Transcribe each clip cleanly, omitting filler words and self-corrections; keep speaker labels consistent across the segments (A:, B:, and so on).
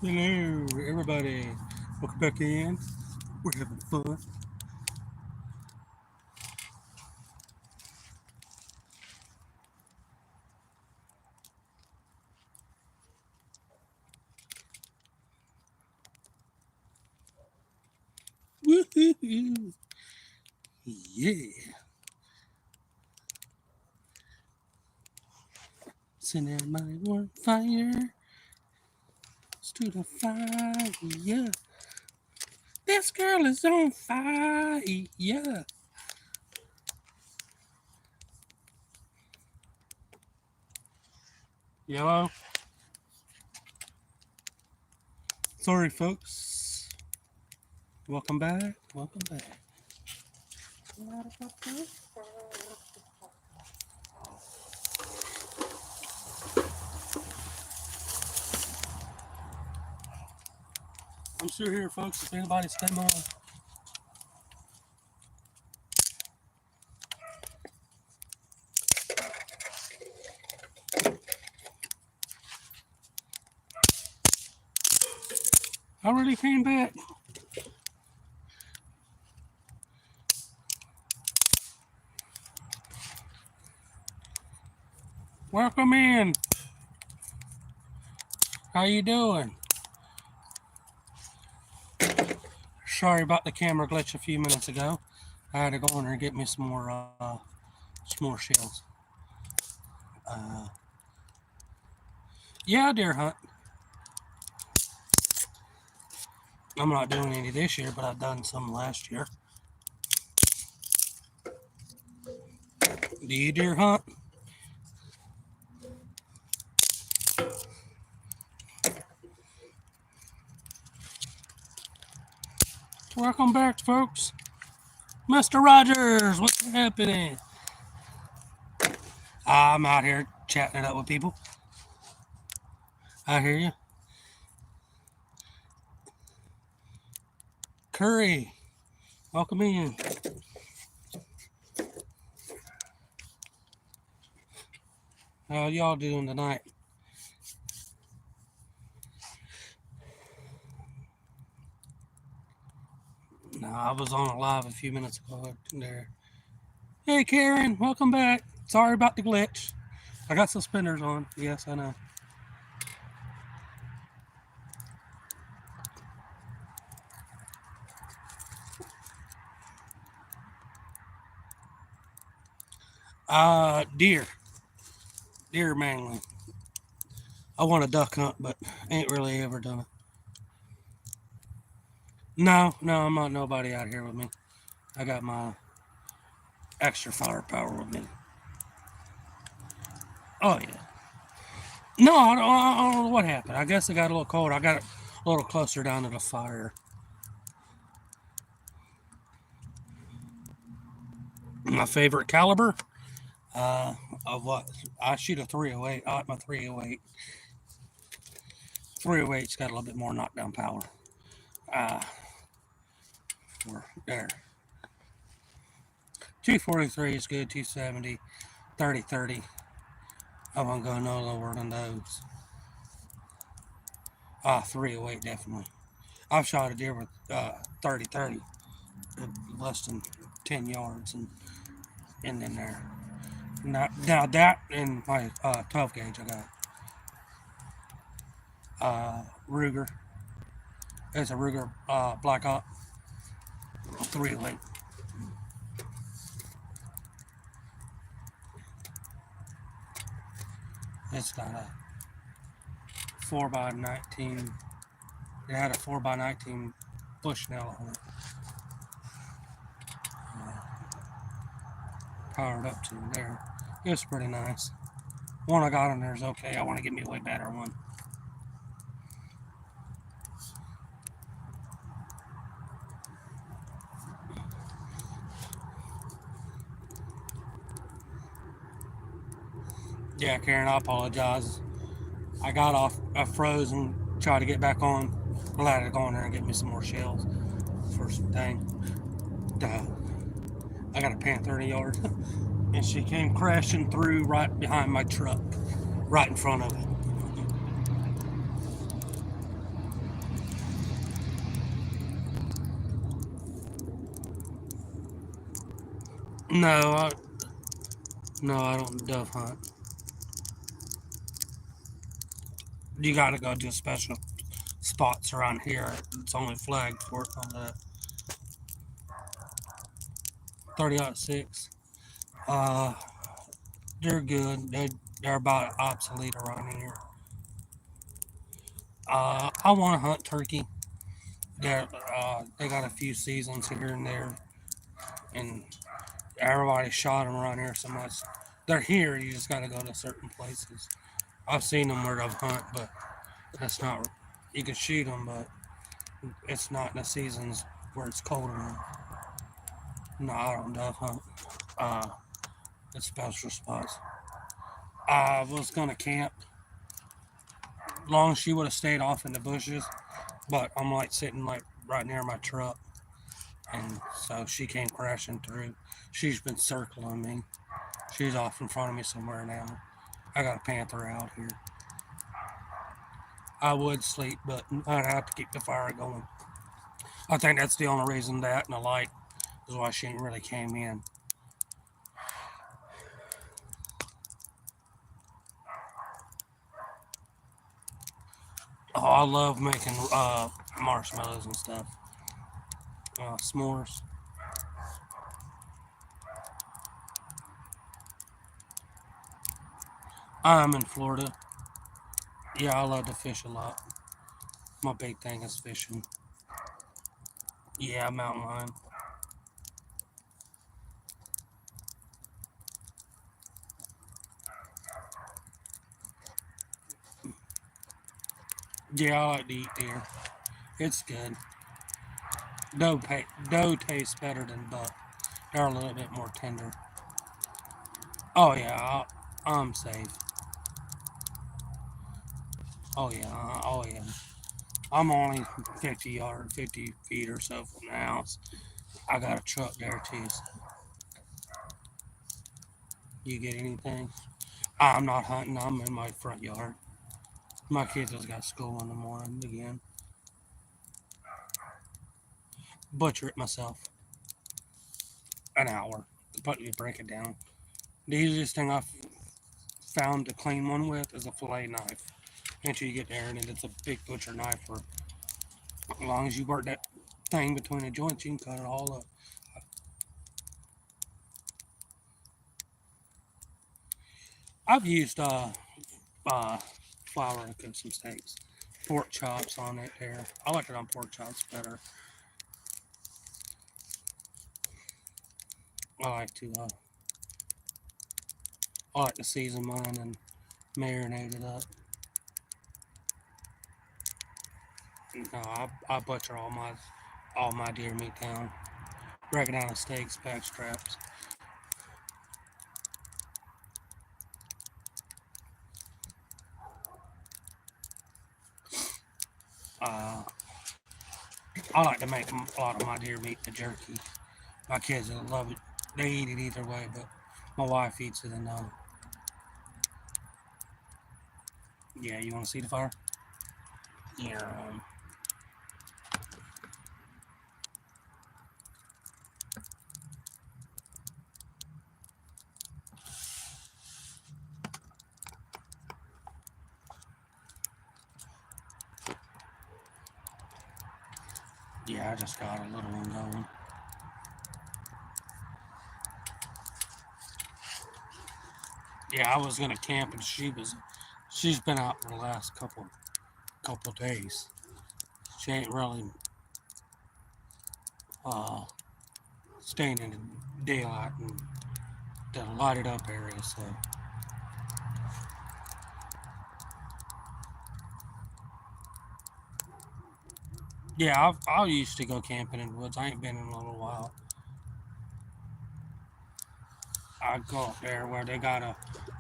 A: Hello, everybody. Welcome back in. We're having fun. Woo-hoo-hoo. Yeah. Sending my warm fire to the fire. This girl is on fire. Yellow. Sorry, folks. Welcome back. Welcome back. I'm still here, folks. If anybody's come on. I already came back. Welcome in. How you doing? Sorry about the camera glitch a few minutes ago. I had to go in there and get me some more shells. Yeah, deer hunt. I'm not doing any this year, but I've done some last year. Do you deer hunt? Welcome back, folks. Mr. Rogers, what's happening? I'm out here chatting it up with people. I hear you. Curry, welcome in. How y'all doing tonight? No, I was on a live a few minutes ago there. Hey, Karen, welcome back. Sorry about the glitch. I got suspenders on. Yes, I know. Deer. Deer mainly. I want a duck hunt, but ain't really ever done it. No, I'm not nobody out here with me. I got my extra firepower with me. Oh yeah. No, I don't know what happened. I guess it got a little cold. I got a little closer down to the fire. My favorite caliber, of what? I shoot a 308. I like my 308. 308's got a little bit more knockdown power. We're there. 243 is good. 270, 30. I won't go no lower than those. 308 definitely. I've shot a deer with 30, less than 10 yards and in there. Now that and my 12 gauge I got. Ruger. It's a Ruger Black Op 308. It's got a 4x19. It had a 4x19 Bushnell on it. Powered up to there. It was pretty nice. One I got on there is okay. I want to get me a way better one. Yeah, Karen, I apologize. I froze and tried to get back on. I had to go in there and get me some more shells. First thing. I got a Panther in the yard. And she came crashing through right behind my truck. Right in front of it. No, no, I don't dove hunt. You got to go to special spots around here. It's only flagged for it on that 30-06. Uh, they're good. They're about obsolete around here. I want to hunt turkey. They got a few seasons here and there, and everybody shot them around here so much. They're here. You just got to go to certain places. I've seen them where I've hunt, but that's not. You can shoot them, but it's not in the seasons where it's cold enough. No, I don't dove hunt. Uh, it's special spots. I was gonna camp, long as she would have stayed off in the bushes, but I'm like sitting like right near my truck, and so she came crashing through. She's been circling me. She's off in front of me somewhere now. I got a panther out here. I would sleep, but I'd have to keep the fire going. I think that's the only reason that and the light is why she ain't really came in. Oh, I love making marshmallows and stuff. S'mores. I'm in Florida. Yeah, I love to fish a lot. My big thing is fishing. Yeah, mountain lion. Yeah, I like to eat deer. It's good. Doe tastes better than buck. They're a little bit more tender. Oh yeah, I'm safe. Oh yeah, oh yeah. I'm only 50 feet or so from the house. I got a truck there too. So you get anything? I'm not hunting. I'm in my front yard. My kids has got school in the morning again. Butcher it myself. An hour. But you break it down. The easiest thing I've found to clean one with is a fillet knife. Until you get there, and it's a big butcher knife. For as long as you work that thing between the joints, you can cut it all up. I've used uh, flour to cook some steaks. Pork chops on it there. I like it on pork chops better. I like to uh, I like to season mine and marinate it up. No, I butcher all my deer meat down. Break it down to steaks, back straps. Uh, I like to make a lot of my deer meat the jerky. My kids love it. They eat it either way, but my wife eats it and yeah, you want to see the fire? Yeah. Yeah, I just got a little one going. Yeah, I was gonna camp and she's been out for the last couple days. She ain't really uh staying in the daylight and the lighted up area, so yeah, I used to go camping in the woods. I ain't been in a little while. I go up there where they got a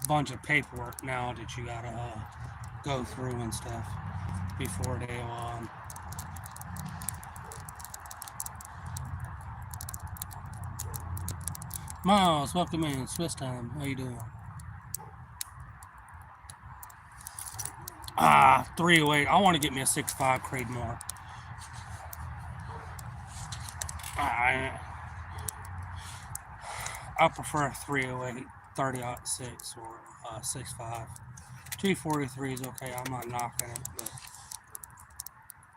A: bunch of paperwork now that you gotta go through and stuff before they'll Miles, welcome in. Swiss time. How you doing? 308. I want to get me a 6.5 Creedmoor. I I prefer 308, 30-06 or 6.5. 243 is okay. I'm not knocking it, but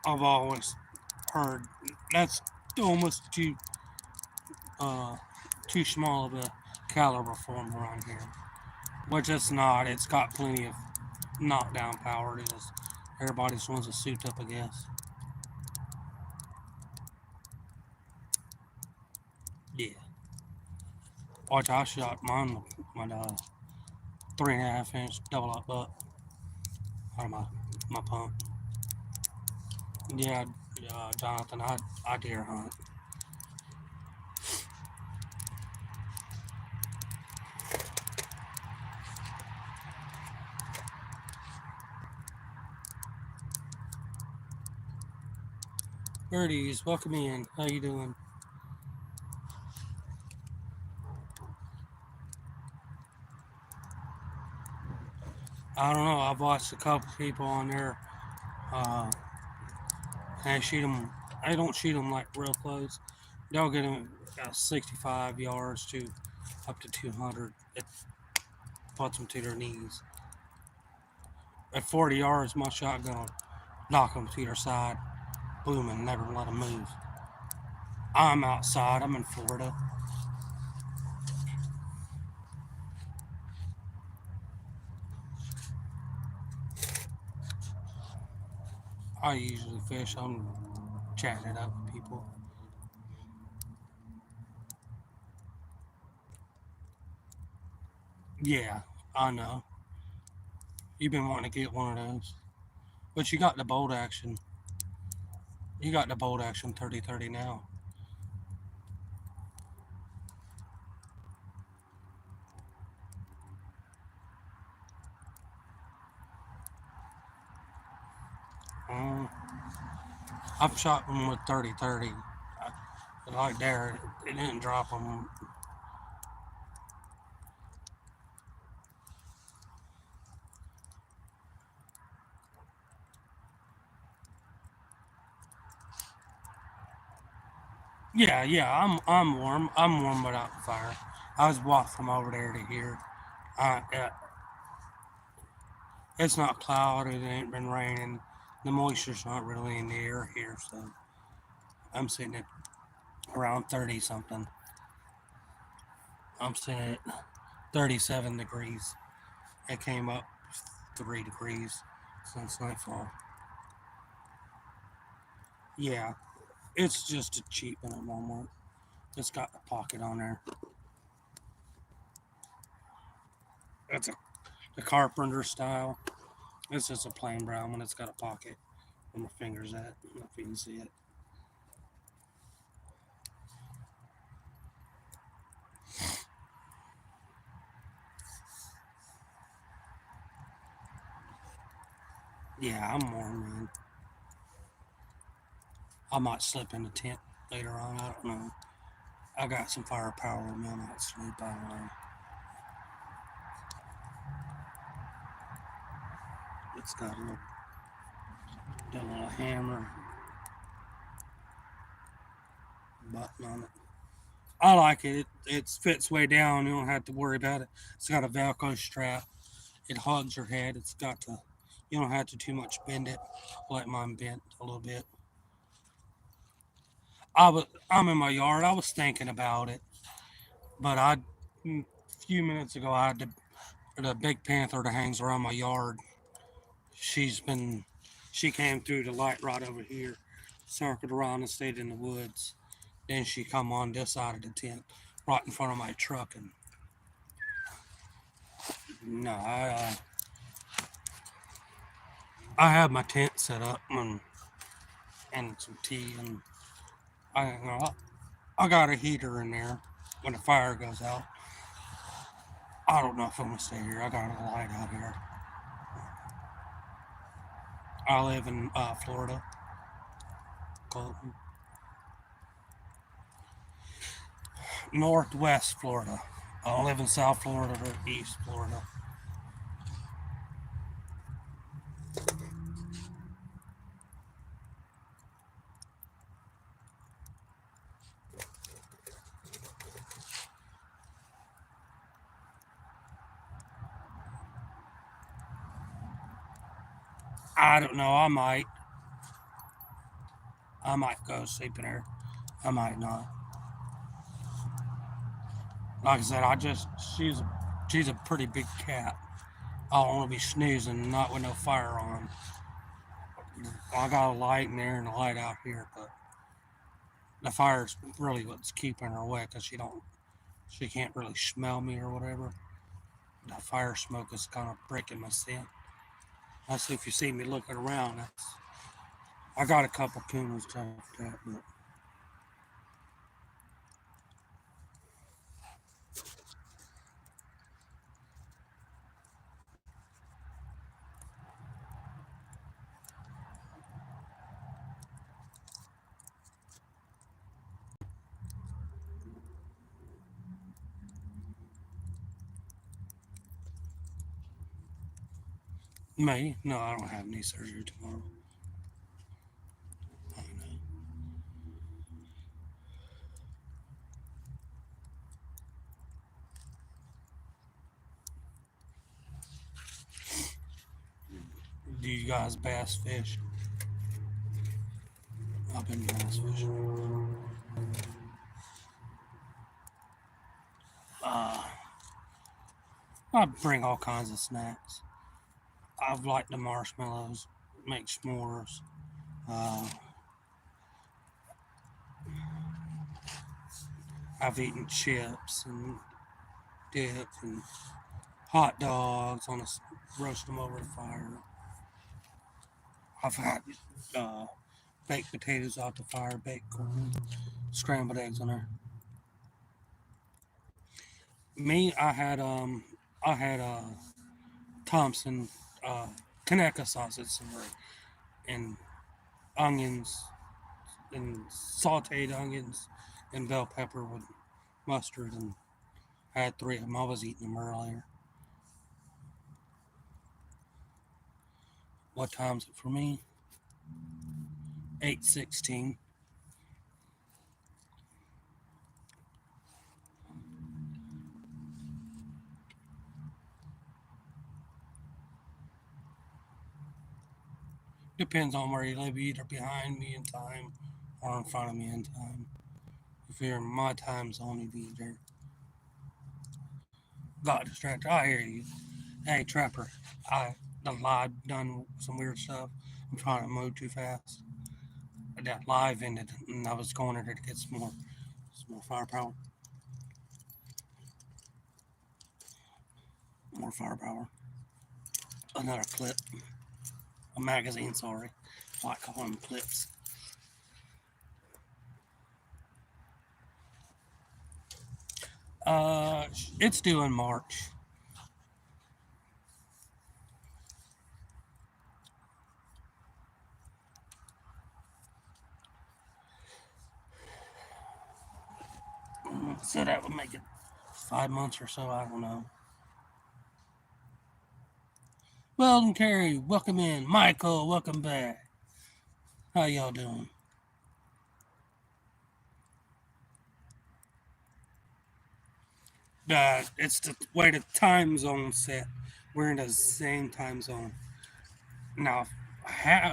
A: I've always heard that's almost uh, too small of a caliber for them around here. Which it's not. It's got plenty of knockdown power. It is. Everybody just wants to suit up, I guess. Yeah. Watch, I shot mine with my 3.5 inch double up butt out of my pump. Yeah, Jonathan, I deer hunt. Birdies, welcome in. How you doing? I don't know. I've watched a couple people on there. Uh, and shoot them. I don't shoot them like real close. They'll get them 65 yards to up to 200. It puts them to their knees. At 40 yards, my shotgun will knock them to their side, boom, and never let them move. I'm outside. I'm in Florida. I usually fish. I'm chatting it up with people. Yeah, I know. You've been wanting to get one of those. But you got the bolt action. You got the bolt action 30-30 now. Um, I've shot them with 30-30. Like there, it didn't drop them. Yeah, yeah, I'm warm. I'm warm without the fire. I was walked from over there to here. Uh, it's not cloudy. It ain't been raining. The moisture's not really in the air here, so I'm sitting at around 30 something. I'm sitting at 37 degrees. It came up 3 degrees since nightfall. Yeah, it's just a cheap one at Walmart. It's got a pocket on there. It's a carpenter style. It's just a plain brown one. It's got a pocket where my finger's at. I don't know if you can see it. Yeah, I'm warm, man. I might slip in the tent later on. I don't know. I got some firepower in me. I might sleep. I don't know. It's got a little hammer button on it. I like it. It fits way down. You don't have to worry about it. It's got a Velcro strap. It hugs your head. It's got to. You don't have to too much bend it. Like mine bent a little bit. I'm in my yard. I was thinking about it, but a few minutes ago I had the big panther that hangs around my yard. She's been she came through the light right over here, circled around and stayed in the woods. Then she come on this side of the tent, right in front of my truck, and no, I have my tent set up and some tea, and I I got a heater in there when the fire goes out. I don't know if I'm gonna stay here. I got a light out here. I live in Florida, Colton, Northwest Florida. I don't live in South Florida or East Florida. I don't know. I might go sleep in there. I might not. Like I said, she's a pretty big cat. I don't want to be snoozing, not with no fire on. I got a light in there and a light out here, but the fire's really what's keeping her awake because she can't really smell me or whatever. The fire smoke is kind of breaking my scent. That's if you see me looking around. I got a couple coons and stuff like that, but me, no, I don't have knee surgery tomorrow. I know. Do you guys bass fish? I've been bass fishing. Uh, I bring all kinds of snacks. I've liked the marshmallows, make s'mores. Uh, I've eaten chips and dip and hot dogs roast them over the fire. I've had uh, baked potatoes out the fire, baked corn, scrambled eggs on there. Me, I had Thompson uh, Kaneka sausage and onions and sauteed onions and bell pepper with mustard, and I had three of them. I was eating them earlier. What time's it for me? 8:16. Depends on where you live. You're either behind me in time or in front of me in time. If you're in my time zone, you'd be there. Got distracted. I hear you. Hey, Trapper. The live done some weird stuff. I'm trying to move too fast. That live ended, and I was going in there to get some more firepower. More firepower. Another clip. A magazine, sorry. I like calling them clips. It's due in March. So that would make it 5 months or so. I don't know. Weldon Carey, welcome in. Michael, welcome back. How y'all doing? It's the way the time zone set. We're in the same time zone. Now,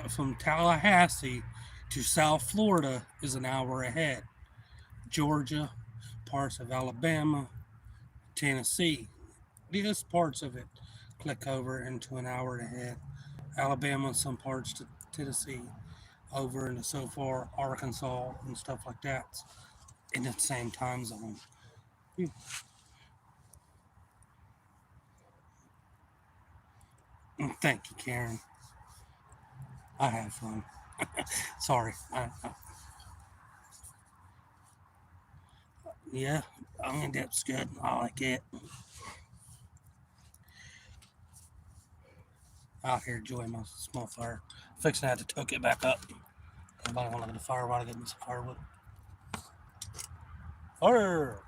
A: from Tallahassee to South Florida is an hour ahead. Georgia, parts of Alabama, Tennessee, these parts of it click over into an hour ahead. Alabama, some parts to Tennessee, over into so far Arkansas and stuff like that in the same time zone. Thank you, Karen. I had fun. Sorry. Yeah, onion dip's good. I like it. Out here enjoying my small fire. Fixing to have to took it back up. Anybody want to look at the fire while I get me some firewood? Fire!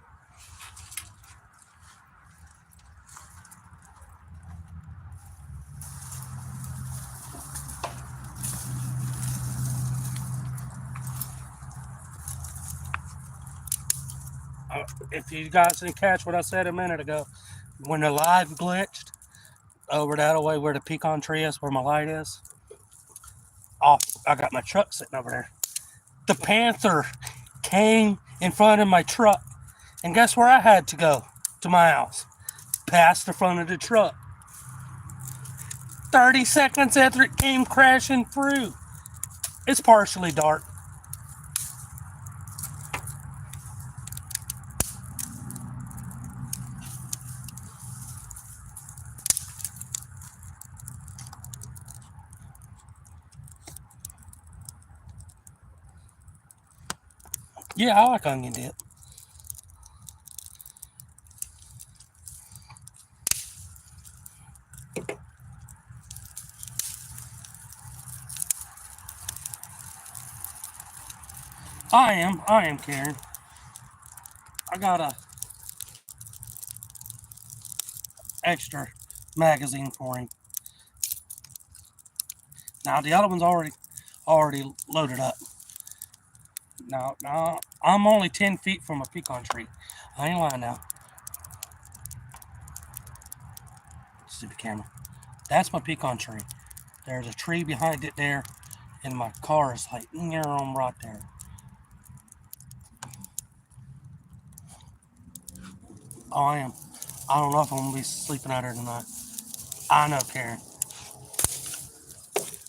A: If you guys didn't catch what I said a minute ago, when the live glitched over that way where the pecan tree is, where my light is, I got my truck sitting over there. The panther came in front of my truck, and guess where I had to go? To my house, past the front of the truck. 30 seconds after it came crashing through. It's partially dark. Yeah, I like onion dip. I am, Karen. I got a extra magazine for him. Now the other one's already loaded up. Now I'm only 10 feet from a pecan tree. I ain't lying now. See the camera. That's my pecan tree. There's a tree behind it there, and my car is like right there. Oh, I am. I don't know if I'm gonna be sleeping out here tonight. I know, Karen.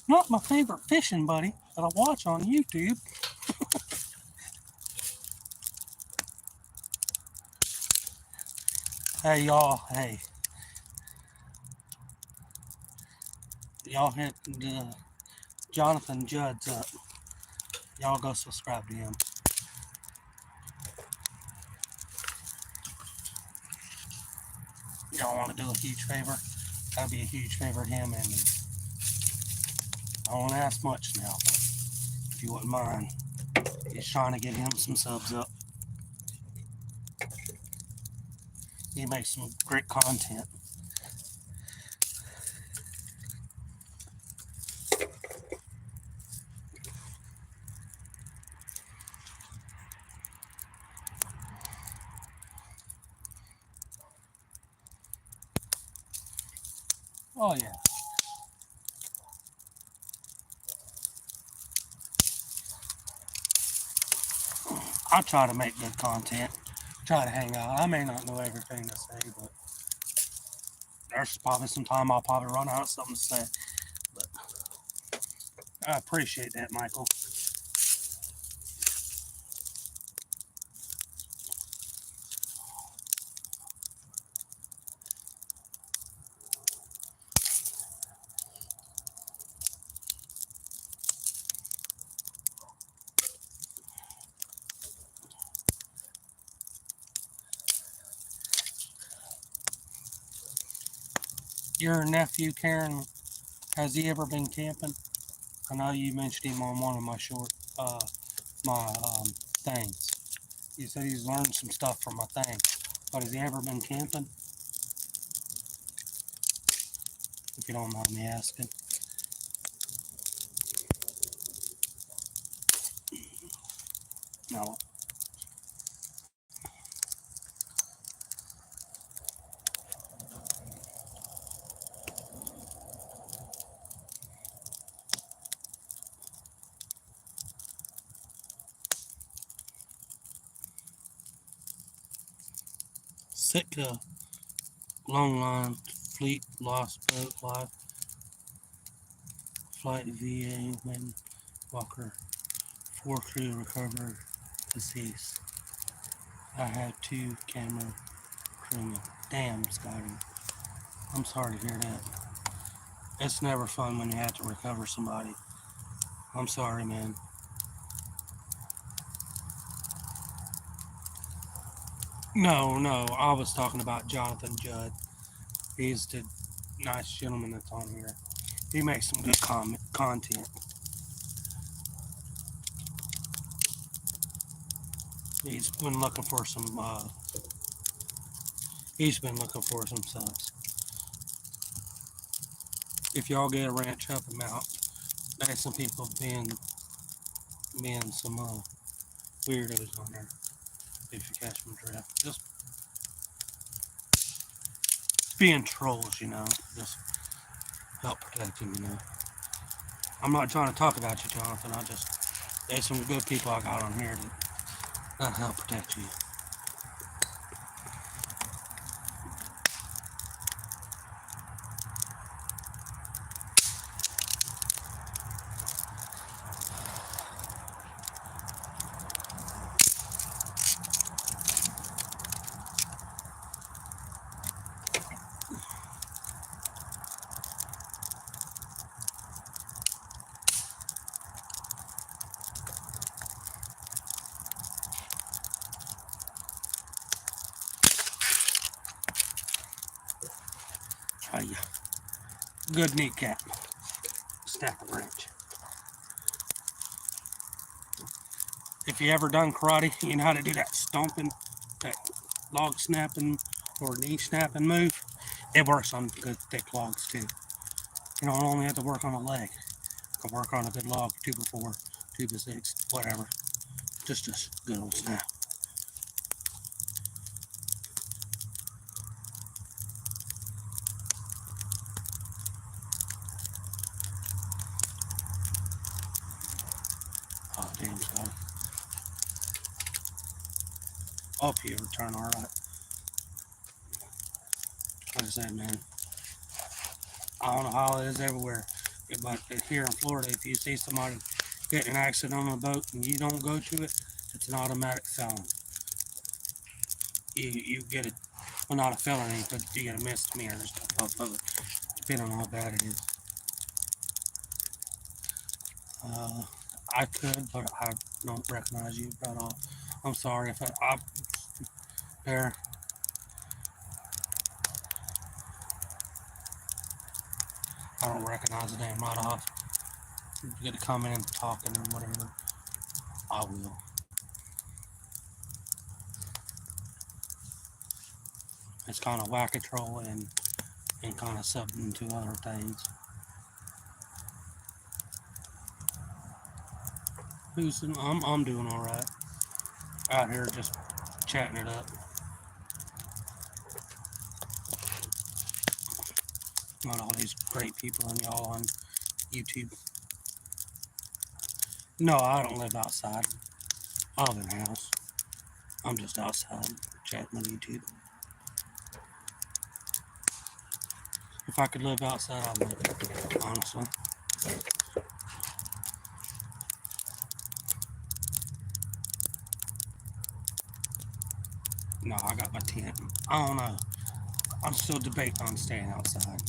A: Not my favorite fishing buddy that I watch on YouTube. Hey y'all, y'all hit Jonathan Judd's up. Y'all go subscribe to him. Y'all want to do a huge favor? That'd be a huge favor to him and me. I won't ask much now, if you wouldn't mind. He's trying to get him some subs up. He makes some great content. Oh yeah. I try to make good content. Try to hang out. I may not know everything to say, but there's probably some time I'll probably run out of something to say. But I appreciate that, Michael. Your nephew, Karen, has he ever been camping? I know you mentioned him on one of my my things. He said he's learned some stuff from my thing. But has he ever been camping? If you don't mind me asking. No. Sitka, Long Line, Fleet, Lost Boat, Life, Flight VA, Wind, Walker, 4 crew recovered, deceased. I had 2 camera crewmen. Damn, Scotty. I'm sorry to hear that. It's never fun when you have to recover somebody. I'm sorry, man. No, I was talking about Jonathan Judd. He's the nice gentleman that's on here. He makes some good content. He's been looking for some. He's been looking for some subs. If y'all get a ranch, help him out. There's some people being some weirdos on there. If you catch my drift, just being trolls, Just help protect him, I'm not trying to talk about you, Jonathan. There's some good people I got on here that help protect you. Oh yeah, good kneecap, snap a wrench. If you ever done karate, you know how to do that stomping, that log snapping or knee snapping move. It works on good thick logs too. You don't only have to work on a leg. You can work on a good log, 2x4, 2x6, whatever. Just a good old snap. Oh damn son. Hope you return alright. Like I said, man, I don't know how it is everywhere, but here in Florida, if you see somebody get in an accident on a boat and you don't go to it, it's an automatic felon. You get it, well, not a felony, but you get a misdemeanor and stuff off of it, depending on how bad it is. I could, but I don't recognize you at all. I'm sorry if I there. I don't recognize the name right off. You get to come in and talking and whatever. I will. It's kind of whack-a-troll and kind of something to other things. I'm doing all right. Out here just chatting it up. Not all these great people and y'all on YouTube. No, I don't live outside. I live in a house. I'm just outside chatting on YouTube. If I could live outside, I would, honestly. No, I got my tent. I don't know. I'm still debating on staying outside.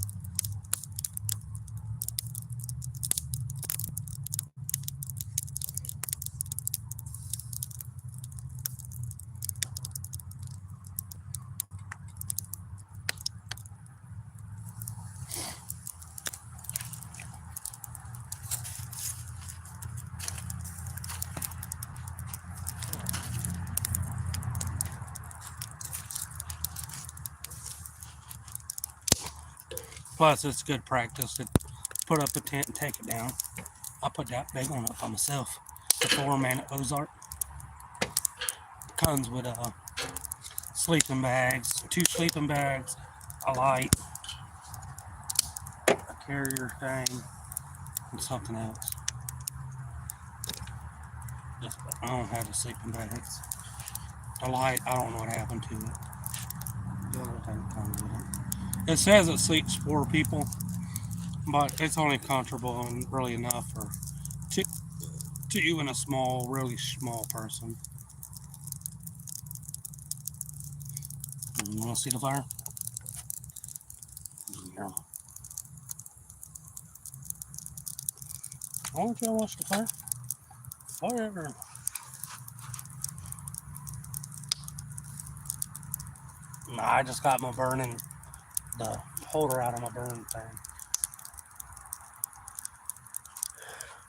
A: Plus, it's good practice to put up a tent and take it down. I put that big one up by myself. The 4-man at Ozark. Comes with sleeping bags, 2 sleeping bags, a light, a carrier thing, and something else. I don't have the sleeping bags. The light, I don't know what happened to it. The other thing comes with it. It says it sleeps 4 people, but it's only comfortable and really enough for to you and a small, really small person. You want to see the fire? Yeah. Why don't you watch the fire? Whatever. Nah, I just got my burning, the holder out of my burn thing.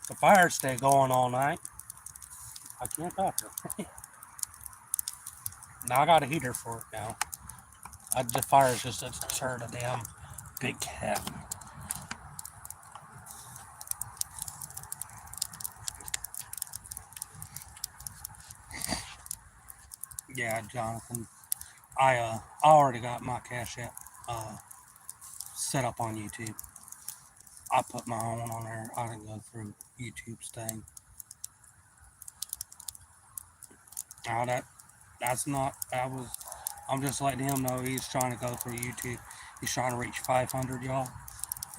A: The fire stay going all night. I can't talk to her. Now I got a heater for it now. The fire's just a turd of damn big cat. Yeah, Jonathan. I already got my Cash App set up on YouTube. I put my own on there. I didn't go through YouTube's thing. Now that's not. I'm just letting him know he's trying to go through YouTube. He's trying to reach 500, y'all,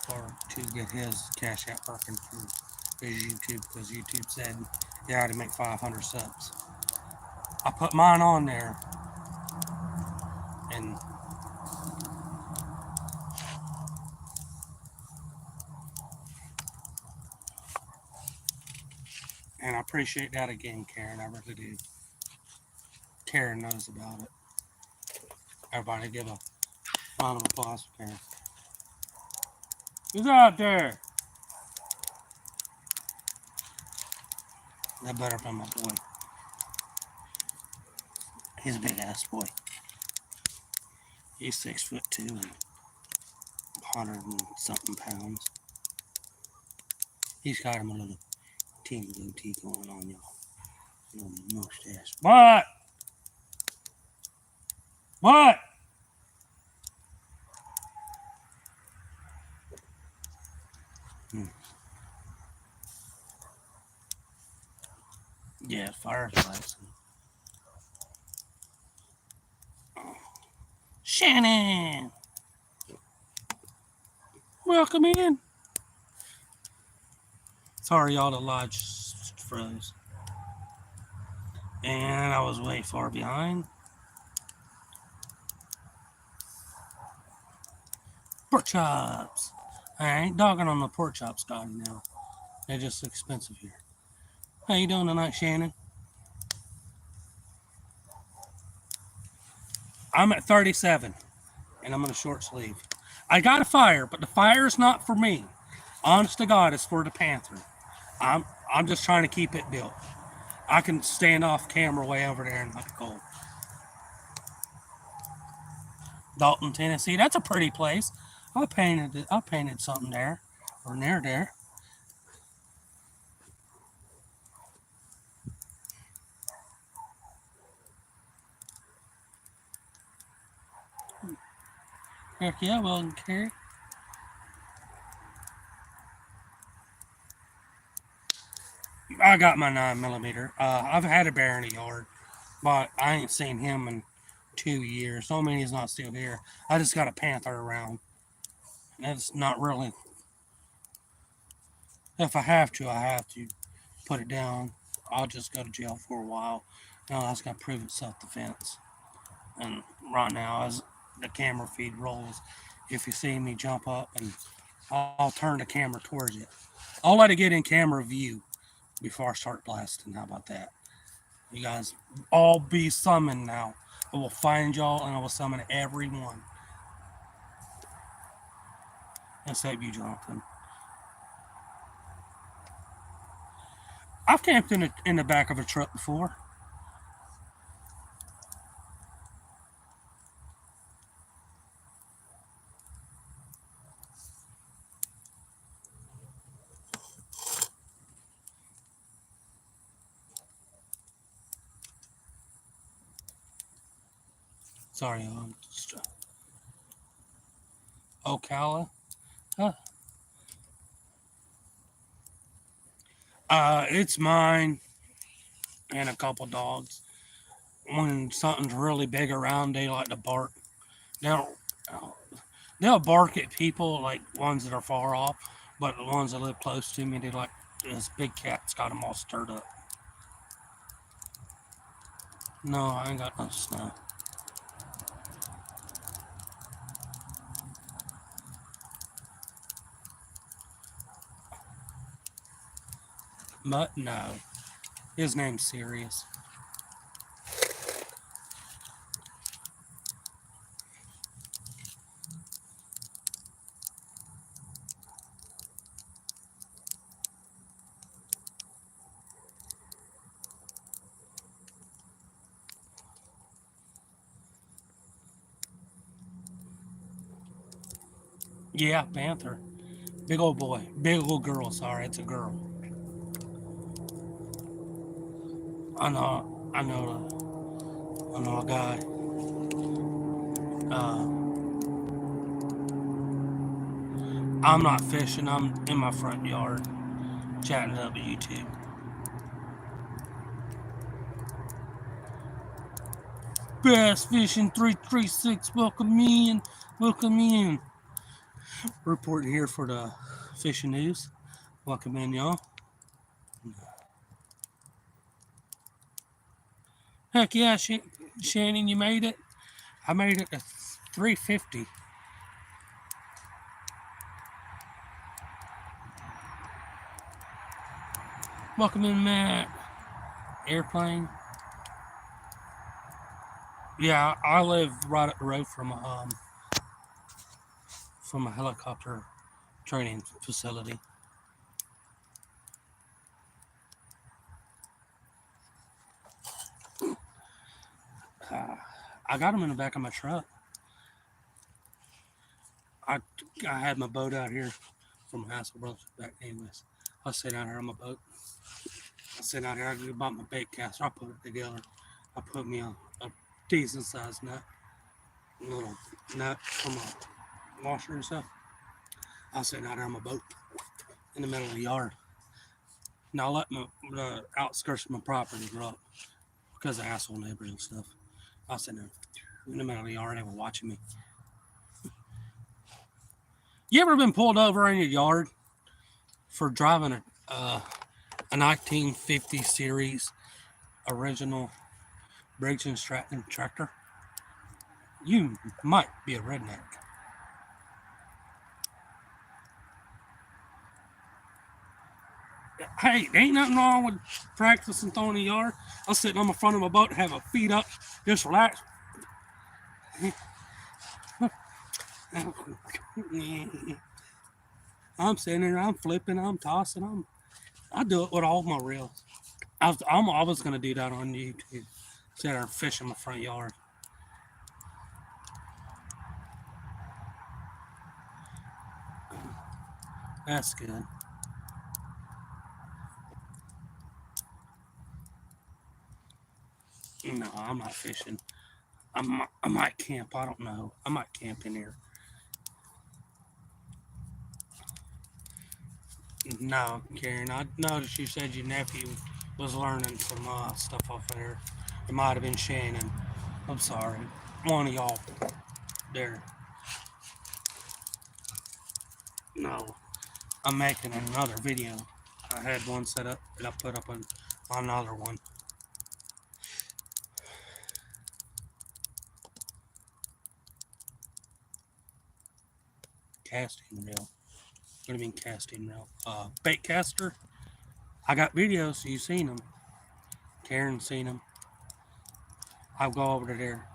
A: or to get his Cash App working through his YouTube, because YouTube said he had to make 500 subs. I put mine on there, and I appreciate that again, Karen. I really do. Karen knows about it. Everybody give a round of applause for Karen. Who's out there? That better be my boy. He's a big ass boy. He's 6'2" and 100 and something pounds. He's got him a little teeny goatee going on, y'all. Little mustache. What? What? Yeah, fireflies. Oh. Shannon! Welcome in. Sorry, y'all, the lodge froze. And I was way far behind. Pork chops. I ain't dogging on the pork chops, Scotty, now. They're just expensive here. How you doing tonight, Shannon? I'm at 37, and I'm in a short sleeve. I got a fire, but the fire is not for me. Honest to God, it's for the Panther. I'm just trying to keep it built. I can stand off camera way over there and not cold. Dalton, Tennessee. That's a pretty place. I painted something there, or near there. Heck yeah, well, Carrie. I got my 9mm. I've had a bear in the yard, but I ain't seen him in 2 years. Don't mean he's not still here. I just got a panther around. That's not really. If I have to put it down. I'll just go to jail for a while. No, that's got to prove it's self-defense. And right now, as the camera feed rolls, if you see me jump up, and I'll turn the camera towards it. I'll let it get in camera view before I start blasting. How about that? You guys all be summoned now. I will find y'all and I will summon everyone. Except you, Jonathan. I've camped in the back of a truck before. Sorry, Ocala. Huh. It's mine and a couple dogs. When something's really big around, they like to bark. They'll, they'll bark at people, like ones that are far off, but the ones that live close to me, they like, this big cat's got them all stirred up. No, I ain't got no snow. But no, his name's Sirius. Yeah, Panther. Big old boy. Big old girl. Sorry, it's a girl. I know. I know a guy. I'm not fishing. I'm in my front yard chatting up at YouTube. Bass Fishing 336, welcome in. Welcome in. Reporting here for the fishing news. Welcome in, y'all. Heck yeah, Shannon, you made it. I made it to 350. Welcome in, Matt. Airplane. Yeah, I live right up the road from a helicopter training facility. I got them in the back of my truck. I had my boat out here from Hasselbrook back anyways. I was sitting out here on my boat. I sitting out here, I bought my bait caster. I put it together. I put me a decent sized nut. A little nut from a washer and stuff. I was sitting out here on my boat in the middle of the yard. Now I let the outskirts of my property grow up because of asshole neighbors and stuff. I was sitting there in the middle of the yard, they were watching me. You ever been pulled over in your yard for driving a 1950 series original Briggs & Stratton tractor? You might be a redneck. Hey, ain't nothing wrong with practicing throwing the yard. I was sitting on the front of my boat, have my feet up, just relax. I'm sitting there, I'm flipping, I'm tossing, I do it with all my reels. I'm always gonna do that on YouTube. Sit there and fish in my front yard. That's good. No, I'm not fishing. I might camp. I don't know. I might camp in here. No, Karen. I noticed you said your nephew was learning some stuff off there. It might have been Shannon. I'm sorry. One of y'all there. No, I'm making another video. I had one set up and I put up on another one. Casting reel. What do you mean casting reel? Bait caster. I got videos, so you've seen them. Karen's seen them. I'll go over to there.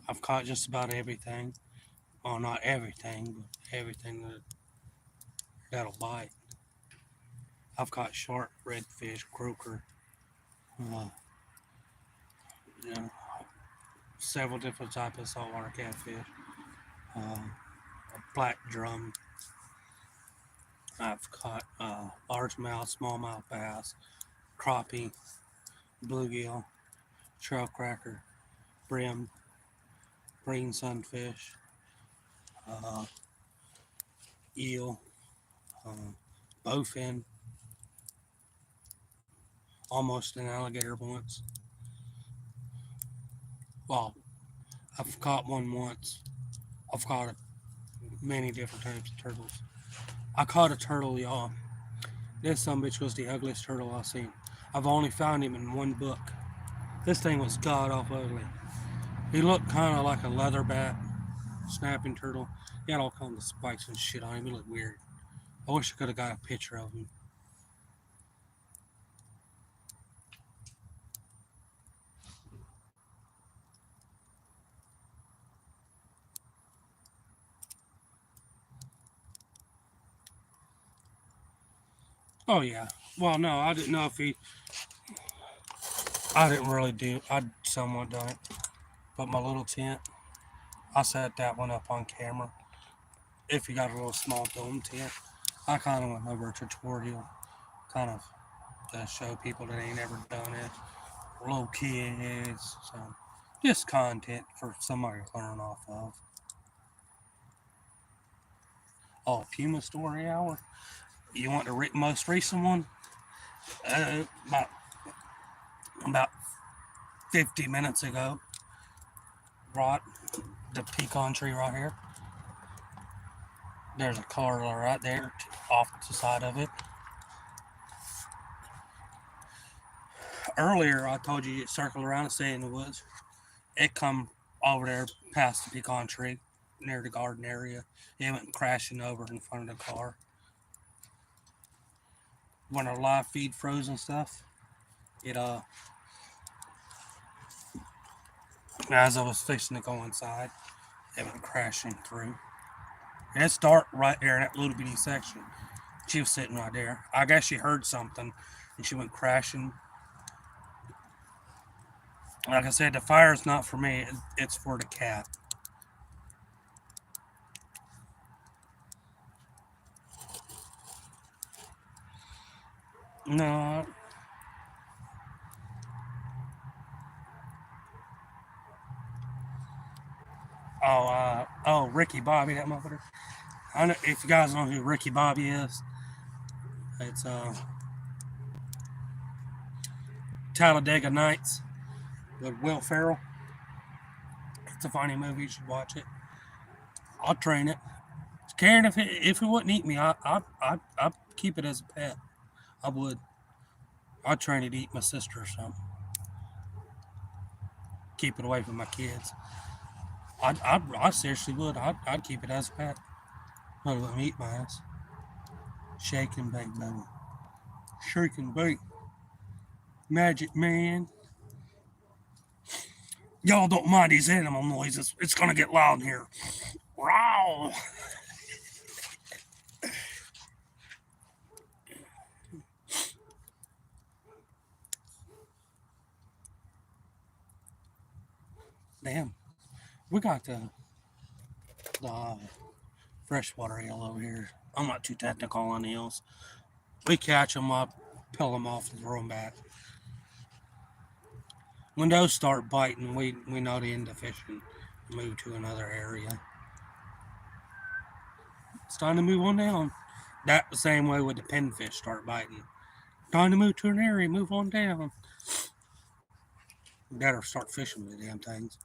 A: I've caught just about everything. Well, not everything, but everything that'll bite. I've caught shark, redfish, croaker, you know, several different types of saltwater catfish, black drum. I've caught largemouth, smallmouth bass, crappie, bluegill, trail cracker, brim, green sunfish, eel, bowfin, almost an alligator once. Well, I've caught one once. I've caught many different types of turtles. I caught a turtle, y'all. This bitch was the ugliest turtle I've seen. I've only found him in one book. This thing was god awful ugly. He looked kind of like a leatherback snapping turtle. He had all kinds of spikes and shit on him. He looked weird. I wish I could have got a picture of him. Oh yeah. Well, no, I didn't know if he. I didn't really do. I'd somewhat done it, but my little tent, I set that one up on camera. If you got a little small dome tent, I kind of went over a tutorial, kind of to show people that ain't ever done it, little kids, so just content for somebody to learn off of. Oh, Puma Story Hour. You want the most recent one? About 50 minutes ago, brought the pecan tree right here. There's a car right there off the side of it. Earlier, I told you to circle around and stay in the woods. It come over there past the pecan tree near the garden area. It went crashing over in front of the car. When our live feed froze and stuff, it as I was fixing to go inside, it went crashing through. And it's dark right there in that little bitty section. She was sitting right there. I guess she heard something and she went crashing. Like I said, the fire's not for me, it's for the cat. No. Ricky Bobby, that motherfucker. I don't know if you guys know who Ricky Bobby is. It's Talladega Nights with Will Ferrell. It's a funny movie. You should watch it. I'll train it. Karen, if it wouldn't eat me, I'd keep it as a pet. I would. I'd train it to eat my sister or something. Keep it away from my kids. I seriously would. I'd keep it as a pet. I'd let me eat my ass. Shake and bake, baby. Shake and bake. Magic Man. Y'all don't mind these animal noises. It's gonna get loud in here. Wow. Damn. We got the freshwater eel over here. I'm not too technical on eels. We catch them up, peel them off, and throw them back. When those start biting, we know the end of fishing. Move to another area. It's time to move on down. That the same way with the pinfish start biting. Time to move to an area, move on down. Better start fishing with the damn things.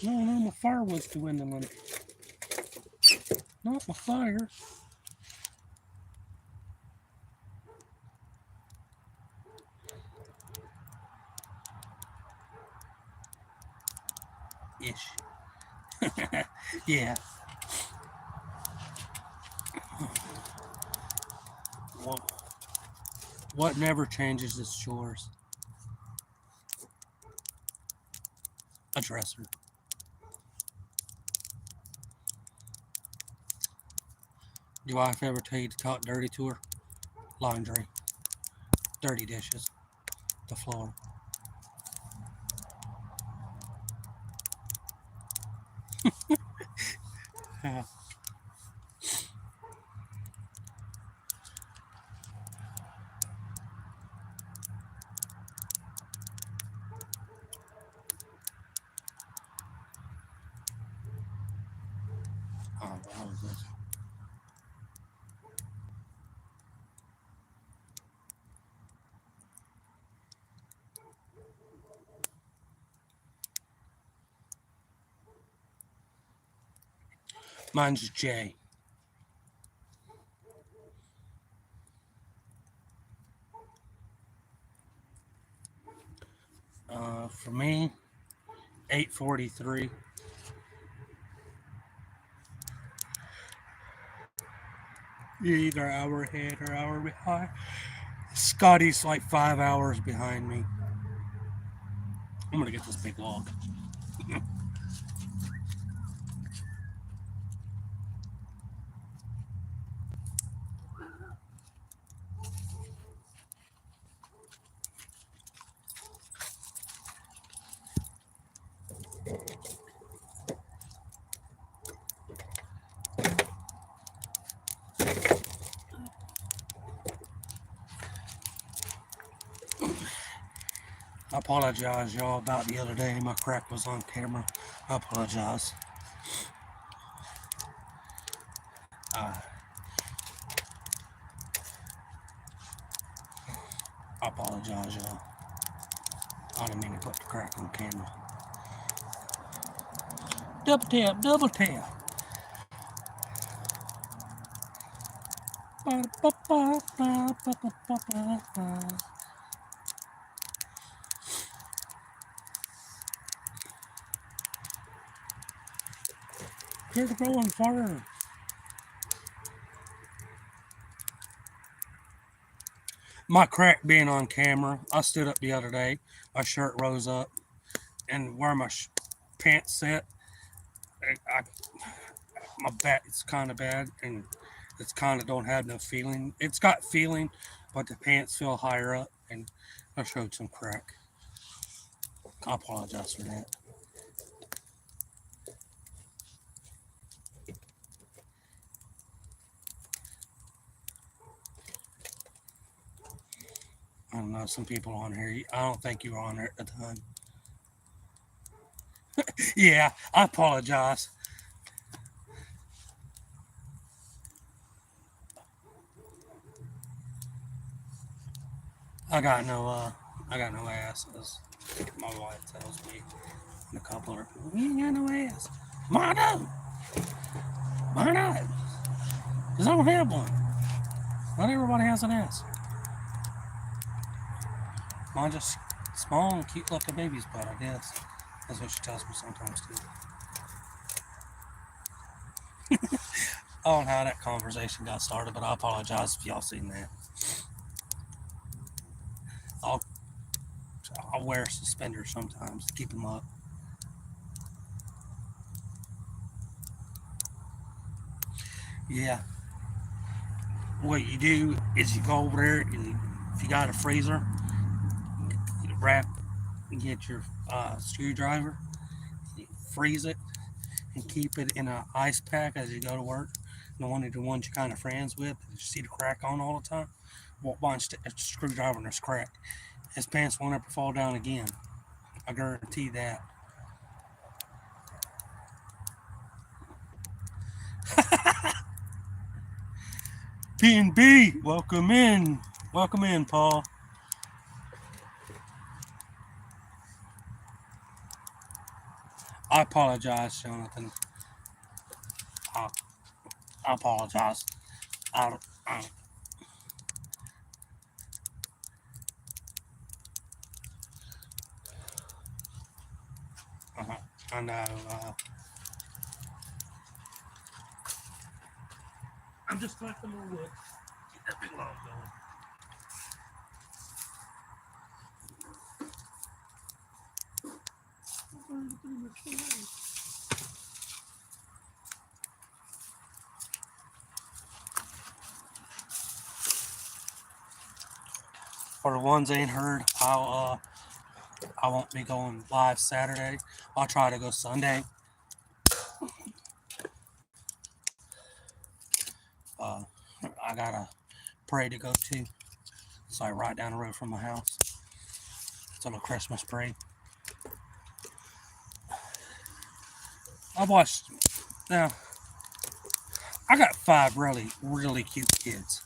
A: No, my firewood's dwindling. Not my fire. Ish. Yeah. Well, what never changes is chores. A dresser. Do I ever tell you to talk dirty to her? Laundry. Dirty dishes. The floor. Yeah. Oh, what was this? Mine's J. For me, 8:43. You're either an hour ahead or an hour behind. Scotty's like 5 hours behind me. I'm gonna get this big log. I apologize, y'all, about the other day. My crack was on camera. I apologize. Uh, I apologize, y'all. I didn't mean to put the crack on camera. Double tap, double tap. Here's the growing fire. My crack being on camera, I stood up the other day. My shirt rose up, and where my pants set, I my back is kind of bad, and it's kind of don't have no feeling. It's got feeling, but the pants feel higher up, and I showed some crack. I apologize for that. I don't know, some people on here. I don't think you were on there at the time. Yeah, I apologize. I got no ass. As my wife tells me, and a couple of people, you ain't got no ass. Why not? Why not? Because I don't have one. Not everybody has an ass. Mine just small and cute like a baby's butt, I guess. That's what she tells me sometimes too. I don't know how that conversation got started, but I apologize if y'all seen that. I'll I'll wear suspenders sometimes to keep them up. Yeah. What you do is you go over there and if you got a freezer, you wrap and get your screwdriver, you freeze it, and keep it in an ice pack as you go to work. And one of the ones you're kind of friends with, you see the crack on all the time. Walk by and a screwdriver and there's crack. His pants won't ever fall down again. I guarantee that. P&B, welcome in. Welcome in, Paul. I apologize, Jonathan. I, I apologize. I, I, uh, I know. I'm just collecting more wood. Keep that big log going. For the ones that ain't heard, I won't be going live Saturday. I'll try to go Sunday. Uh, I got a parade to go to. It's like right down the road from my house. It's on a Christmas parade. I watched. Now, I got 5 really, really cute kids.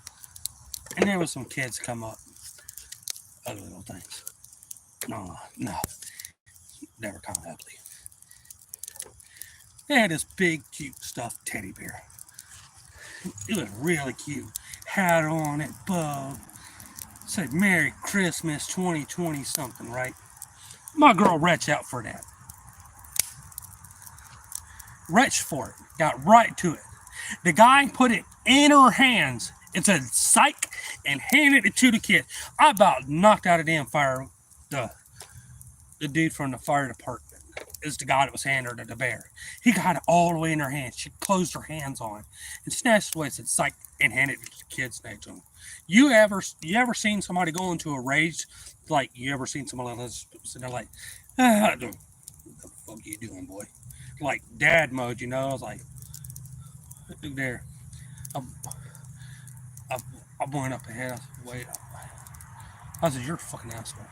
A: And there was some kids come up. Ugly little things. No, no. They were kind of ugly. They had this big, cute stuffed teddy bear. It was really cute. Hat on it, bow. Said Merry Christmas 2020 something, right? My girl reached out for that. Reached for it. Got right to it. The guy put it in her hands. It said psych and handed it to the kid. I about knocked out a damn fire. The dude from the fire department is the guy that was handing her the bear. He got it all the way in her hands. She closed her hands on it and snatched away, said psych, and handed it to the kids next to him. You ever seen somebody go into a rage? Like you ever seen somebody like this? So they're like, what the fuck are you doing, boy? Like dad mode, you know? I was like, there. I, I, I went up ahead. I said, wait. I said, you're a fucking asshole.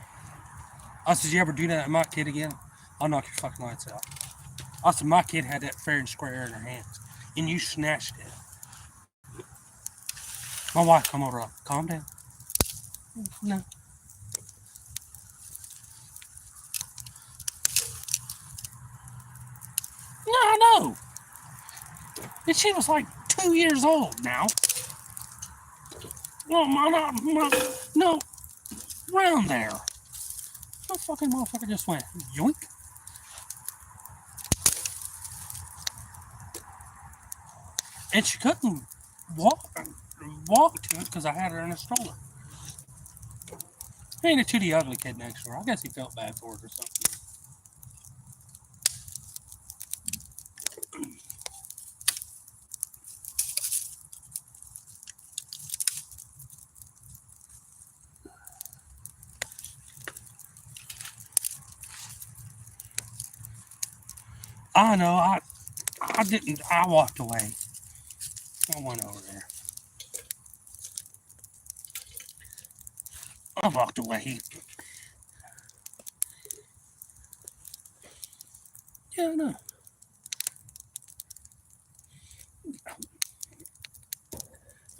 A: I said, you ever do that at my kid again? I'll knock your fucking lights out. I said, my kid had that fair and square in her hands, and you snatched it. My wife come over, like, calm down. No. No, I know. And she was like 2 years old now. Well, no, around there. That fucking motherfucker just went yoink. And she couldn't walk to it because I had her in a stroller. Handed it to the ugly kid next door. I guess he felt bad for it or something. I know. I didn't. I walked away. I went over there. I walked away. Yeah, I know.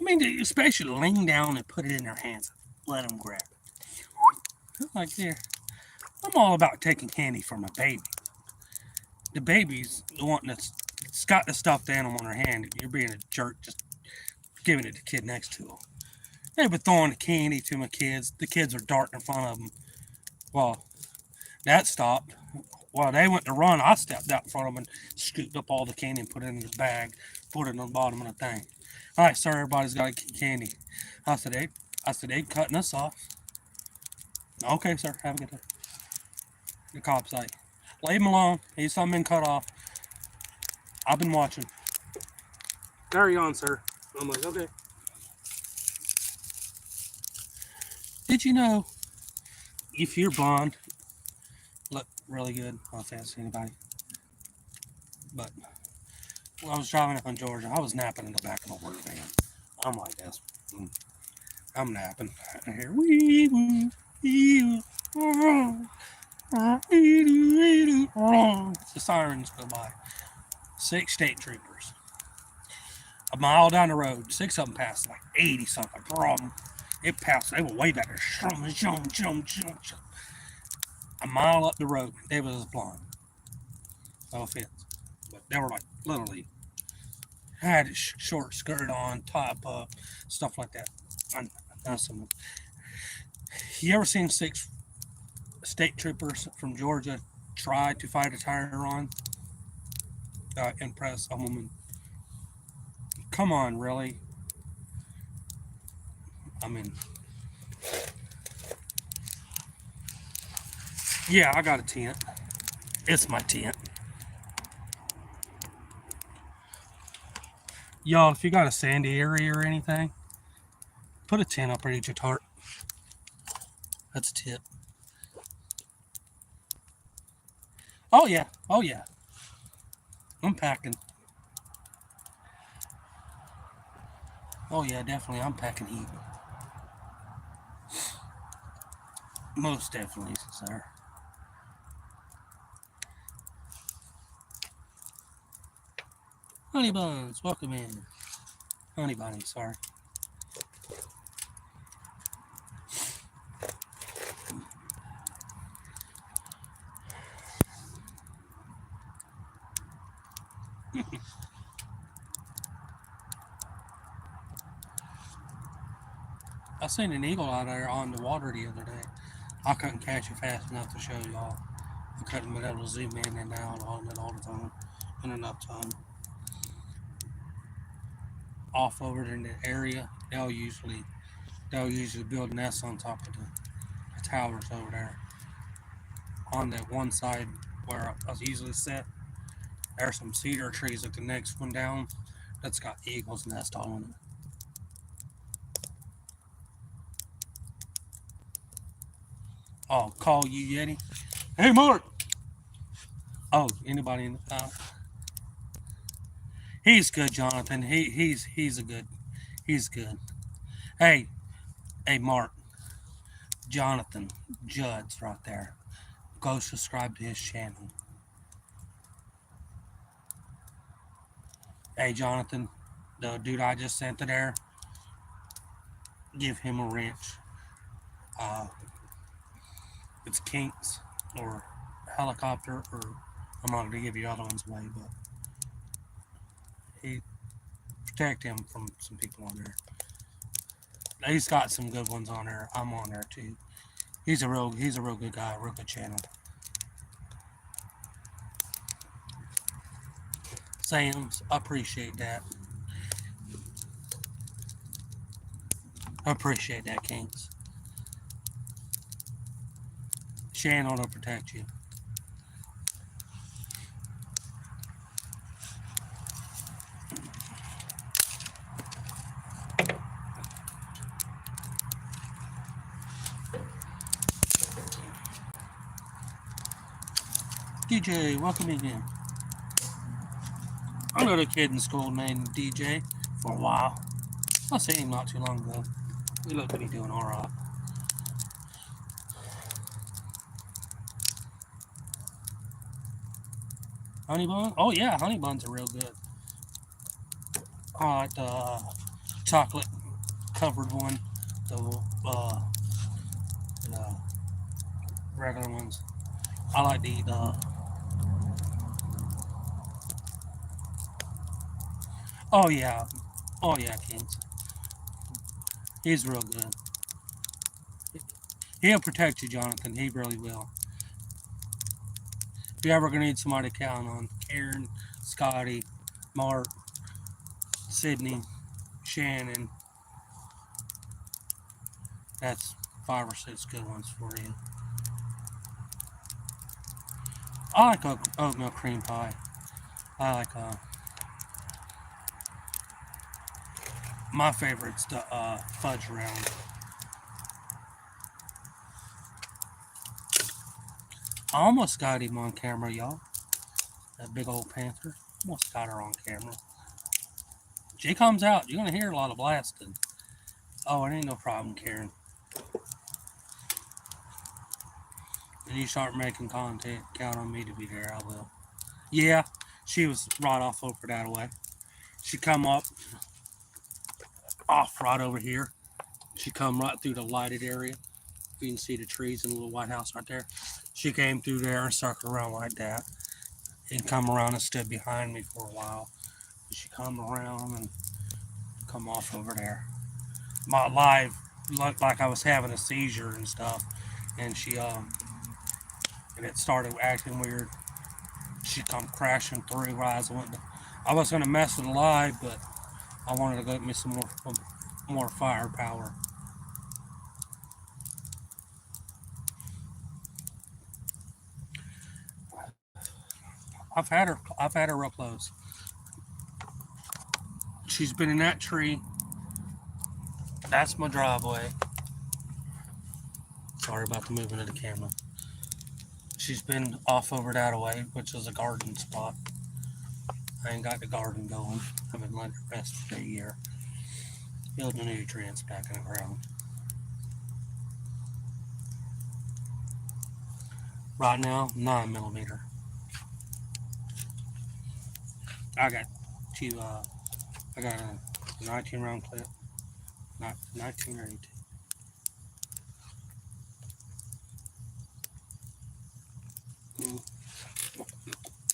A: I mean, especially lean down and put it in their hands. Let them grab it. Like there. I'm all about taking candy from a baby. The baby's the one that's got the stuffed animal in her hand. You're being a jerk just giving it to the kid next to them. They were throwing the candy to my kids. The kids were darting in front of them. Well, that stopped. While they went to run, I stepped out in front of them and scooped up all the candy and put it in the bag, put it on the bottom of the thing. All right, sir, everybody's got candy. I said, they cutting us off. Okay, sir, have a good day. The cop's like, leave him alone. He's not been cut off. I've been watching. Carry on, sir. I'm like, okay. Did you know if you're blonde, look really good? I'll fancy anybody. But when I was driving up in Georgia, I was napping in the back of a work van. I'm like this. I'm napping. I hear the sirens go by. 6 state troopers. A mile down the road, 6 of them passed like 80 something. It passed. They were way back there. A mile up the road, they was blonde. No offense, but they were like literally had a short skirt on, top up, stuff like that. You ever seen 6 state troopers from Georgia try to fight a tire on? Impress a woman. Come on, really? I mean, yeah, I got a tent. It's my tent. Y'all, if you got a sandy area or anything, put a tent up underneath your tarp. That's a tip. Oh yeah, oh yeah. I'm packing. Oh yeah, definitely. I'm packing heat. Most definitely, sir. Honey buns, welcome in. Honey bunny, sorry. I seen an eagle out there on the water the other day. I couldn't catch it fast enough to show y'all. I couldn't be able to zoom in and out on it all the time in enough time. Off over in the area, they'll usually build nests on top of the towers over there. On that one side where I was usually set, there's some cedar trees like the next one down that's got eagles nest on it. Oh, call you Yeti. Hey, Mark. Oh, anybody in the he's good, Jonathan. He's good. Hey, Mark. Jonathan Judd's right there. go subscribe to his channel. Hey, Jonathan, the dude I just sent to there, give him a wrench. It's Kinks or Helicopter, or I'm not going to give you other ones away, but he protect him from some people on there. He's got some good ones on there. I'm on there too. He's a real good guy, real good channel. Sam's, I appreciate that. I appreciate that, Kinks. Channel to protect you. DJ, welcome again. I know a kid in school named DJ for a while. I seen him not too long ago. He looked to be doing alright. Honey bun? Oh yeah, honey buns are real good. I like the chocolate covered one, the regular ones. I like to eat oh yeah, Kings. He's real good. He'll protect you, Jonathan. He really will. If you're ever gonna need somebody to count on, Karen, Scotty, Mark, Sydney, Shannon, that's 5 or 6 good ones for you. I like oatmeal cream pie. I like my favorite's the fudge round. I almost got him on camera, y'all. That big old panther. Almost got her on camera. She comes out, you're gonna hear a lot of blasting. Oh, it ain't no problem, Karen. When you start making content, count on me to be there. I will. Yeah, she was right off over that way. She come off right over here. She come right through the lighted area. You can see the trees and the little White House right there. She came through there and circled around like that, and come around and stood behind me for a while. She come around and come off over there. My live looked like I was having a seizure and stuff, and she and it started acting weird. She come crashing through right as I was gonna mess with the live, but I wanted to go get me some more firepower. I've had her real close. She's been in that tree. That's my driveway. Sorry about the movement of the camera. She's been off over that way, which is a garden spot. I ain't got the garden going. I've been letting it rest for a year. Building the nutrients back in the ground. Right now, 9mm. I got a 19 round clip. Not 19 or 18.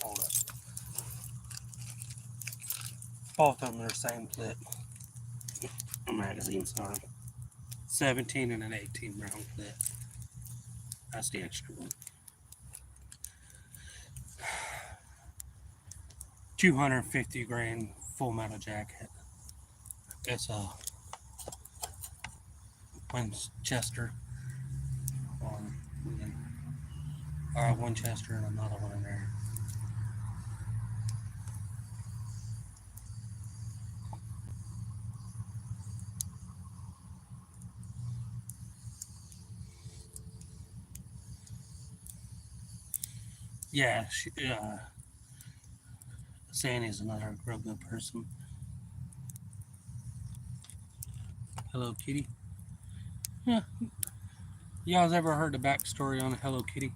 A: Hold up. Both of them are the same clip. Magazine, sorry. 17 and an 18 round clip. That's the extra one. 250 grain full metal jacket. It's a Winchester. Winchester and another one in there. Yeah, Sandy's another real good person. Hello Kitty. Yeah. Y'all's ever heard the backstory on Hello Kitty?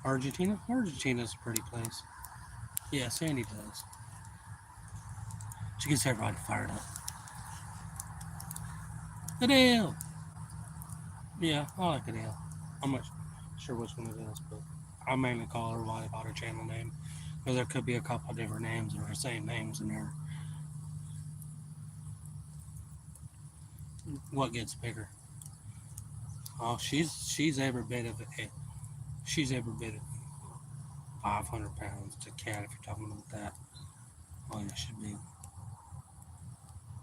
A: Argentina? Argentina's a pretty place. Yeah, Sandy does. She gets everybody fired up. Adele! Yeah, I like Adele. I'm not sure which one it is, but I mainly call everybody about her channel name. Because there could be a couple of different names or the same names in there. What gets bigger? Oh, she's every bit of it. She's every bit of 500 pounds. It's a cat if you're talking about that. Oh, yeah, should be.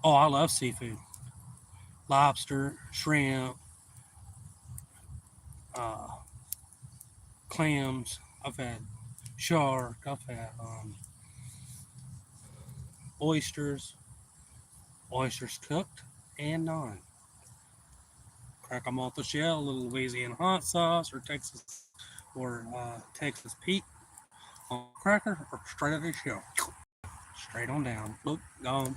A: Oh, I love seafood. Lobster, shrimp, uh, clams. I've had shark. I've had oysters. Oysters cooked and non. Crack them off the shell, a little Louisiana hot sauce or Texas Pete on a cracker or straight out of the shell. Straight on down. Look, gone.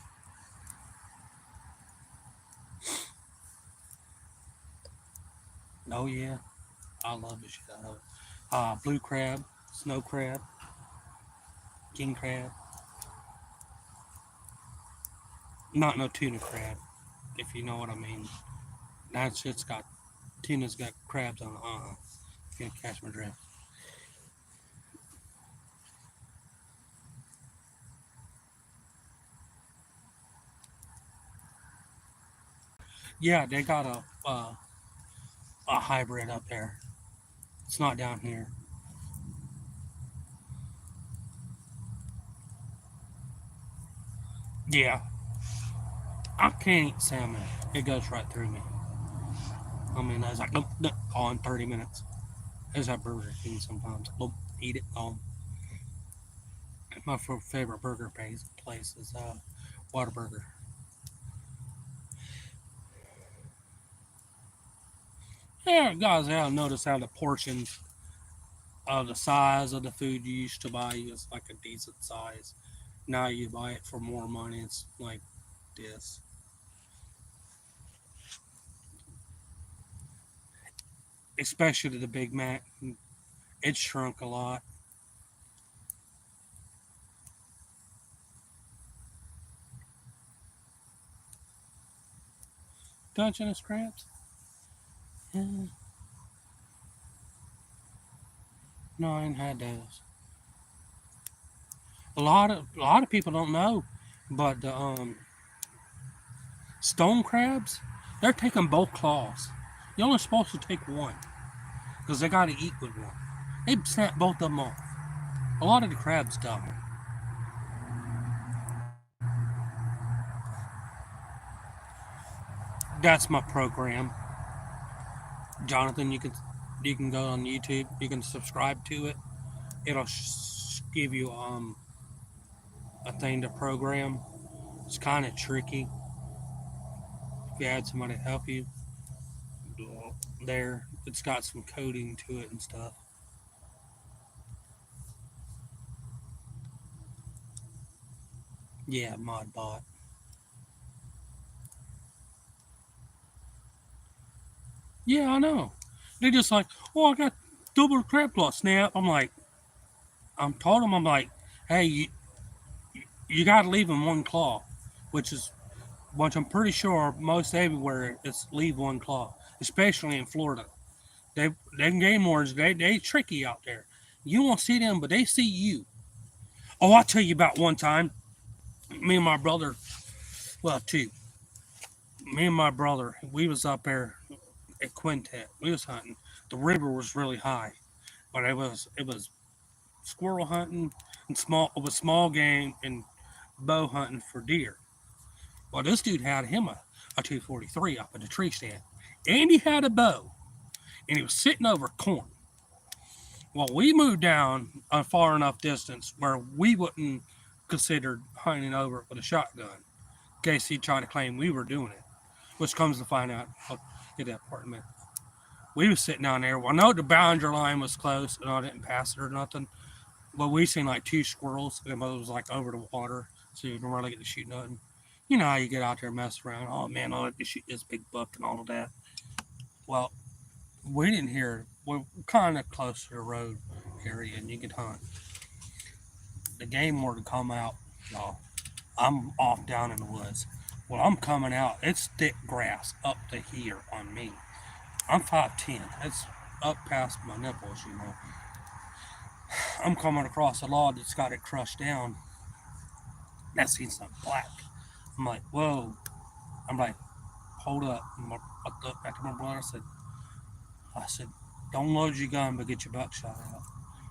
A: Oh yeah, I love the shit out of it. Blue crab, snow crab, king crab. Not no tuna crab, if you know what I mean. That shit's got tuna's got crabs on it. Can't catch my drift. Yeah, they got a hybrid up there. It's not down here. Yeah, I can't eat salmon. It goes right through me. I mean, I was like, nope, nope, gone 30 minutes. There's that Burger King sometimes. Nope, eat it, gone. My favorite burger place is Whataburger. Yeah, guys, yeah, I noticed how the portions of the size of the food you used to buy is like a decent size. Now you buy it for more money. It's like this. Especially the Big Mac. It shrunk a lot. Dungeness crabs? Yeah. No, I ain't had those. A lot of people don't know, but the stone crabs, they're taking both claws. You're only supposed to take one because they got to eat with one. They snap both of them off. A lot of the crabs die. That's my program, Jonathan. You can go on YouTube. You can subscribe to it. It'll give you a thing to program. It's kind of tricky. If you had somebody to help you there, it's got some coding to it and stuff. Yeah, Modbot. Yeah, I know. They're just like, oh, I got double crab claw snap. I'm told them, I'm like, hey, you got to leave them one claw, which is, which I'm pretty sure most everywhere it's leave one claw, especially in Florida. Them game wardens, they tricky out there. You won't see them, but they see you. Oh, I'll tell you about one time. Me and my brother, well, two. Me and my brother, we was up there at Quintet. We was hunting. The river was really high, but it was squirrel hunting and small game and bow hunting for deer. Well, this dude had him a 243 up in the tree stand, and he had a bow, and he was sitting over corn. Well, we moved down a far enough distance where we wouldn't consider hunting over it with a shotgun in case he tried to claim we were doing it, which comes to find out. I'll get that part in a minute. We was sitting down there. Well, I know the boundary line was close, and I didn't pass it or nothing. But we seen like two squirrels, and it was like over the water, so you didn't really get to shoot nothing. You know how you get out there and mess around. Oh man, I like to shoot this big buck and all of that. Well, we didn't hear. We're kind of close to the road, area and you could hunt. The game warden come out, y'all. I'm off down in the woods. Well, I'm coming out. It's thick grass up to here on me. I'm 5'10". It's up past my nipples, you know. I'm coming across a log that's got it crushed down. And I seen something black. I'm like, whoa. I'm like, hold up. I looked back to my brother. I said, don't load your gun, but get your buckshot out.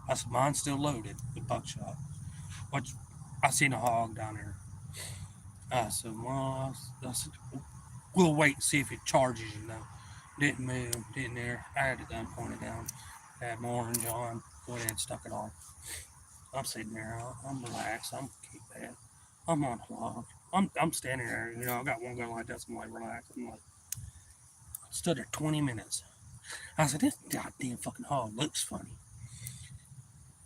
A: I said, mine's still loaded with buckshot. But I seen a hog down there. I said, well, I said, we'll wait and see if it charges, you know. Didn't move, didn't there. I had the gun pointed down. I had my orange on. Went in and stuck it on. I'm sitting there. I'm relaxed. I'm keep that. I'm on a log. I'm standing there. You know, I got one gun like this. I'm like relaxed. I'm like, I stood there 20 minutes. I said, this goddamn fucking hog looks funny.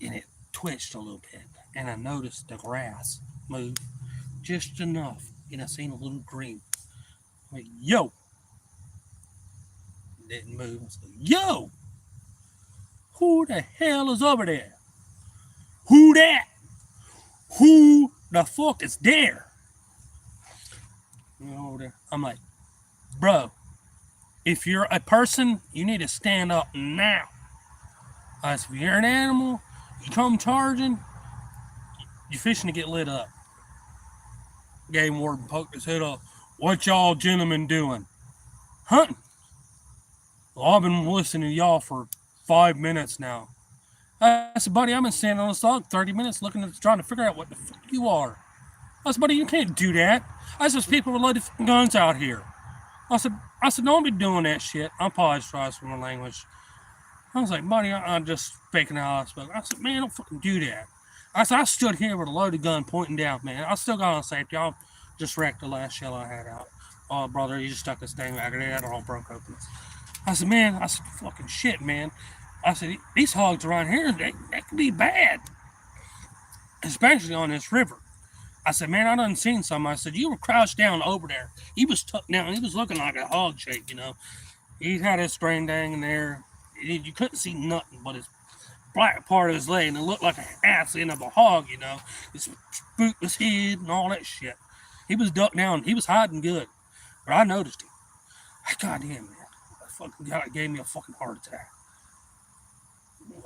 A: And it twitched a little bit. And I noticed the grass moved just enough. And I seen a little green. I'm like, yo. It didn't move. I said, yo. Who the hell is over there? Who that? Who the fuck is there? You know, I'm like, bro, if you're a person, you need to stand up now. If you're an animal, you come charging, you're fishing to get lit up. Game warden poked his head up. What y'all gentlemen doing? Hunting. Well, I've been listening to y'all for 5 minutes now. I said, buddy, I've been standing on this log 30 minutes trying to figure out what the fuck you are. I said, buddy, you can't do that. I said, there's people with loaded guns out here. I said, don't be doing that shit. I apologize for my language. I was like, buddy, I'm just faking how I spoke. I said, man, don't fucking do that. I said, I stood here with a loaded gun pointing down, man. I still got on safety. I just wrecked the last shell I had out. Oh, brother, you just stuck this thing back there. It all broke open. I said, man, fucking shit, man. I said, these hogs around here, they can be bad. Especially on this river. I said, man, I done seen some. I said, you were crouched down over there. He was tucked down. He was looking like a hog shape, you know. He had his strain dang in there. You couldn't see nothing but his black part of his leg, and it looked like an ass end of a hog, you know. His spook was hid and all that shit. He was ducked down. He was hiding good. But I noticed him. Goddamn, man. That fucking guy gave me a fucking heart attack.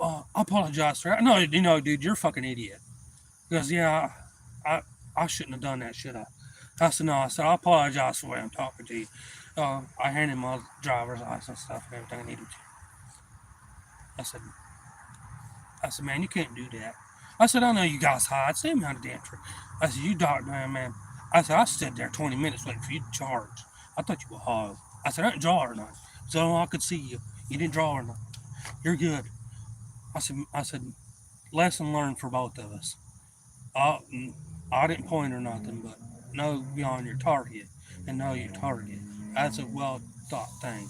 A: I apologize for that. No, you know, dude, you're a fucking idiot. Because, yeah, I shouldn't have done that, should I? I said, no. I said, I apologize for the way I'm talking to you. I handed my driver's license stuff and everything I needed to. I said, man, you can't do that. I said, I know you guys hide. Same amount of damn tree. I said, you dark man. I said, I stood there 20 minutes waiting for you to charge. I thought you were hard. I said, I didn't draw or not. So I could see you. You didn't draw or not. You're good. I said, lesson learned for both of us. I didn't point or nothing, but know beyond your target and know your target. That's a well thought thing.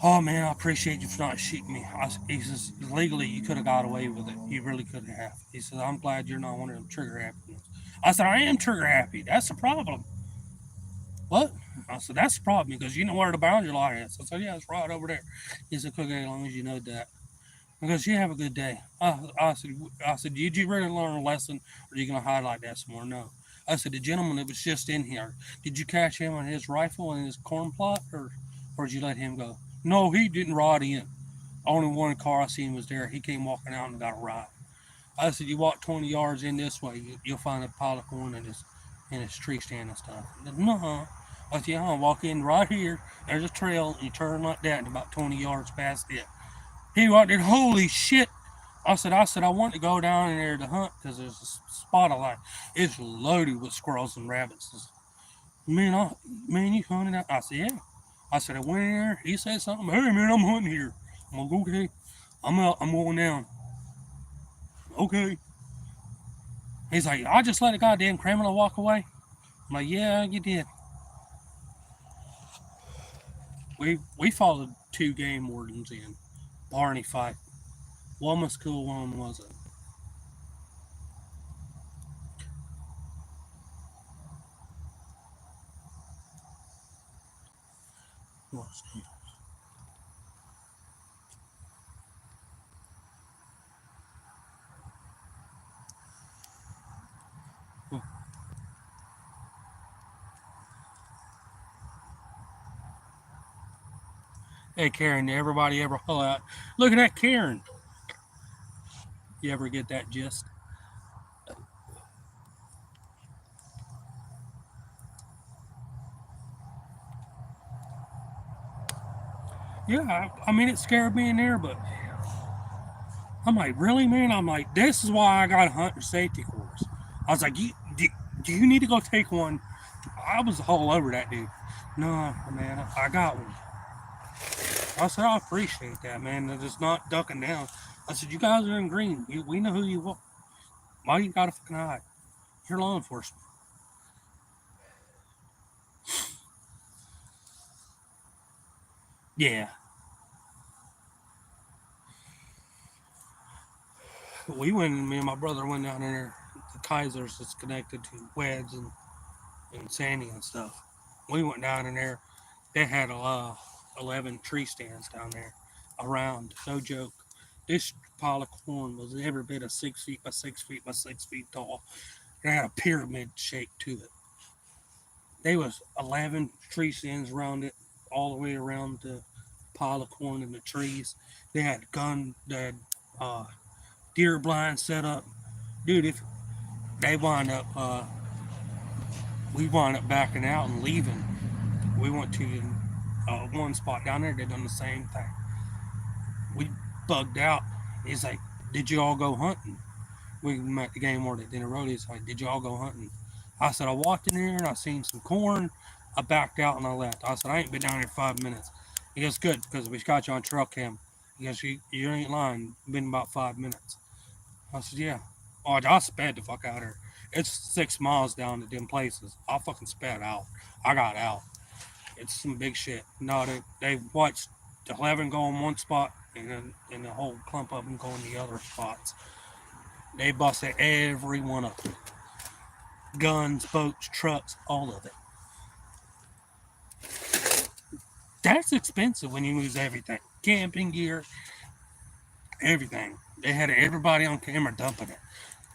A: Oh man, I appreciate you for not shooting me. He says, legally you could have got away with it. You really could have. He says, I'm glad you're not one of them trigger happy ones. I said, I am trigger happy. That's the problem. What? I said, that's the problem because you know where the boundary line is. I said, yeah, it's right over there. He said, okay, as long as you know that. Because you have a good day. I said, did you really learn a lesson, or are you going to highlight that some more? No. I said, the gentleman that was just in here, did you catch him on his rifle and his corn plot, or did you let him go? No, he didn't ride in. Only one car I seen was there. He came walking out and got a ride. I said, you walk 20 yards in this way, you'll find a pile of corn in his tree stand and stuff. He said, no. I said, yeah, I'll walk in right here. There's a trail, and you turn like that, and about 20 yards past it. He walked in, holy shit. I said, I want to go down in there to hunt because there's a spot I like. It's loaded with squirrels and rabbits. Man, you hunted out? I said, yeah. I said, I went in there. He said something. Hey, man, I'm hunting here. I'm like, okay. I'm out. I'm going down. Okay. He's like, I just let a goddamn criminal walk away. I'm like, yeah, you did. We followed 2 game wardens in. Barney fight. One was cool, one wasn't. Hey, Karen, everybody ever pull out? Look at that Karen. You ever get that gist? Yeah, I mean, it scared me in there, but I'm like, really, man? I'm like, this is why I got a hunter safety course. I was like, do you need to go take one? I was all over that dude. No, man, I got one. I said, I appreciate that, man. They're just not ducking down. I said, you guys are in green. We know who you are. Why you got a fucking hide? You're law enforcement. Yeah. Me and my brother went down there. The Kaiser's is connected to Weds and Sandy and stuff. We went down in there. They had 11 tree stands down there around. No joke. This pile of corn was every bit of 6 feet by 6 feet by 6 feet tall. It had a pyramid shape to it. There was 11 tree stands around it, all the way around the pile of corn in the trees. They had uh, deer blinds set up. Dude, if they wind up, we wind up backing out and leaving. We went to one spot down there. They done the same thing. We bugged out. He's like, "Did you all go hunting?" We met the game ward at Dinner Road. He's like, "Did you all go hunting?" I said, "I walked in here and I seen some corn. I backed out and I left." I said, "I ain't been down here 5 minutes." He goes, "Good, because we got you on trail cam." He goes, You ain't lying. Been about 5 minutes." I said, "Yeah." Oh, I sped the fuck out of here. It's 6 miles down to them places. I fucking sped out. I got out. It's some big shit. No, they watched the 11 go in one spot and the whole clump of them go in the other spots. They busted every one of them. Guns, boats, trucks, all of it. That's expensive when you lose everything. Camping gear, everything. They had everybody on camera dumping it.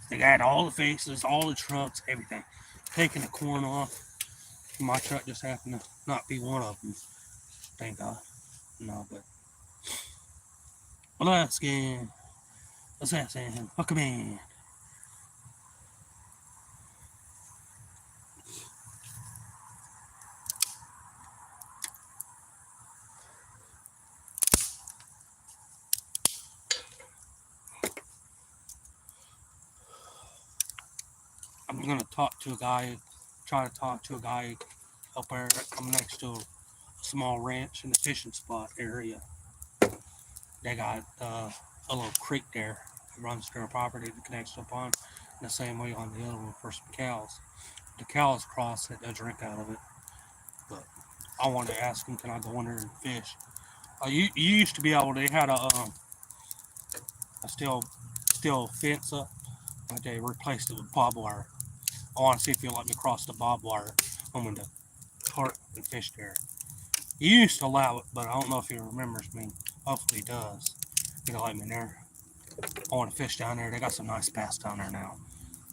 A: They got all the faces, all the trucks, everything. Taking the corn off. My truck just happened to not be one of them. Thank God. No, but well, that's good. What's that saying? Welcome in. I'm gonna talk to a guy. Try to talk to a guy up there. I'm next to a small ranch in the fishing spot area. They got a little creek there that runs through our property that connects to a pond. And the same way on the other one for some cows. The cows cross it, they drink out of it. But I wanted to ask them, can I go in there and fish? You used to be able. They had a steel fence up, but they replaced it with barbed wire. I want to see if you'll let me cross the barbed wire. I'm going to park and fish there. He used to allow it, but I don't know if he remembers me. Hopefully he does. You know, let me in there. I want to fish down there. They got some nice bass down there now.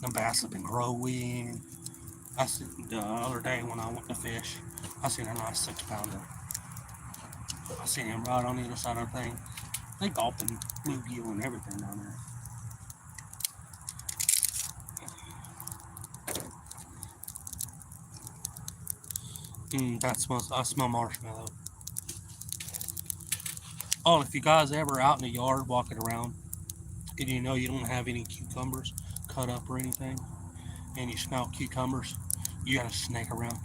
A: Them bass have been growing. I seen the other day when I went to fish, I seen a nice 6-pounder. I seen him right on the other side of the thing. They gulping bluegill and everything down there. I smell marshmallow. Oh, if you guys ever out in the yard walking around and you know you don't have any cucumbers cut up or anything, and you smell cucumbers, you got a snake around.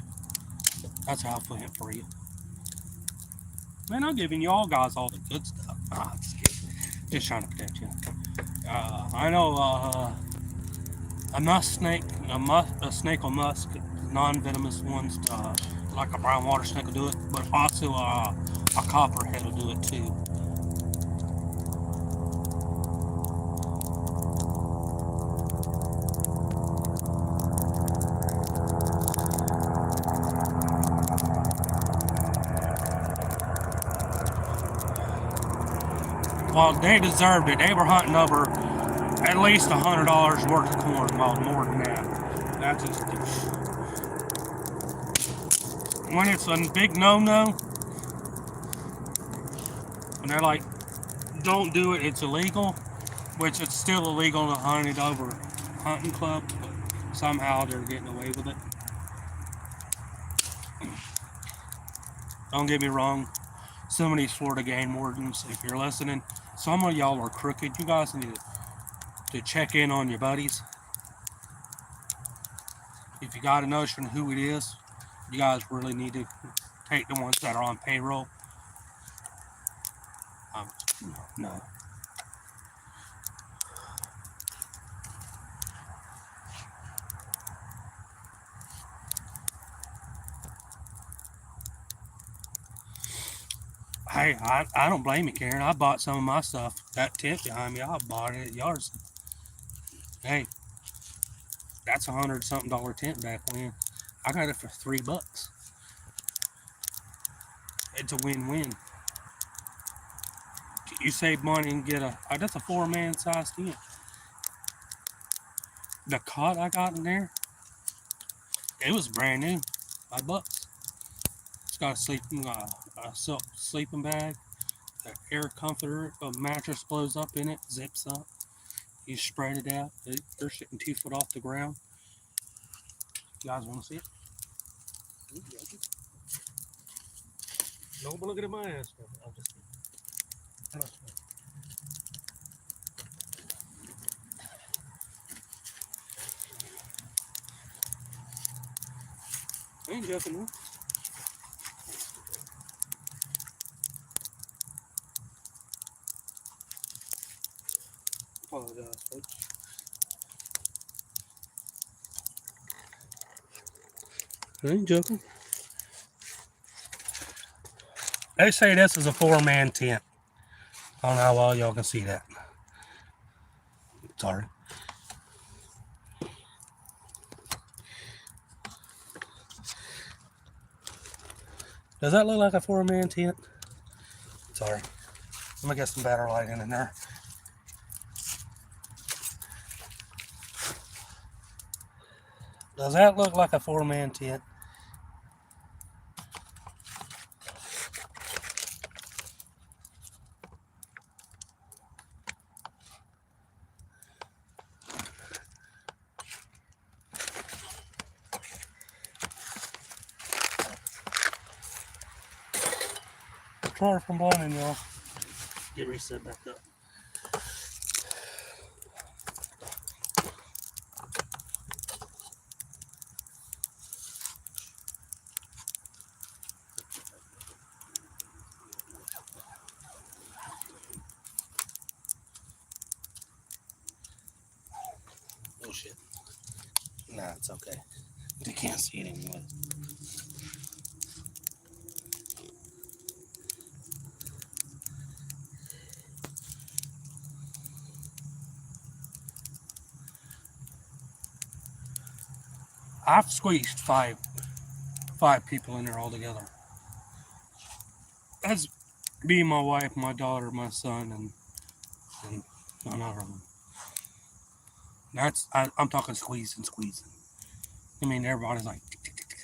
A: That's how I feel it for you. Man, I'm giving you all guys all the good stuff. Just kidding. Just trying to protect you. I know a snake will musk, non-venomous ones, like a brown water snake will do it, but also a copperhead will do it too. Well, they deserved it. They were hunting over at least $100 worth of corn, well, more than that. That's just when it's a big no-no. And they're like, don't do it, it's illegal, which it's still illegal to hunt it over hunting club, but somehow they're getting away with it. Don't get me wrong, some of these Florida game wardens, if you're listening, some of y'all are crooked. You guys need to check in on your buddies. If you got a notion who it is, you guys really need to take the ones that are on payroll. No. Hey, I don't blame you, Karen. I bought some of my stuff. That tent behind me, I bought it at Yards. Hey, that's $100-something tent back when. I got it for $3. It's a win-win. You save money and get that's a 4-man size tent. The cot I got in there, it was brand new, $5. It's got a silk sleeping bag, the air comforter, a mattress blows up in it, zips up. You spread it out. They're sitting 2 foot off the ground. You guys want to see it? Don't look at my ass. I'll just. I ain't joking, man. Apologize, folks. I ain't joking. They say this is a 4-man tent. I don't know how well y'all can see that. Sorry. Does that look like a 4-man tent? Sorry. I'm gonna get some better lighting in there. Does that look like a 4-man tent? Sorry for blinding y'all. Get reset back up. Oh shit. Nah, it's okay. They can't see it anyway. I've squeezed five people in there all together. That's me, my wife, my daughter, my son, and another one. I'm talking squeezing. I mean, everybody's like. Tick, tick, tick, tick.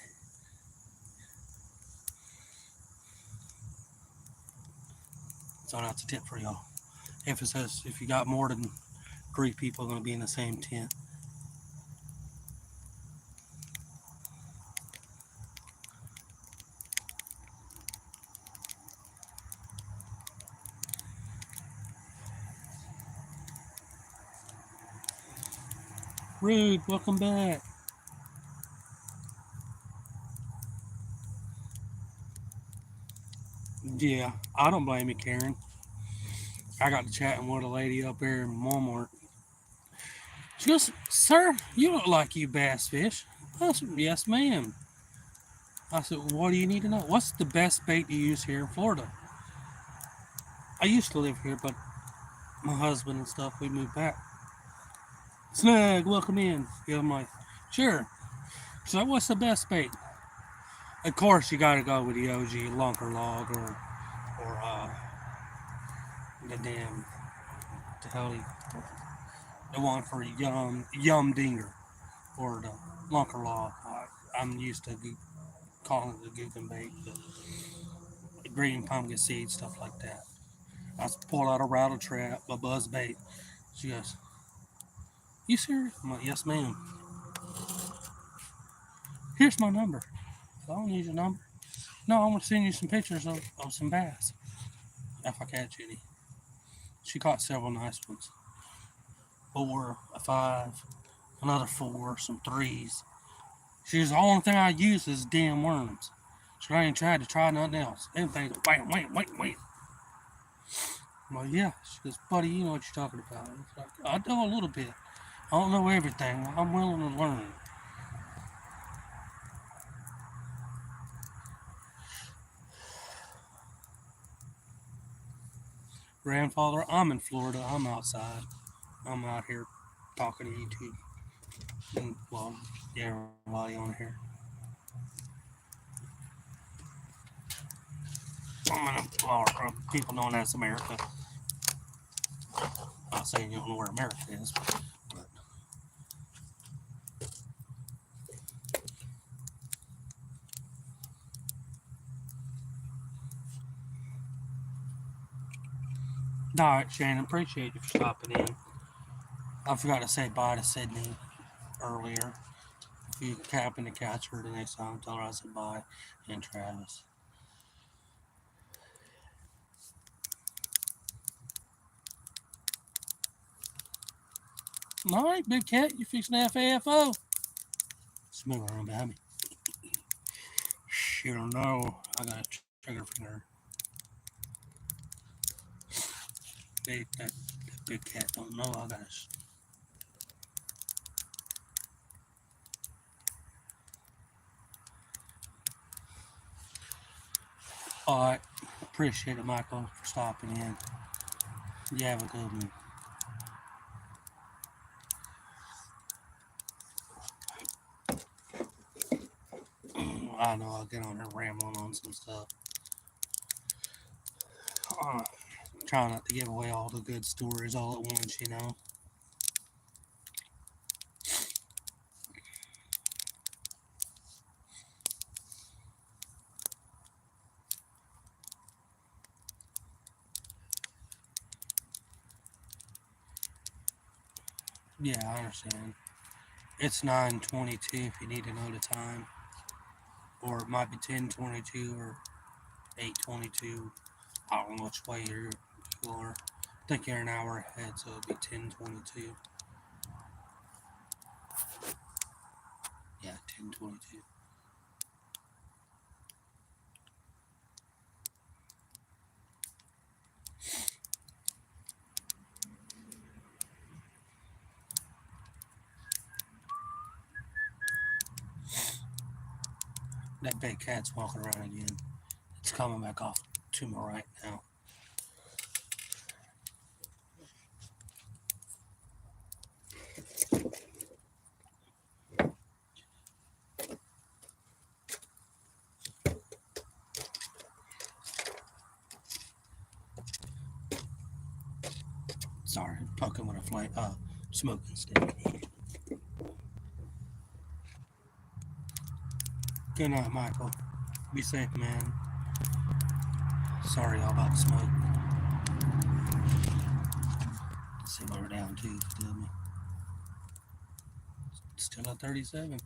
A: So that's a tip for y'all. If you got more than 3 people going to be in the same tent. Rude, welcome back. Yeah, I don't blame you, Karen. I got to chatting with a lady up there in Walmart. She goes, "Sir, you look like you bass fish." I said, "Yes, ma'am." I said, "What do you need to know? What's the best bait you use here in Florida?" I used to live here, but my husband and stuff, we moved back. Snag, welcome in. Yeah, I'm like, sure. So what's the best bait? Of course, you got to go with the OG lunker log or the damn the hell the one for yum dinger or the lunker log. I'm used to calling it the gooping bait, but the green pumpkin seed stuff like that. I pulled out a rattle trap, a buzz bait. She goes, "You serious?" I'm like, "Yes, ma'am. Here's my number." I don't need your number. No, I want to send you some pictures of some bass if I catch any. She caught several nice ones. 4, a 5, another 4, some 3s. She goes, the only thing I use is damn worms. She ain't tried to try nothing else. Everything's wham, wham, wham, wham. I'm like, yeah. She goes, buddy, you know what you're talking about. I know a little bit. I don't know everything. I'm willing to learn. Grandfather, I'm in Florida. I'm outside. I'm out here talking to YouTube. And, well, yeah, everybody on here. I'm in Florida. People know that's America. I'm not saying you don't know where America is, but all right, Shannon, appreciate you for stopping in. I forgot to say bye to Sydney earlier. If you happen to catch her the next time, tell her I said bye. And Travis. All right, big cat, you fixing FAFO? Smooth around behind me. You don't know. I got a trigger finger. That big cat don't know. I got a. All right, appreciate it, Michael, for stopping in. You have a good one. I know I'll get on here rambling on some stuff. Try not to give away all the good stories all at once, you know. Yeah, I understand. It's 9:22 if you need to know the time. Or it might be 10:22 or 8:22. I don't know which way you are. I think you're an hour ahead, so it'll be 10:22. Yeah, 10:22. That big cat's walking around again. It's coming back off to my right now. Sorry, poking with a smoking stick. Good night, Michael. Be safe, man. Sorry all about the smoke. Let's see what we're down to. Tell me. Still at 37.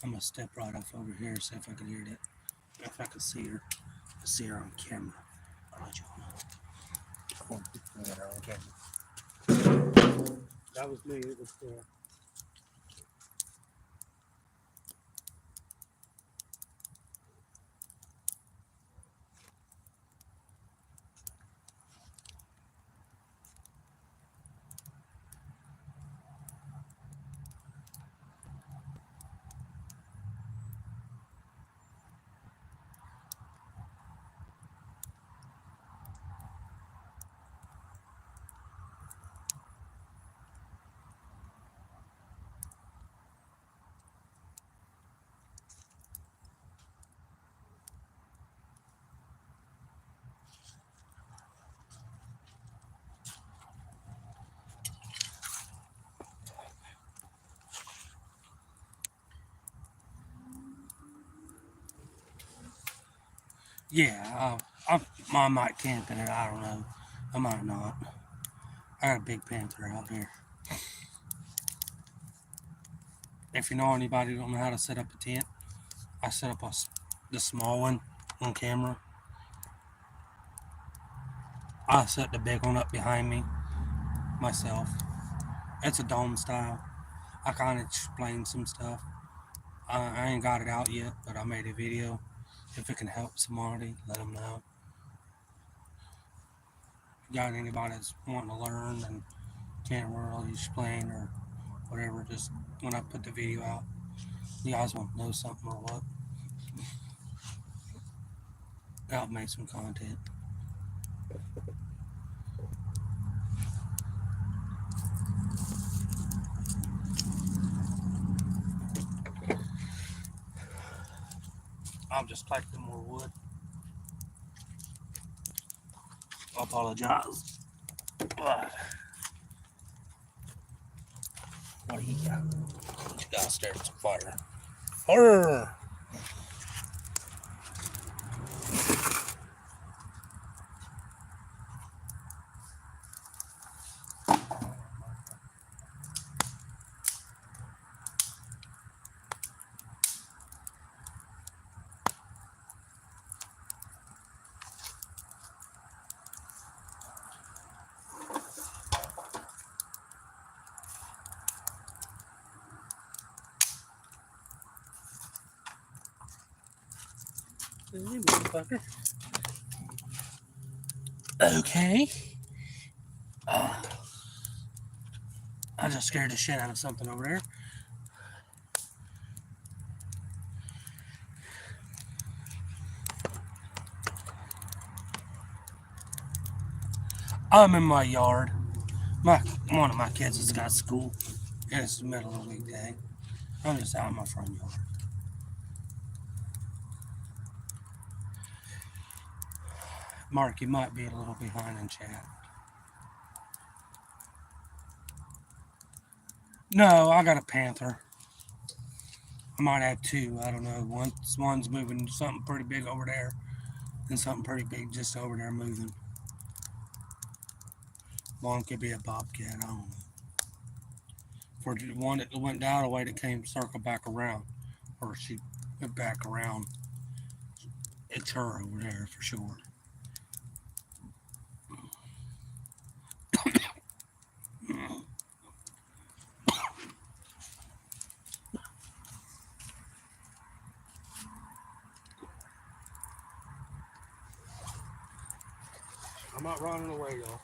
A: I'm gonna step right off over here, see if I can hear that. If I can see her. I see her on camera. I'll let you know. I got her on camera. That was me. It was Yeah, I might camp in it. I don't know. I might not. I got a big panther out here. If you know anybody who don't know how to set up a tent, I set up the small one on camera. I set the big one up behind me myself. It's a dome style. I kind of explained some stuff. I ain't got it out yet, but I made a video. If it can help somebody, let them know. Got anybody that's wanting to learn and can't really explain or whatever, just when I put the video out, you guys want to know something or what, I'll make some content. I'm just collecting more wood. I apologize. What do you got? You got stare at some fire. Fire! Hey, motherfucker. Okay. I just scared the shit out of something over there. I'm in my yard. One of my kids has got school. It's the middle of the weekday. I'm just out in my front yard. Mark, you might be a little behind in chat. No, I got a panther. I might have two. I don't know. One's moving something pretty big over there, and something pretty big just over there moving. One could be a bobcat. I don't know. For the one that went down the way that came circle back around, or she went back around. It's her over there for sure. I'm not running away, y'all.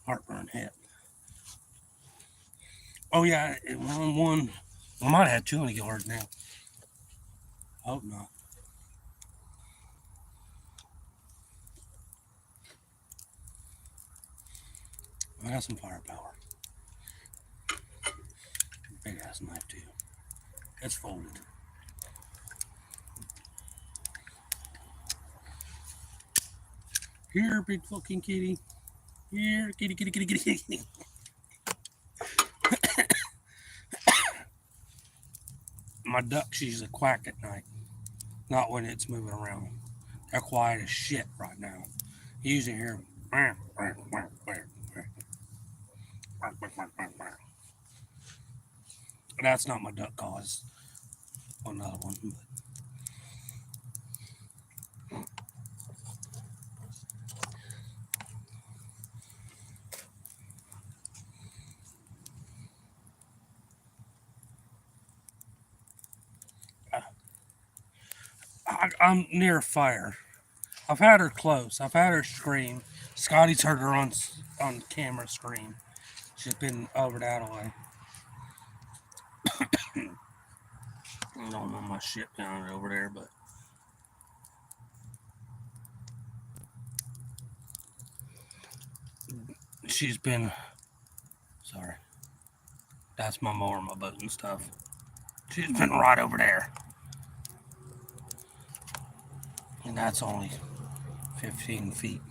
A: Heartburn hit. Oh yeah, one. I might have two in the yard now. I hope not. I got some firepower. Big ass knife too. It's folded. Here, big fucking kitty. Here, kitty, kitty, kitty, kitty, kitty. My ducks usually quack at night, not when it's moving around. They're quiet as shit right now. You usually hear them. That's not my duck call. It's another one. I'm near fire. I've had her close. I've had her scream. Scotty's heard her on camera scream. She's been over that way. I don't know my shit down over there, but she's been. Sorry. That's my mower, my boat and stuff. She's been right over there. And that's only 15 feet.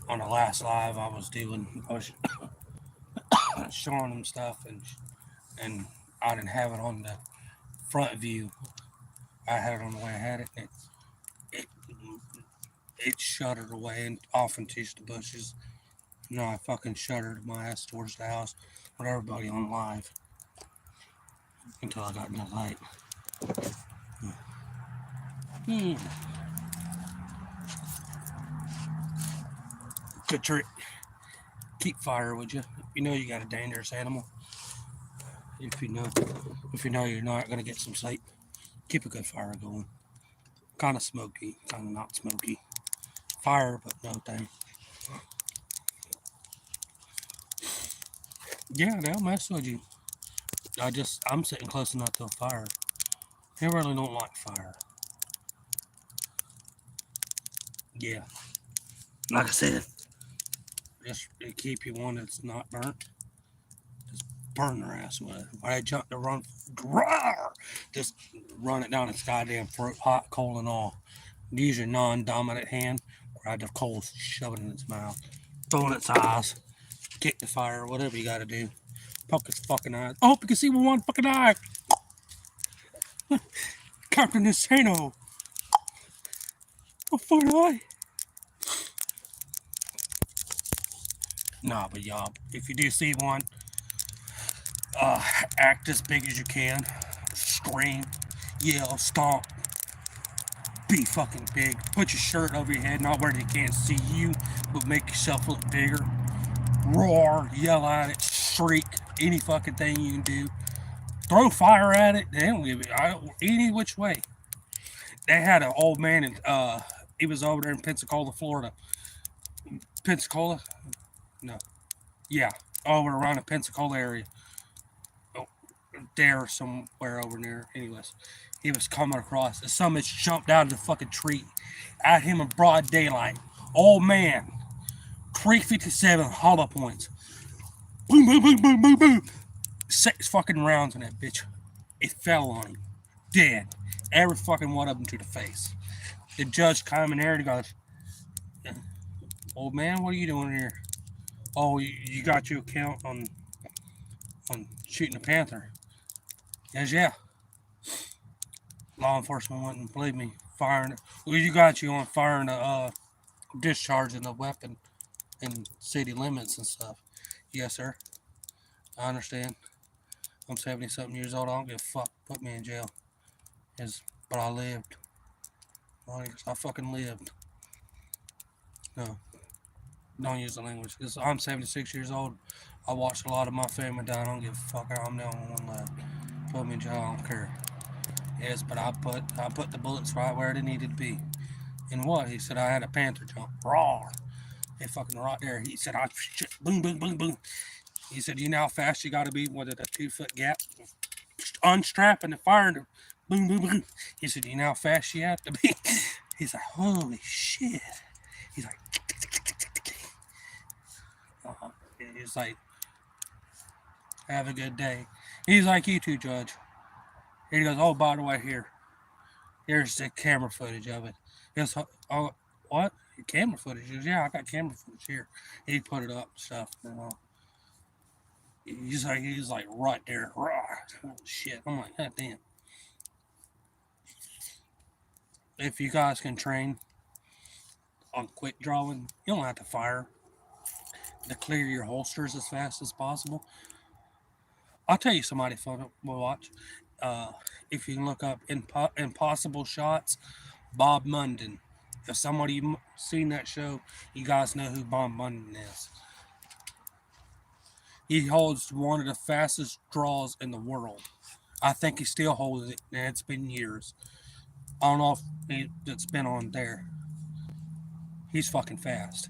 A: On the last live I was showing them stuff, and I didn't have it on the front view. I had it on the way I had it, and it it shuddered away and off into the bushes. No, I fucking shuddered my ass towards the house with everybody on live until I got in the light. Good trick. Keep fire, would you? You know you got a dangerous animal. If you know you're not gonna get some sleep, keep a good fire going. Kind of smoky, kind of not smoky. Fire, but no thing. Yeah, they'll mess with you. I'm sitting close enough to a fire. They really don't like fire. Yeah. Like I said, just to keep you one that's not burnt. Just burn their ass with it. Why they jump to run, just run it down its goddamn throat, hot, cold, and all. Use your non-dominant hand, grab the coal, shove it in its mouth, throw it in its eyes, kick the fire, whatever you gotta do. Poke its fucking eyes. I hope you can see with one fucking eye. Captain Insano. What fucking eye? Nah, but y'all, if you do see one, act as big as you can. Scream, yell, stomp. Be fucking big. Put your shirt over your head, not where they can't see you, but make yourself look bigger. Roar, yell at it, shriek, any fucking thing you can do. Throw fire at it. They don't give it any which way. They had an old man, and he was over there in Pensacola, Florida. Pensacola? No. Yeah, over around the Pensacola area. Oh, there somewhere over near. Anyways, he was coming across. And somebody jumped out of the fucking tree at him in broad daylight. Old man. 357 hollow points. Boom, boom, boom, boom, boom, boom. 6 fucking rounds in that bitch. It fell on him. Dead. Every fucking one of them to the face. The judge came in there and goes, old man, what are you doing here? Oh, you got your account on shooting a panther. Yes, yeah. Law enforcement wouldn't believe me. Firing. Well, you got you on firing discharging a weapon in city limits and stuff. Yes, sir. I understand. I'm 70-something years old. I don't give a fuck. Put me in jail. But I lived. I fucking lived. No. Don't use the language. Because I'm 76 years old. I watched a lot of my family die. I don't give a fuck. I'm the only one left. Put me in jail. I don't care. Yes, but I put the bullets right where they needed to be. And what? He said I had a panther jump. Raw. They fucking right there. He said I boom, boom, boom, boom. He said, you know how fast you got to be with a 2-foot gap? Unstrapping and firing. Boom, boom, boom. He said, you know how fast you have to be? He's like, holy shit. He's like, he's like, have a good day. He's like, you too, Judge. He goes, oh, by the way, here's the camera footage of it. He goes, oh, what? Camera footage? He goes, yeah, I got camera footage here. He put it up and stuff. He's like right there. Oh, shit. I'm like, God damn. If you guys can train on quick drawing, you don't have to fire to clear your holsters as fast as possible. I'll tell you somebody fun to watch. If you can look up Impossible Shots, Bob Munden. If somebody seen that show, you guys know who Bob Munden is. He holds one of the fastest draws in the world. I think he still holds it, and it's been years. I don't know if it's been on there. He's fucking fast.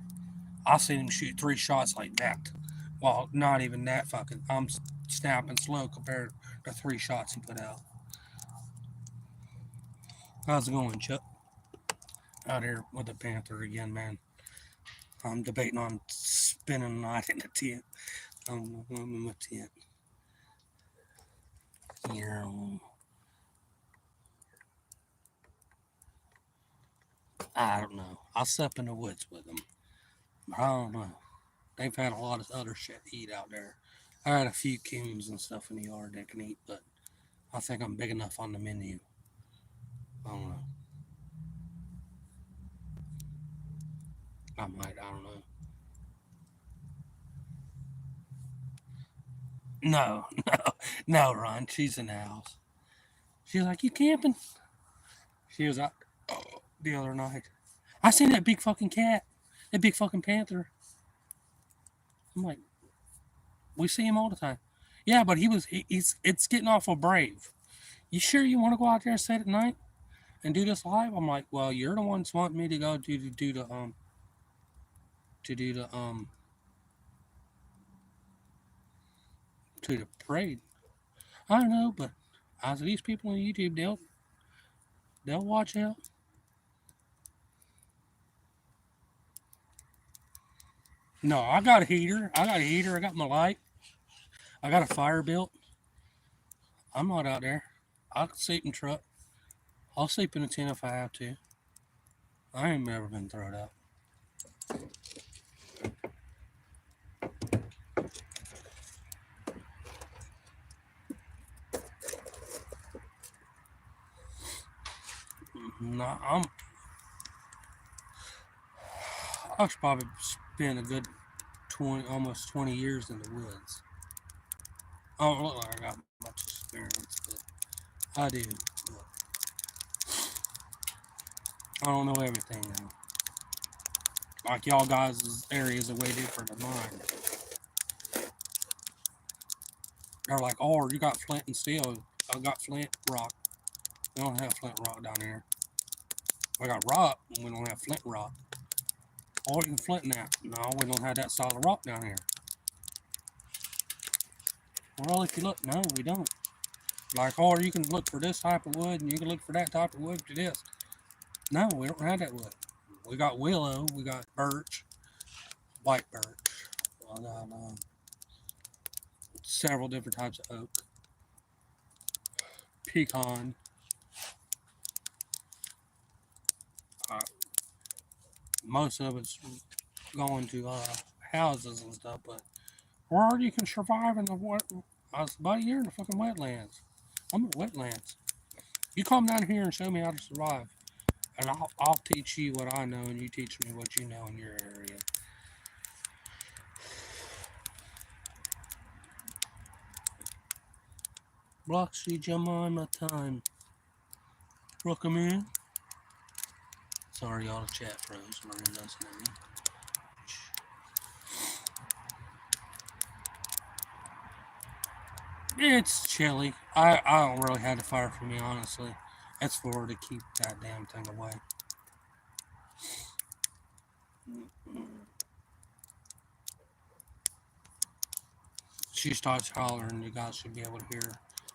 A: I seen him shoot 3 shots like that. Well, not even that fucking. I'm snapping slow compared to 3 shots he put out. How's it going, Chuck? Out here with the panther again, man. I'm debating on spinning a night in the tent. I'm in my tent. Yeah, I don't know. I slept in the woods with them. I don't know. They've had a lot of other shit to eat out there. I had a few coons and stuff in the yard they can eat, but I think I'm big enough on the menu. I don't know. I might. I don't know. No, no, Ron. She's in the house. She's like, "You camping?" She was out the other night. I seen that big fucking cat, that big fucking panther. I'm like, we see him all the time. Yeah, but he's it's getting awful brave. You sure you want to go out there and stay at night and do this live? I'm like, well, you're the ones wanting me to go do the to do the to the parade. I know, but as these people on YouTube, they'll watch out. No, I got a heater. I got a heater. I got my light. I got a fire built. I'm not out there. I'll sleep in the truck. I'll sleep in a tent if I have to. I ain't never been thrown out. No, I've probably spent a good 20, almost 20 years in the woods. I don't look like I got much experience, but I do. But I don't know everything though. Like y'all guys' areas are way different than mine. They're like, oh, you got flint and steel. I got flint rock. We don't have flint rock down here. We got rock, and we don't have flint rock. Oh, you can flint that. No, we don't have that solid rock down here. Well, if you look, no, we don't. Like, oh, you can look for this type of wood, and you can look for that type of wood to this. No, we don't have that wood. We got willow, we got birch, white birch. I got several different types of oak, pecan. Uh, most of it's going to houses and stuff, but where you can survive in the what? I was about a year in the fucking wetlands. I'm in wetlands. You come down here and show me how to survive, and I'll teach you what I know, and you teach me what you know in your area. Roxy Jemima time. Welcome in. Sorry, y'all, the chat froze. Learning doesn't let me. It's chilly. I don't really have the fire for me, honestly. That's for to keep that damn thing away. She starts hollering. You guys should be able to hear.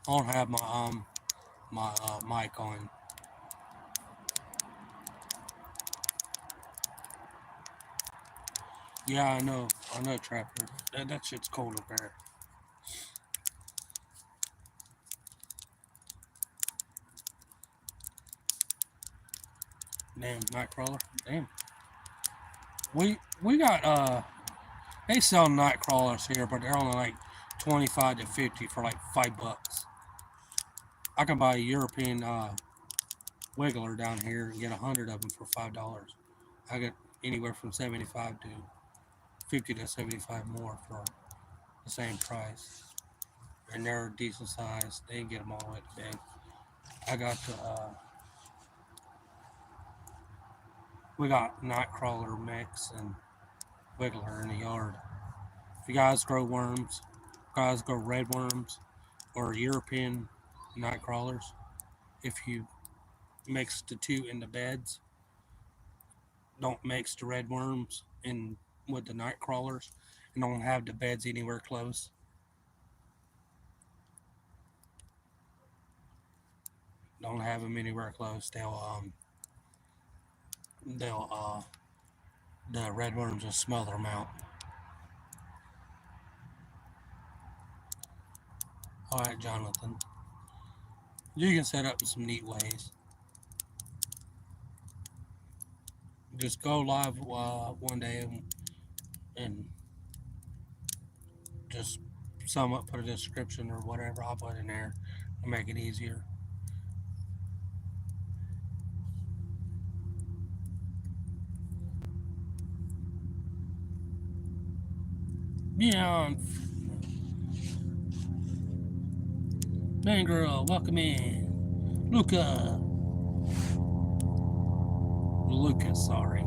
A: I don't have my mic on. Yeah, I know. I know, Trapper. That shit's cold up there. Damn, Nightcrawler. Damn. We got they sell Nightcrawlers here, but they're only like 25 to 50 for like $5. I can buy a European Wiggler down here and get 100 of them for $5. I get anywhere from 75 to 50 to 75 more for the same price. And they're decent size. They didn't get them all that big. I got the we got Nightcrawler mix and Wiggler in the yard. If you guys grow worms, guys grow red worms or European Nightcrawlers, if you mix the two in the beds, don't mix the red worms in with the night crawlers and don't have the beds anywhere close. Don't have them anywhere close. They'll the red worms will smother them out. All right, Jonathan. You can set up some neat ways. Just go live one day and just sum up, put a description or whatever I'll put in there to make it easier. Yeah, man girl, welcome in. Lucas, sorry.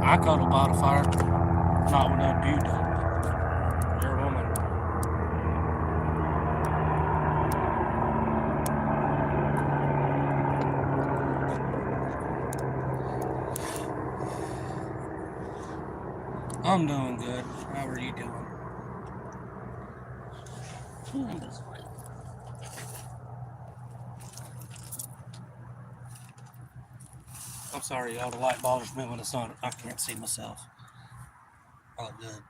A: I cuddle by the fire, not when that dude does. You're a woman. I'm doing good. How are you doing? I'm sorry, y'all. The light bothers me when it's on. I can't see myself. Oh, good.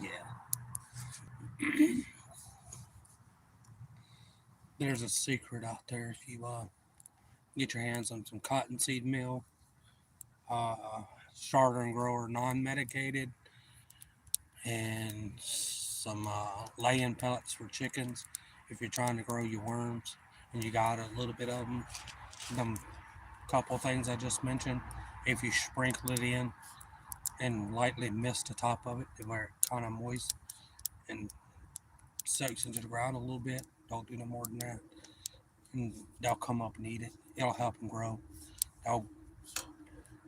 A: Yeah. There's a secret out there if you get your hands on some cottonseed meal, starter and grower non-medicated, and some laying pellets for chickens. If you're trying to grow your worms and you got a little bit of them couple things I just mentioned, if you sprinkle it in and lightly mist the top of it to where it kind of moist and soaks into the ground a little bit, don't do no more than that, and they'll come up and eat it. It'll help them grow. They'll,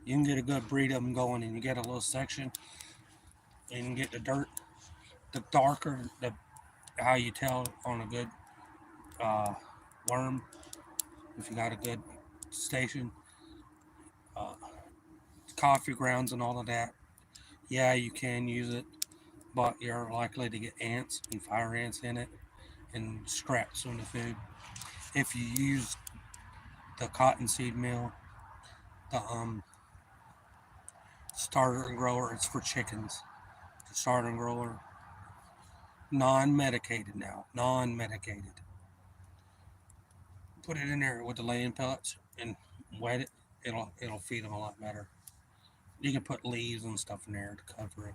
A: you can get a good breed of them going, and you get a little section, and you can get the dirt. The darker, the how you tell on a good uh, worm, if you got a good station, uh, coffee grounds and all of that. Yeah, you can use it, but you're likely to get ants and fire ants in it and scraps on the food. If you use the cottonseed meal, the starter and grower, it's for chickens. The starter and grower, non-medicated now, non-medicated. Put it in there with the laying pellets and wet it. It'll feed them a lot better. You can put leaves and stuff in there to cover it.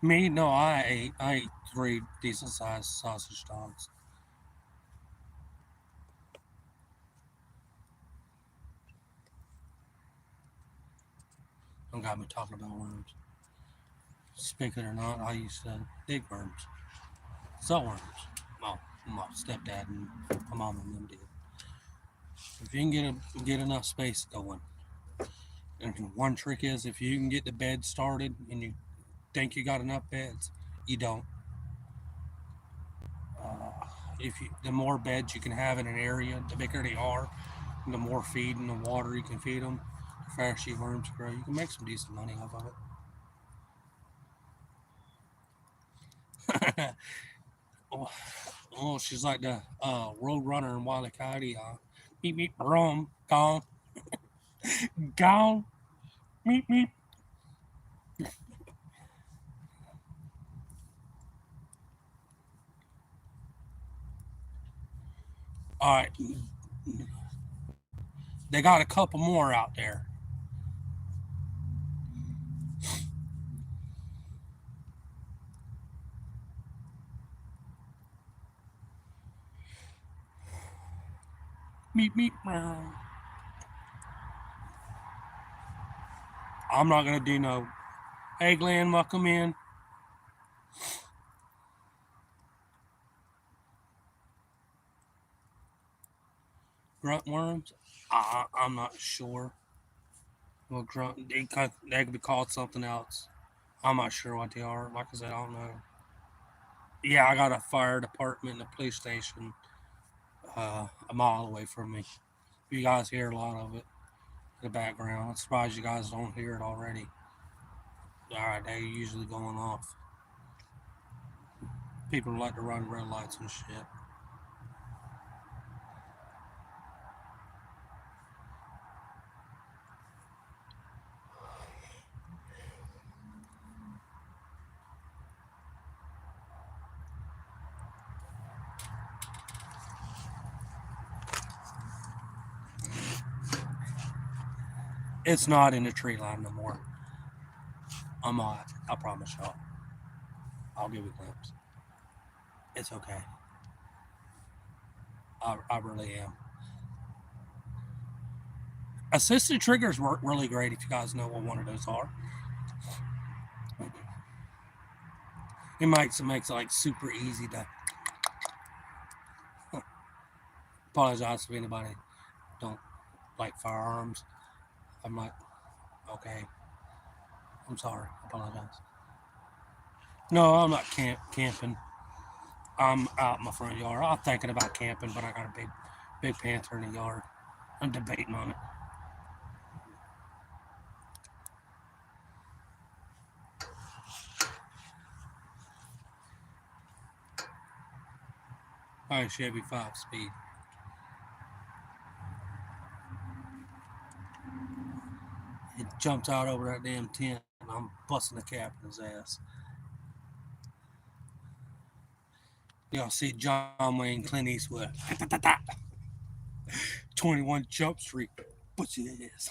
A: Me, no, I ate three decent sized sausage dogs. Don't got me talking about worms. Speaking or not, I used to dig worms, sell worms. Well, my stepdad and my mom and them did. If you can get enough space going, and one trick is if you can get the bed started and you think you got enough beds, you don't. If you, the more beds you can have in an area, the bigger they are, and the more feed and the water you can feed them, the faster your worms grow. You can make some decent money off of it. oh, oh, she's like the road runner in Wile E. Coyote. Meep meep, rum, gone, gone, meep meep. All right, they got a couple more out there. Meep meep. I'm not gonna do no. Hey Glenn, welcome in. Grunt worms. I'm not sure. Well, grunt. They could be called something else. I'm not sure what they are. Like I said, I don't know. Yeah, I got a fire department and a police station a mile away from me. You guys hear a lot of it in the background. I'm surprised you guys don't hear it already. All right, they're usually going off. People like to run red lights and shit. It's not in the tree line no more. I'm not. I promise y'all. I'll give you a glimpse. It's okay. I really am. Assisted triggers work really great if you guys know what one of those are. It makes it like super easy to apologize if anybody don't like firearms. I'm like, okay, I'm sorry. I apologize. No, I'm not camping. I'm out in my front yard. I'm thinking about camping, but I got a big panther in the yard. I'm debating on it. All right, Chevy 5-speed. It jumps out over that damn tent, and I'm busting the cap in his ass. Y'all see John Wayne, Clint Eastwood, 21 Jump Street, butch it is.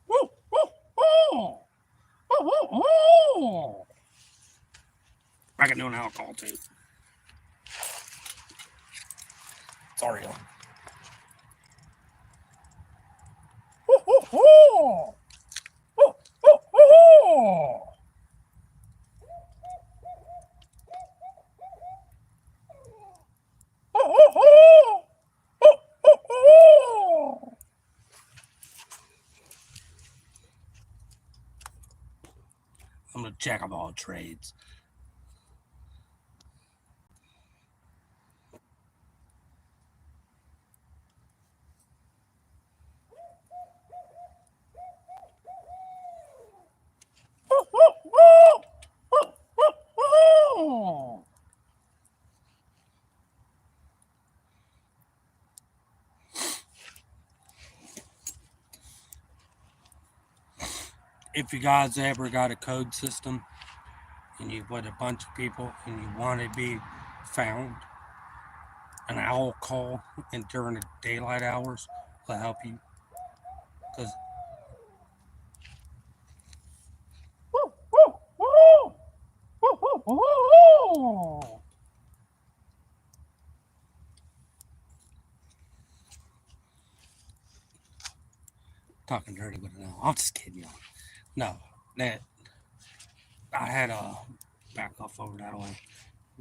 A: Woo, woo, woo. Woo, woo, woo. I can do an alcohol too. Sorry, y'all. Woo, woo, woo. Woo, woo, woo. Woo, woo, woo. Woo, woo, woo. I'm a jack of all trades. Woo, woo, woo. Woo, woo, woo. If you guys ever got a code system and you with a bunch of people and you want to be found, an owl call and during the daylight hours will help you. Because talking dirty with it now. I'm just kidding y'all. No, that I had a back off over that way.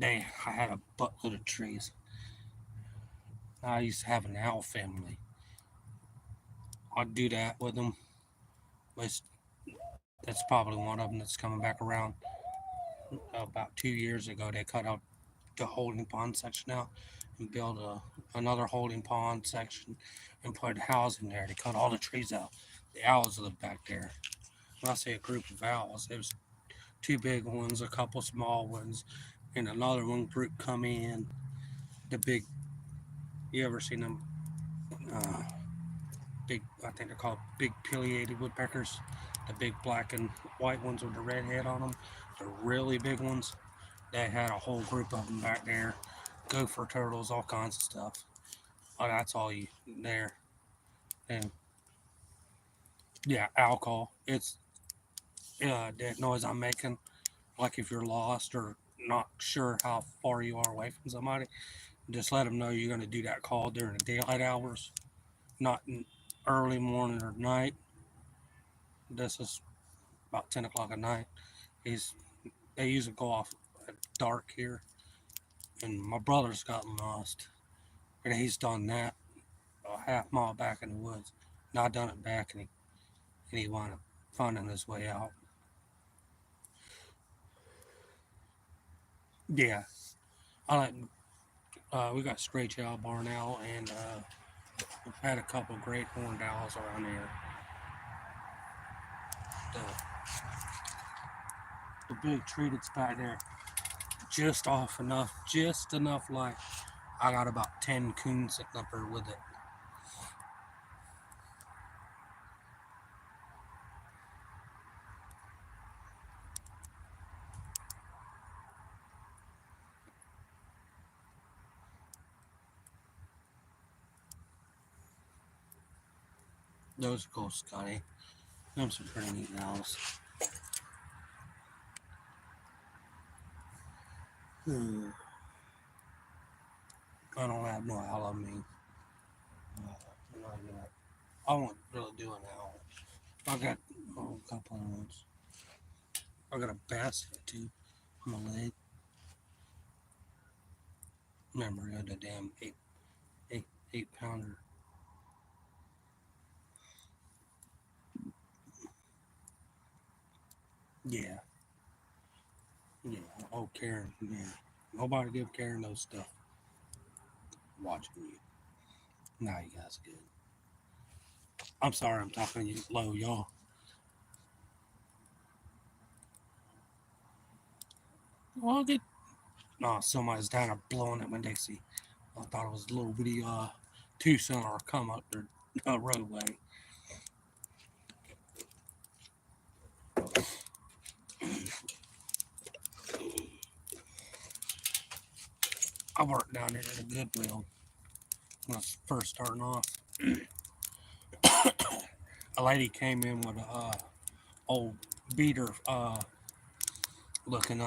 A: I had a buttload of trees. I used to have an owl family. I'd do that with them. But that's probably one of them that's coming back around. About 2 years ago, they cut out the holding pond section out and built another holding pond section and put housing there. They cut all the trees out. The owls live back there. When I say a group of owls, it was two big ones, a couple small ones, and another one group come in. The big, you ever seen them? Uh, Big, I think they're called big pileated woodpeckers. The big black and white ones with the red head on them. The really big ones. They had a whole group of them back there. Gopher turtles, all kinds of stuff. Oh, that's all you there. And yeah, alcohol. It's that noise I'm making. Like if you're lost or not sure how far you are away from somebody, just let them know you're going to do that call during the daylight hours, not in early morning or night. This is about 10 o'clock at night. He's They usually go off at dark here, and my brother's gotten lost, and he's done that a half mile back in the woods. And I done it back, and he wound up finding his way out. Yeah, I like. We got Screech Owl, Barn Owl, and we've had a couple great horned owls around here. The, the big tree that's back there, just enough light. I got about 10 coons sitting up there with it. Those are cool, Scotty. Them some pretty neat owls. I don't have no owl on me. I won't really do an owl. I got a couple of ones. I got a bass too on my leg. Remember, I had a damn eight pounder. Yeah. Yeah. Oh, Karen. Yeah. Nobody give Karen those stuff. Watching you. Nah, you guys good. I'm sorry I'm talking to you low, y'all. Well, I'll get. No, somebody's down there blowing at my Dixie. I thought it was a little bitty Tucson or come up their roadway. I worked down there at a Goodwill when I was first starting off. A lady came in with a old beater looking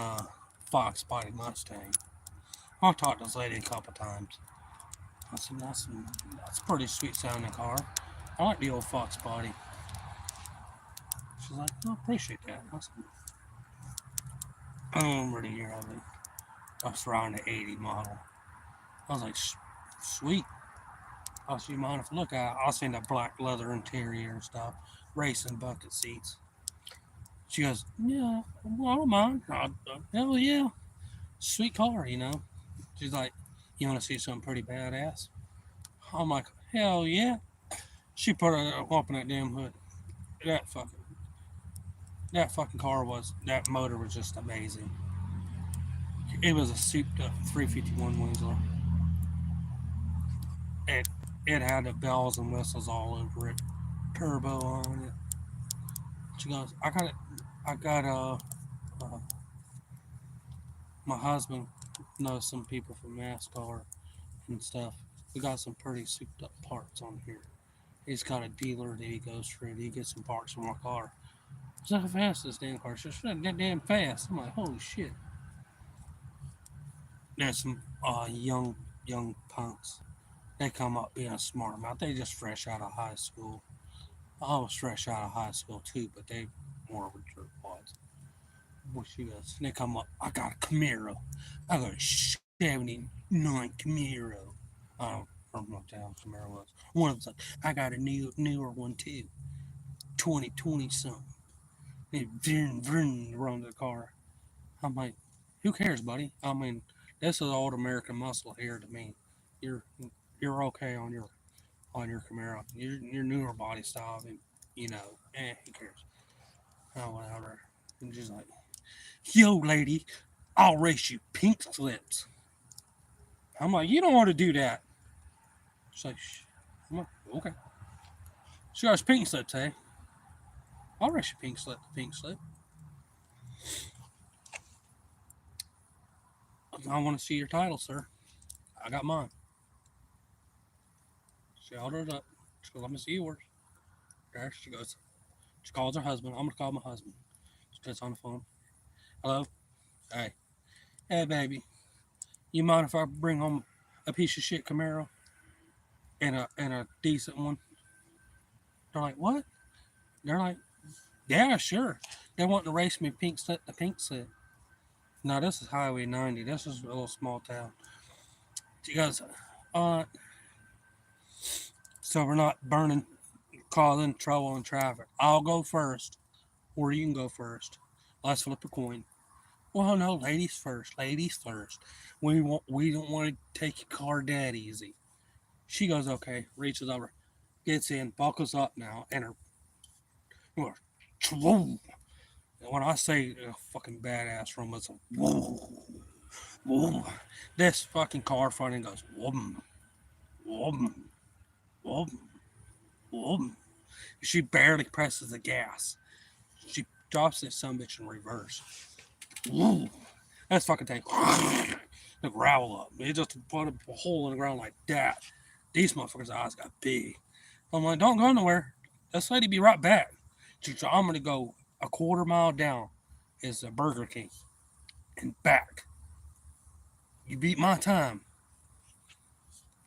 A: fox body Mustang. I talked to this lady a couple times. I said, that's a pretty sweet sounding car. I like the old fox body. She's like, I appreciate that. I said, I don't remember the year of it. I was around the 80 model. I was like, sweet. I said, you mind if I look at it? I seen the black leather interior and stuff, racing bucket seats. She goes, yeah, well, I don't mind. Hell yeah. Sweet car, you know. She's like, you want to see something pretty badass? I'm like, hell yeah. She put her open that damn hood. That fucking car that motor was just amazing. It was a souped up 351 Winslow. It it had the bells and whistles all over it, turbo on it. She goes, uh my husband knows some people from NASCAR and stuff. We got some pretty souped up parts on here. He's got a dealer that he goes through. He gets some parts from our car. So how fast this damn car? She's that damn fast. I'm like, holy shit. There's some young punks. They come up being smart mouth. They just fresh out of high school. I was fresh out of high school too, but they more of a jerk was. What she goes, they come up. I got a Camaro. I got a '79 Camaro. I don't remember what the hell Camaro was. One of them's like, I got a newer one too. 2020 something. They run the car. I'm like, who cares, buddy? I mean, this is old American muscle here to me. You're you're okay on your Camaro. Your newer body style, and who cares? Oh, whatever. And she's like, yo, lady, I'll race you pink slips. I'm like, you don't want to do that. She's like, I'm like, okay. She goes, pink slips, hey? I'll race you pink slip. I want to see your title, sir. I got mine. She held it up. She goes, let me see yours. There she goes. She calls her husband. I'm going to call my husband. She gets on the phone. Hello? Hey. Hey, baby. You mind if I bring home a piece of shit Camaro and a decent one? They're like, what? They're like, yeah, sure. They want to race me pink slip to pink slip. No, this is Highway 90. This is a little small town. She goes, uh, so we're not causing trouble in traffic. I'll go first, or you can go first. Let's flip a coin. Well, no, ladies first. Ladies first. We don't want to take your car that easy. She goes, okay, reaches over, gets in, buckles up now, and her whoa. And when I say a fucking badass room, it's a whoa, whoa. This fucking car front end goes whoa, whoa, whoa, whoa. She barely presses the gas. She drops this sumbitch in reverse. Whoa. That's fucking thing. The growl up. It just put a hole in the ground like that. These motherfuckers' eyes got big. I'm like, don't go nowhere. This lady be right back. She's like, I'm gonna go a quarter mile down is a Burger King and back. You beat my time.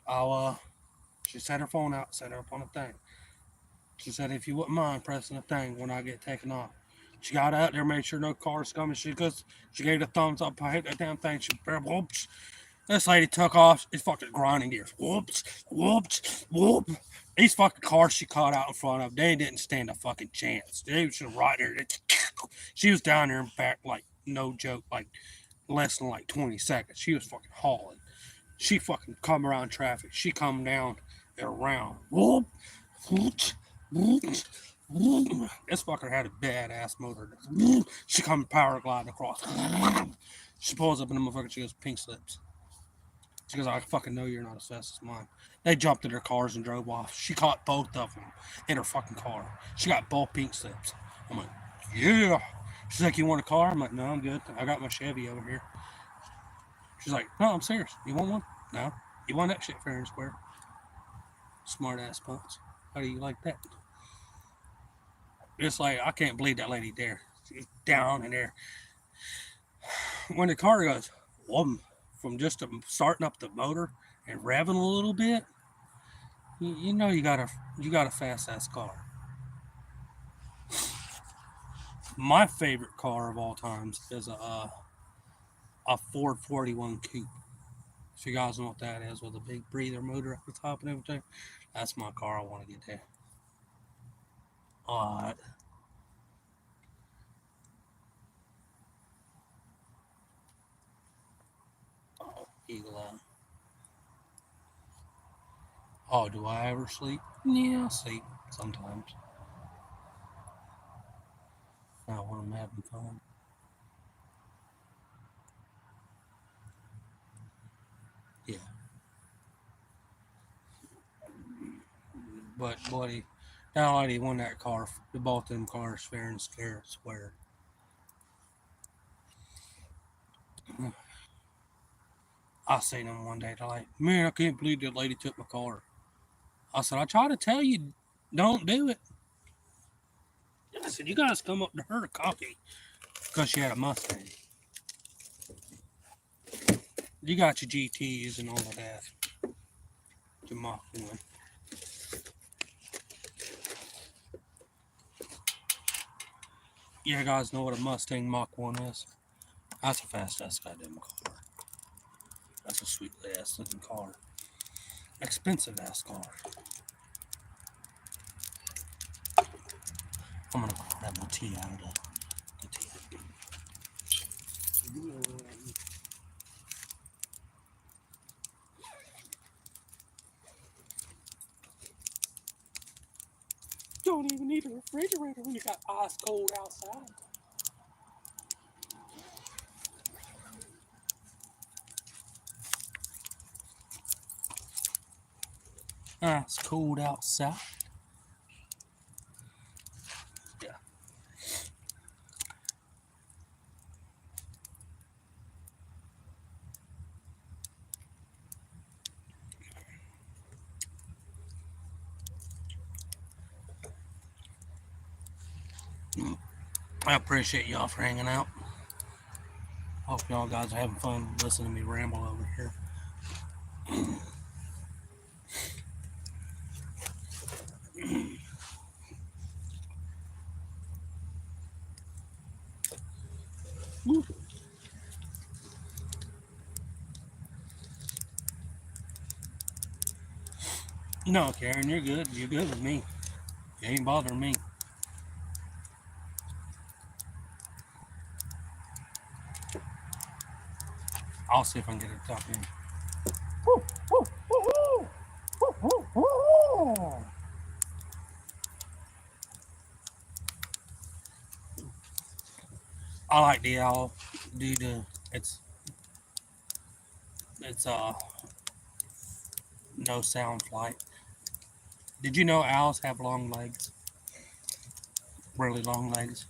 A: I'll she set her phone out, set her up on a thing. She said if you wouldn't mind pressing the thing when I get taken off. She got out there, made sure no cars coming. She gave the thumbs up. I hit that damn thing. She whoops. This lady took off. It's fucking grinding gears. Whoops, whoops, whoop. These fucking cars she caught out in front of, they didn't stand a fucking chance. They was just right there. She was down there in back, like, no joke, like less than like 20 seconds. She was fucking hauling. She fucking come around traffic. She come down and around. Whoop, whoop, whoop. This fucker had a badass motor. She come power gliding across. She pulls up in the motherfucker. She goes, pink slips. She goes, I fucking know you're not as fast as mine. They jumped in their cars and drove off. She caught both of them in her fucking car. She got both pink slips. I'm like, yeah. She's like, you want a car? I'm like, no, I'm good. I got my Chevy over here. She's like, no, I'm serious. You want one? No. You want that shit fair and square? Smart ass punks. How do you like that? It's like, I can't believe that lady there. She's down in there. When the car goes, from just starting up the motor and revving a little bit, you know you got a fast ass car. My favorite car of all times is a Ford 41 Coupe. If you guys know what that is, with a big breather motor at the top and everything, that's my car. I want to get there. All right. Oh, eagle eye. Oh, do I ever sleep? Yeah, I sleep sometimes. Not when I'm having fun. Yeah. But buddy, that lady won that car. The both them cars fair and square. I seen them one day. They're like, man, I can't believe that lady took my car. I said, I try to tell you, don't do it. I said, you guys come up to her cocky because she had a Mustang. You got your GTs and all of that. To Mach 1. Yeah, guys know what a Mustang Mach 1 is? That's a fast ass goddamn car. That's a sweet ass looking car. Expensive ass car. I'm gonna grab my tea out of the tea. Don't even need a refrigerator when you got ice cold outside. Ice cold outside. Yeah. I appreciate y'all for hanging out. Hope y'all guys are having fun listening to me ramble over here. No, Karen, you're good. You're good with me. You ain't bothering me. I'll see if I can get it to talk in. I like the owl due to it's no sound flight. Did you know owls have long legs? Really long legs.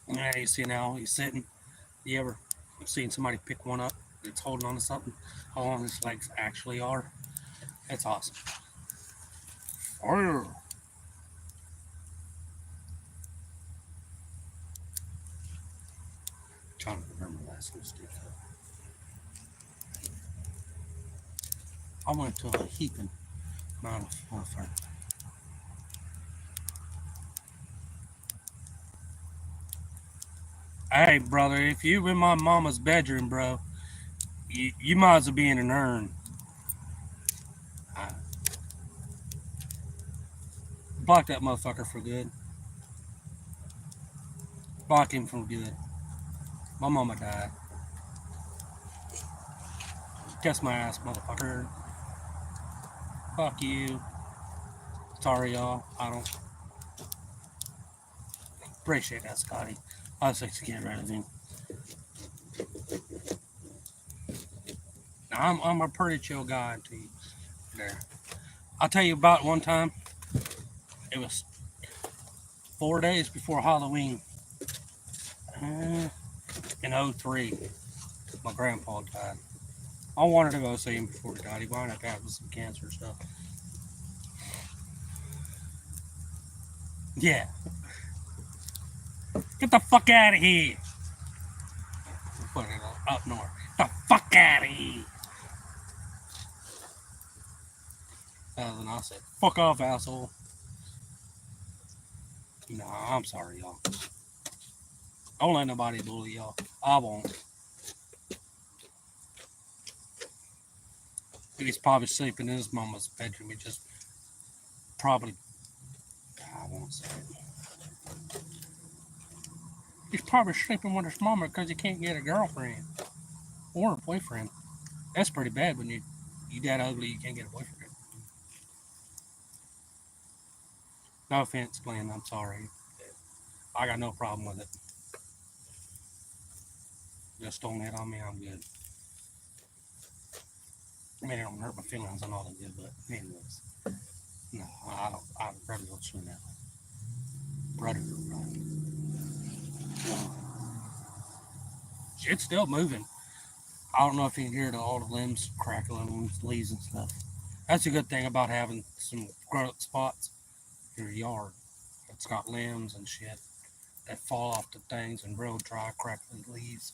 A: Yeah, you see an owl, he's sitting. You ever seen somebody pick one up that's holding on to something? How long his legs actually are? It's awesome. Arr. trying to remember last mistake. I went to a heaping amount of warfare. Hey, brother, if you in my mama's bedroom, bro, you might as well be in an urn. I block that motherfucker for good. Block him for good. My mama died. Kiss my ass, motherfucker. Fuck you. Sorry, y'all. I don't appreciate that, Scotty. I was like to get rid of him. Now, I'm a pretty chill guy to you there. I'll tell you about one time. It was 4 days before Halloween. In '03, my grandpa died. I wanted to go see him before he died. He wound up having some cancer stuff. Yeah. Get the fuck out of here. Put it up north. Get the fuck out of here. And I said, fuck off, asshole. No, I'm sorry, y'all. Don't let nobody bully y'all. I won't. He's probably sleeping in his mama's bedroom. He just probably, I won't say it. He's probably sleeping with his mama because he can't get a girlfriend or a boyfriend. That's pretty bad when you that ugly you can't get a boyfriend. No offense, Glenn. I'm sorry. I got no problem with it. Just don't hit on me. I'm good. I mean, it don't hurt my feelings and all that good, but anyways. No, I don't. I rather go swim that way. Predator, right? It's still moving. I don't know if you can hear all the limbs crackling and leaves and stuff. That's a good thing about having some grown spots in your yard. It's got limbs and shit that fall off the things and real dry, crackling leaves.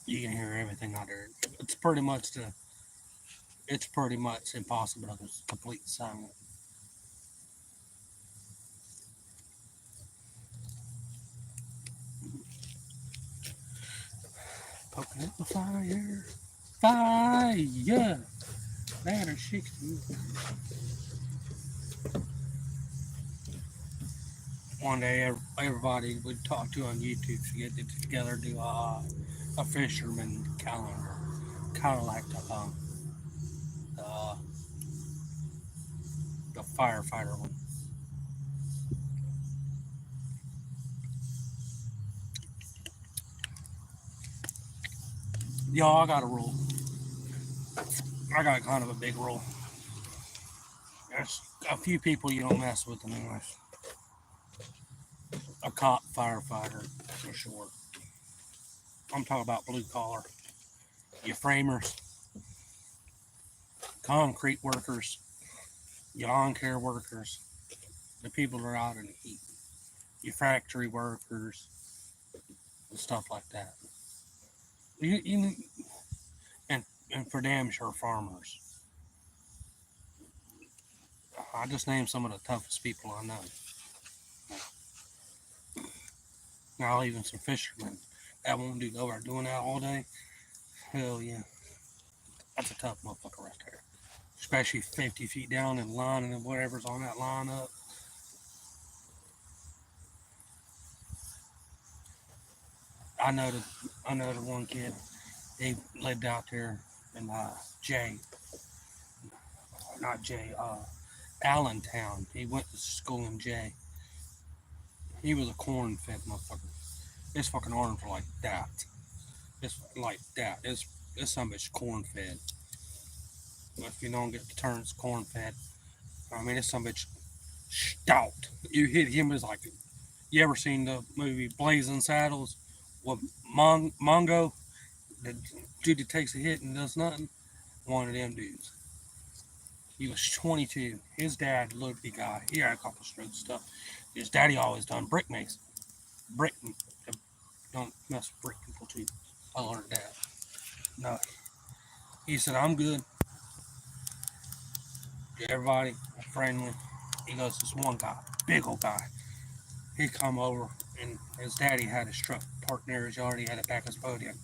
A: You can hear everything out there. It's pretty much impossible to complete silent. Poking up the fire. Fire! Ladder 60. One day, everybody would talk to on YouTube to get it together, do a fisherman calendar. Kind of like uh, the firefighter one. Y'all, I got a rule. I got kind of a big rule. There's a few people you don't mess with in English. A cop, firefighter, for sure. I'm talking about blue collar. Your framers, concrete workers, your lawn care workers, the people that are out in the heat, your factory workers, and stuff like that. You and for damn sure farmers. I just named some of the toughest people I know. Now even some fishermen that won't do over doing that all day. Hell yeah, that's a tough motherfucker right there. Especially 50 feet down and lining and whatever's on that line up. I know the I know the one kid. He lived out there in Jay, not Jay, Allentown. He went to school in Jay. He was a corn-fed motherfucker. His fucking arms were like that. It's like that. It's some bitch corn-fed. If you don't get the term, it's corn-fed. I mean, it's some bitch stout. You hit him as like, you ever seen the movie Blazing Saddles with Mongo? The dude that takes a hit and does nothing. One of them dudes. He was 22. His dad, looked guy, he had a couple strokes stuff. His daddy always done brick mason, brick, don't mess with brick people too. I learned that. No, he said I'm good. Everybody friendly. He goes, this one guy, big old guy. He come over and his daddy had his truck parked near his yard. He had it back his podium.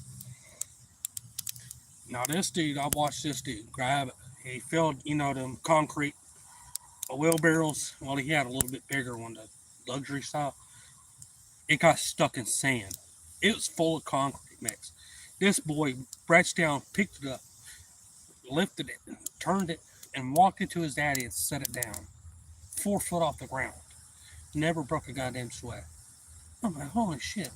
A: Now this dude, I watched this dude grab it. He filled, them concrete wheelbarrows. Well, he had a little bit bigger one, the luxury style. It got stuck in sand. It was full of concrete mix. This boy reached down, picked it up, lifted it, turned it, and walked it to his daddy and set it down. 4 foot off the ground. Never broke a goddamn sweat. I'm like, holy shit.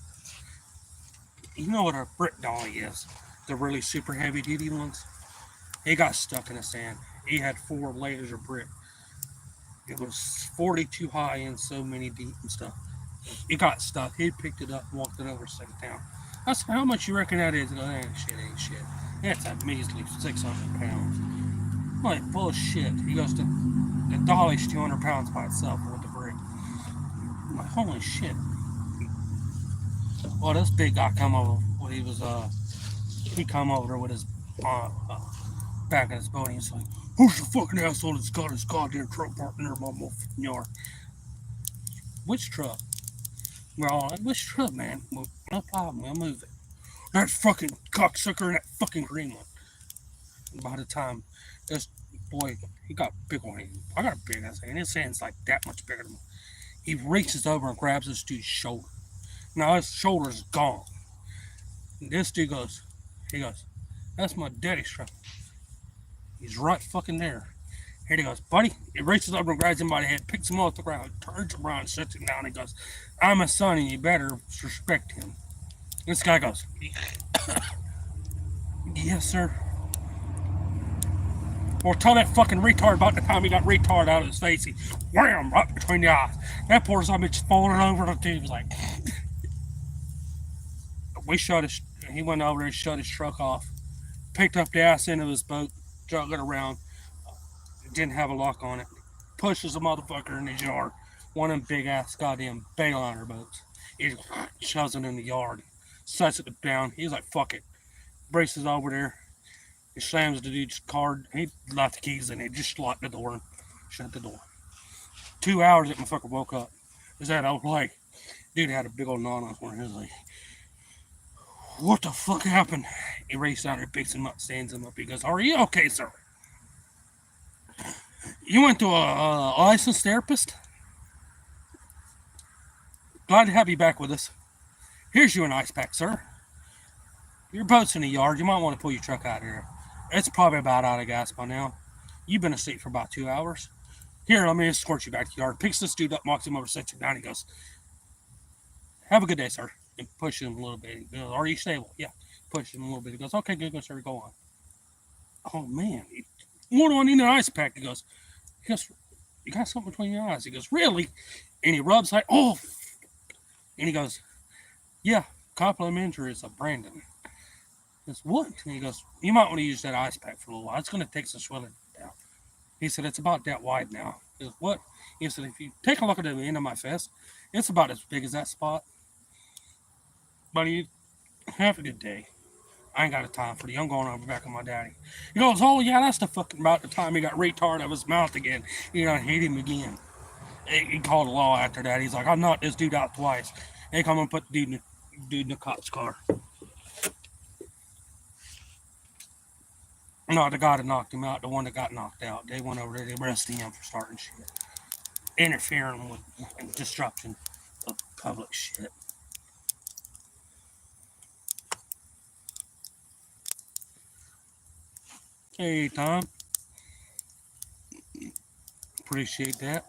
A: You know what a brick dolly is? The really super heavy duty ones? He got stuck in the sand. He had 4 layers of brick. It was 42 high and so many deep and stuff. It got stuck. He picked it up, walked it over, set it down. I said, how much you reckon that is? He goes, ain't shit. That's a measly 600 pounds. I'm like, bullshit. He goes, the dolly's 200 pounds by itself with the brick. I'm like, holy shit. Well, this big guy come over. Well, he come over with his back in his boat. He's like, who's the fucking asshole that's got his goddamn truck parked near my motherfucking yard? Which truck? We're all like, which truck, man? Well, no problem, we'll move it. That fucking cocksucker and that fucking green one. And by the time this boy, he got big on him. I got a big ass hand. His hand's like that much bigger than me. He reaches over and grabs this dude's shoulder. Now his shoulder's gone. And this dude goes, that's my daddy's truck. He's right fucking there. Here he goes, buddy. He reaches over and grabs him by the head, picks him off the ground, turns around, and sits him down. And he goes, I'm a son, and you better respect him. This guy goes, yes, sir. Well, tell that fucking retard about the time he got retard out of his face. He wham right between the eyes. That poor son bitch falling over the tube. He was like, he went over there and shut his truck off, picked up the ass end of his boat, drug it around. Didn't have a lock on it. Pushes a motherfucker in his yard. One of them big ass goddamn Bayliner boats. He shoves it in the yard. Sets it down. He's like, fuck it. Braces over there. He slams the dude's card. He left the keys in it. Just locked the door and shut the door. 2 hours that motherfucker woke up. Is that I was like, dude had a big old knot on his forehead. He was like, what the fuck happened? He raced out there, picks him up, stands him up. He goes, are you okay, sir? You went to a licensed therapist? Glad to have you back with us. Here's you an ice pack, sir. Your boat's in the yard. You might want to pull your truck out of here. It's probably about out of gas by now. You've been asleep for about 2 hours. Here, let me escort you back to the yard. Picks this dude up, knocks him over, sets him down. He goes, have a good day, sir. And pushes him a little bit. He goes, are you stable? Yeah. Pushes him a little bit. He goes, okay, good, sir. Go on. Oh, man. What do I need an ice pack? He goes, you got something between your eyes. He goes, really? And he rubs like, oh. And he goes, yeah, complimentary is a Brandon. He goes, what? And he goes, you might want to use that ice pack for a little while. It's going to take some swelling down. He said, it's about that wide now. He goes, what? He said, if you take a look at the end of my fist, it's about as big as that spot. Buddy, have a good day. I ain't got a time for you. I'm going over back with my daddy. He goes, oh, yeah, that's the fucking about the time he got retard out of his mouth again. I hate him again. He called the law after that. He's like, I've knocked this dude out twice. They come and put the dude in the cop's car. No, the guy that knocked him out, the one that got knocked out. They went over there, they arrested him for starting shit. Interfering with and disruption of public shit. Hey, Tom. Appreciate that.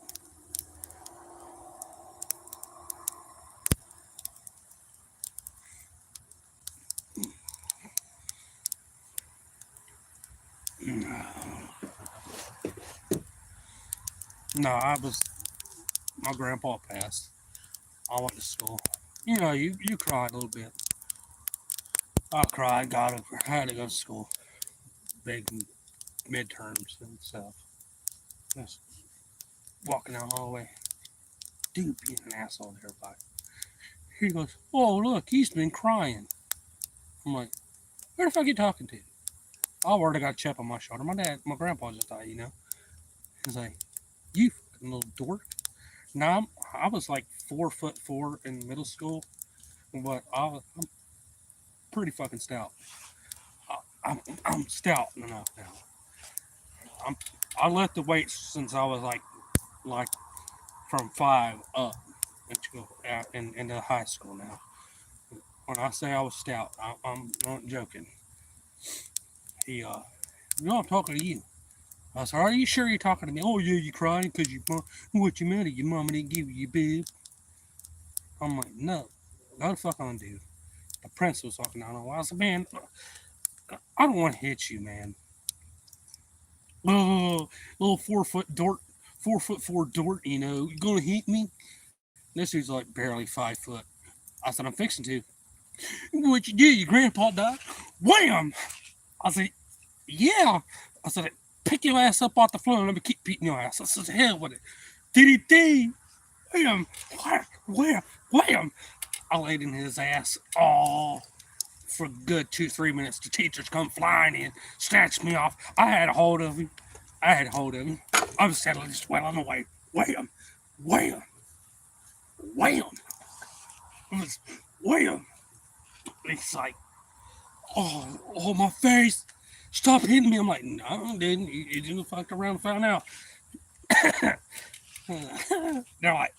A: No, my grandpa passed. I went to school. You cried a little bit. I cried, got over. I had to go to school. Big midterms and stuff. Just walking down the hallway. Dude being an asshole to everybody. He goes, oh, look, he's been crying. I'm like, who the fuck you talking to? I already got a chip on my shoulder. My grandpa just died, you know. He's like, you fucking little dork. Now, I was like 4'4" in middle school, but I'm pretty fucking stout. I'm stout enough now. I'm, I left the weights since I was like from 5 up into high school now. When I say I was stout, I'm not joking. He, you know, I'm talking to you. I said, are you sure you're talking to me? Oh, yeah, you crying because what you meant? Your mama didn't give you your bib. I'm like, no. No the fuck on, dude. The prince was talking down on. I said, man, I don't want to hit you, man. Oh, little 4 foot dort, 4'4" dort, you know, you gonna hit me? This dude's like barely 5 foot. I said, I'm fixing to. What you do? Your grandpa died? Wham! I said, yeah. I said, pick your ass up off the floor and let me keep beating your ass. I said, hell with it. DDT! Wham! Wham! Wham! I laid in his ass all for a good 2-3 minutes. The teachers come flying in, snatched me off. I had a hold of him. I was settling just well on the way. Wham! Wham! Wham! It was wham! It's like, oh, my face. Stop hitting me. I'm like, no, I didn't. You just fucked around and found out. They're like,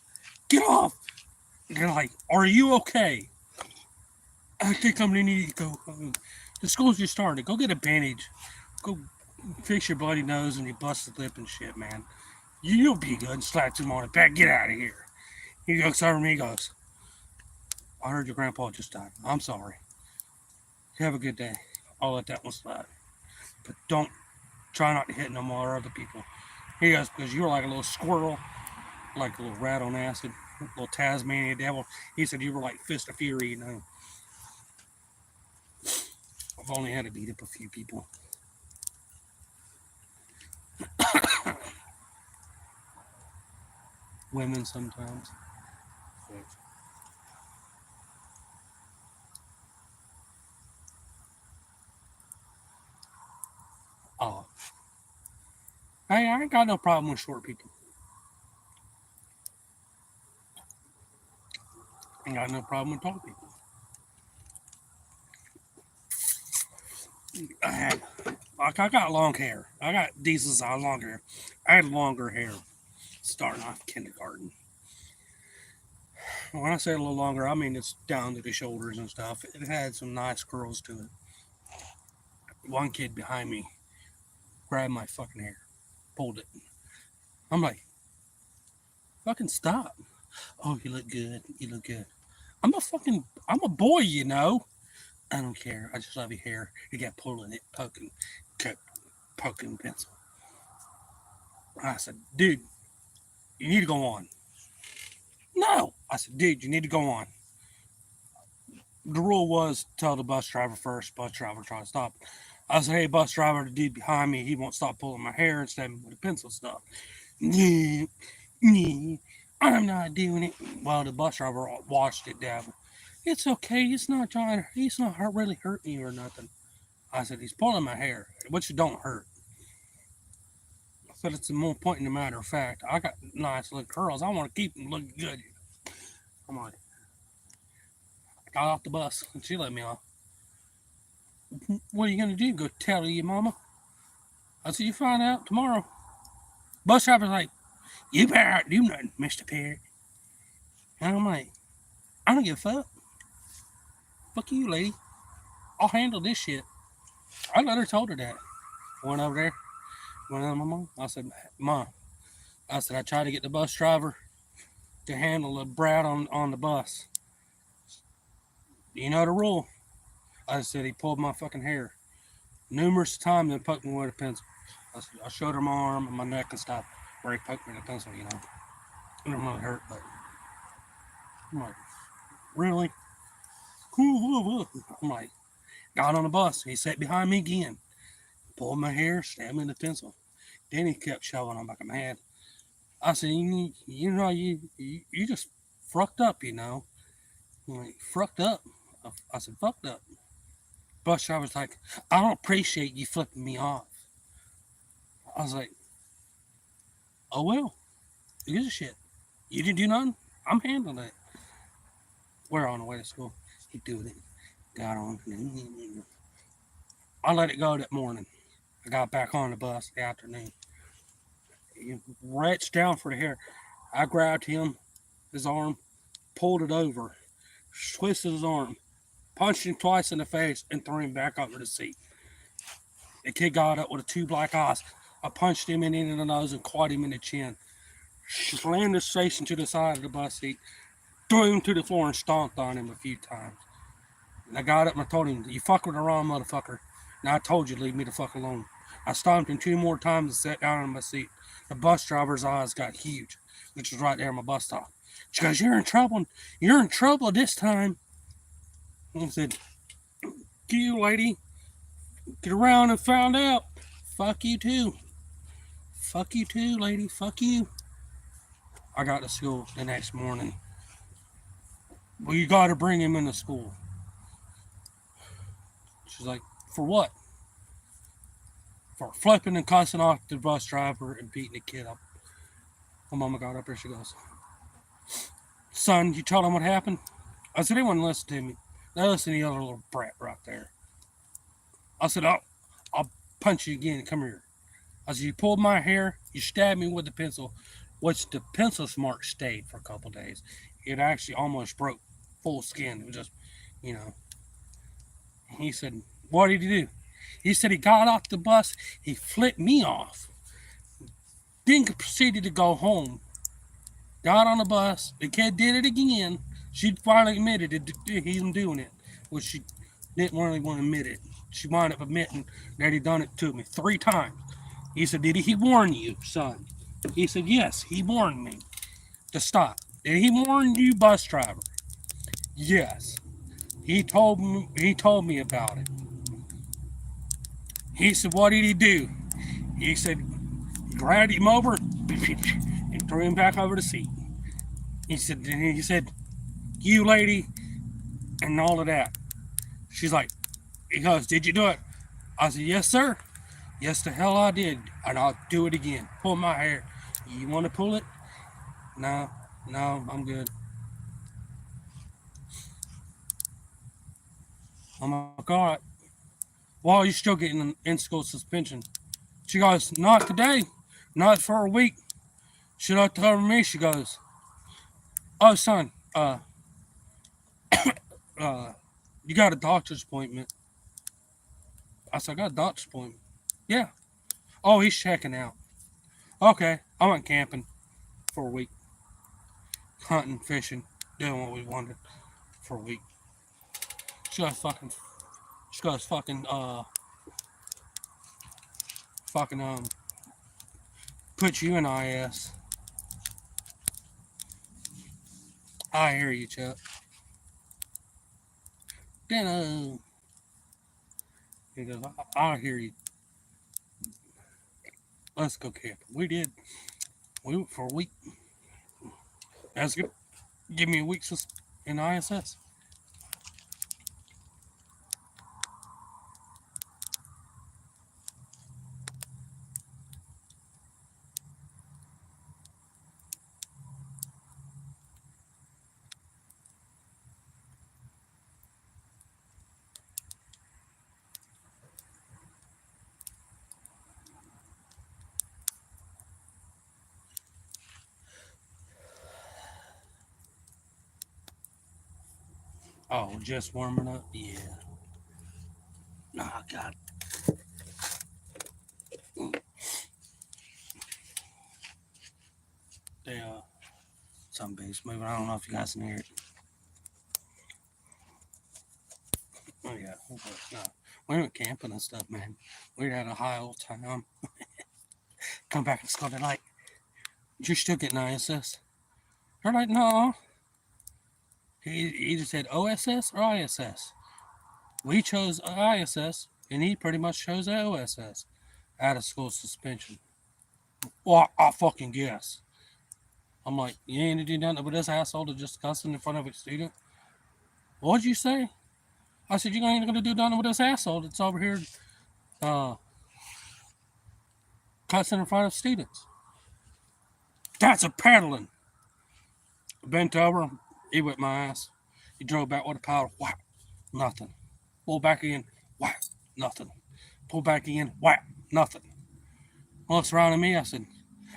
A: get off. They're like, are you okay? I think I'm gonna need to go home. The school's just started. Go get a bandage. Go fix your bloody nose and your busted lip and shit, man. You'll be good. And slaps him on the back. Get out of here. He looks over me. He goes, I heard your grandpa just died. I'm sorry. Have a good day. I'll let that one slide. But don't try not to hit no more other people. He goes, because you're like a little squirrel, like a little rat on acid, a little Tasmanian devil. He said you were like Fist of Fury, you know. I've only had to beat up a few people. Women sometimes. Oh. Hey, I ain't got no problem with short people. I ain't got no problem with tall people. I got long hair. I got decent size long hair. I had longer hair starting off kindergarten. When I say a little longer, I mean it's down to the shoulders and stuff. It had some nice curls to it. One kid behind me grabbed my fucking hair, pulled it. I'm like, fucking stop. Oh, you look good. You look good. I'm a boy, you know. I don't care. I just love your hair. You got pulling it, poking pencil. I said, dude, you need to go on. No. I said, dude, you need to go on. The rule was tell the bus driver first. Bus driver tried to stop. I said, hey, bus driver, the dude behind me, he won't stop pulling my hair and stabbing me with a pencil stuff. Yeah, yeah, I'm not doing it. Well, the bus driver watched it down. It's okay. It's not trying. He's not really hurting you or nothing. I said, he's pulling my hair, which don't hurt. I said, it's a more point in the matter of fact. I got nice little curls. I want to keep them looking good. I'm like, I got off the bus and she let me off. What are you going to do? Go tell your mama? I said, you find out tomorrow. Bus driver's like, you better not do nothing, Mr. Perry. And I'm like, I don't give a fuck. Fuck you, lady. I'll handle this shit. I let her told her that. Went over there, went on my mom. I said, Mom, I said, I tried to get the bus driver to handle the brat on the bus. You know the rule. I said, he pulled my fucking hair numerous times and poked me with a pencil. I showed her my arm and my neck and stuff where he poked me with a pencil, you know. It didn't really hurt, but I'm like, really? I'm like, got on the bus. He sat behind me again, pulled my hair, stabbed me with a pencil. Then he kept shoving on back of my head. I said, you know, you just fucked up, you know. I'm like, fucked up. I said, fucked up. Bus driver's like, I don't appreciate you flipping me off. I was like, oh well, who gives a shit? You didn't do nothing? I'm handling it. We're on the way to school. He doing it. Got on. I let it go that morning. I got back on the bus the afternoon. He reached down for the hair. I grabbed him, his arm, pulled it over, twisted his arm, punched him twice in the face, and threw him back over the seat. The kid got up with 2 black eyes. I punched him in the nose and caught him in the chin. Slammed his face into the side of the bus seat, threw him to the floor, and stomped on him a few times. And I got up and I told him, you fuck with the wrong motherfucker. And I told you to leave me the fuck alone. I stomped him 2 more times and sat down in my seat. The bus driver's eyes got huge, which was right there at my bus stop. She goes, you're in trouble. You're in trouble this time. And I said, you lady, get around and found out. Fuck you too. Fuck you too, lady. Fuck you. I got to school the next morning. Well, you got to bring him into school. She's like, for what? For flipping and cussing off the bus driver and beating the kid up. My mama got up there. She goes, son, you told him what happened? I said, they wouldn't listen to me. They listen to the other little brat right there. I said, I'll punch you again. Come here. I said, you pulled my hair. You stabbed me with the pencil, which the pencil mark stayed for a couple days. It actually almost broke full skin. It was just, you know. He said, what did he do? He said he got off the bus. He flipped me off. Then proceeded to go home. Got on the bus. The kid did it again. She finally admitted him doing it, which she didn't really want to admit it. She wound up admitting that he done it to me 3 times. He said, did he warn you, son? He said, yes, he warned me to stop. Did he warn you, bus driver? Yes. He told me about it. He said, what did he do? He said, grabbed him over and threw him back over the seat. He said, you lady, and all of that. She's like, he goes, did you do it? I said, yes, sir. Yes, the hell I did. And I'll do it again. Pull my hair. You want to pull it? No, I'm good. I'm like, all right. Well, you're still getting an in-school suspension. She goes, not today. Not for a week. She looked over me. She goes, oh, son, you got a doctor's appointment. I said, I got a doctor's appointment. Yeah. Oh, he's checking out. Okay. I went camping for a week. Hunting, fishing, doing what we wanted for a week. She goes, put you in IS. I hear you, Chuck. Then, he goes, I hear you. Let's go camping. We did. We went for a week. That's good. Give me a week in ISS. Oh, just warming up? Yeah. Oh, God. They, some bass moving. I don't know if you guys can hear it. Oh, yeah. No. We went camping and stuff, man. We had a high old time. Come back and school, they're like, you're still getting ISS? They're like, no. He either said OSS or ISS. We chose ISS, and he pretty much chose OSS. Out of school suspension. Well, I fucking guess. I'm like, you ain't do nothing with this asshole to just cussing in front of a student? What'd you say? I said, you ain't going to do nothing with this asshole that's over here uh, cussing in front of students. That's a peddling. Bent over, he whipped my ass. He drove back with a paddle. Whack, nothing. Pull back again. Whack, nothing. Pull back again. Whack, nothing. Looks around at me. I said,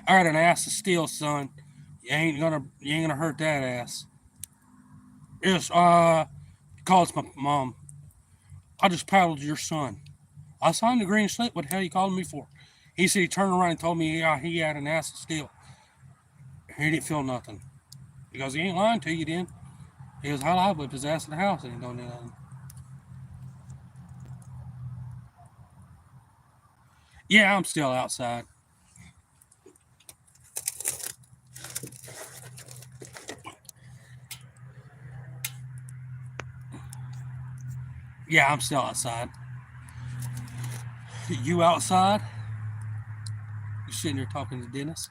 A: I got an ass of steel, son. You ain't gonna hurt that ass. Yes, calls my mom. I just paddled your son. I signed the green slip. What the hell you calling me for? He said he turned around and told me he had an ass of steel. He didn't feel nothing. Because he ain't lying to you then. He goes, hell, I whipped his ass in the house and he don't do nothing. Yeah, I'm still outside. Yeah, I'm still outside. You outside? You sitting there talking to Dennis?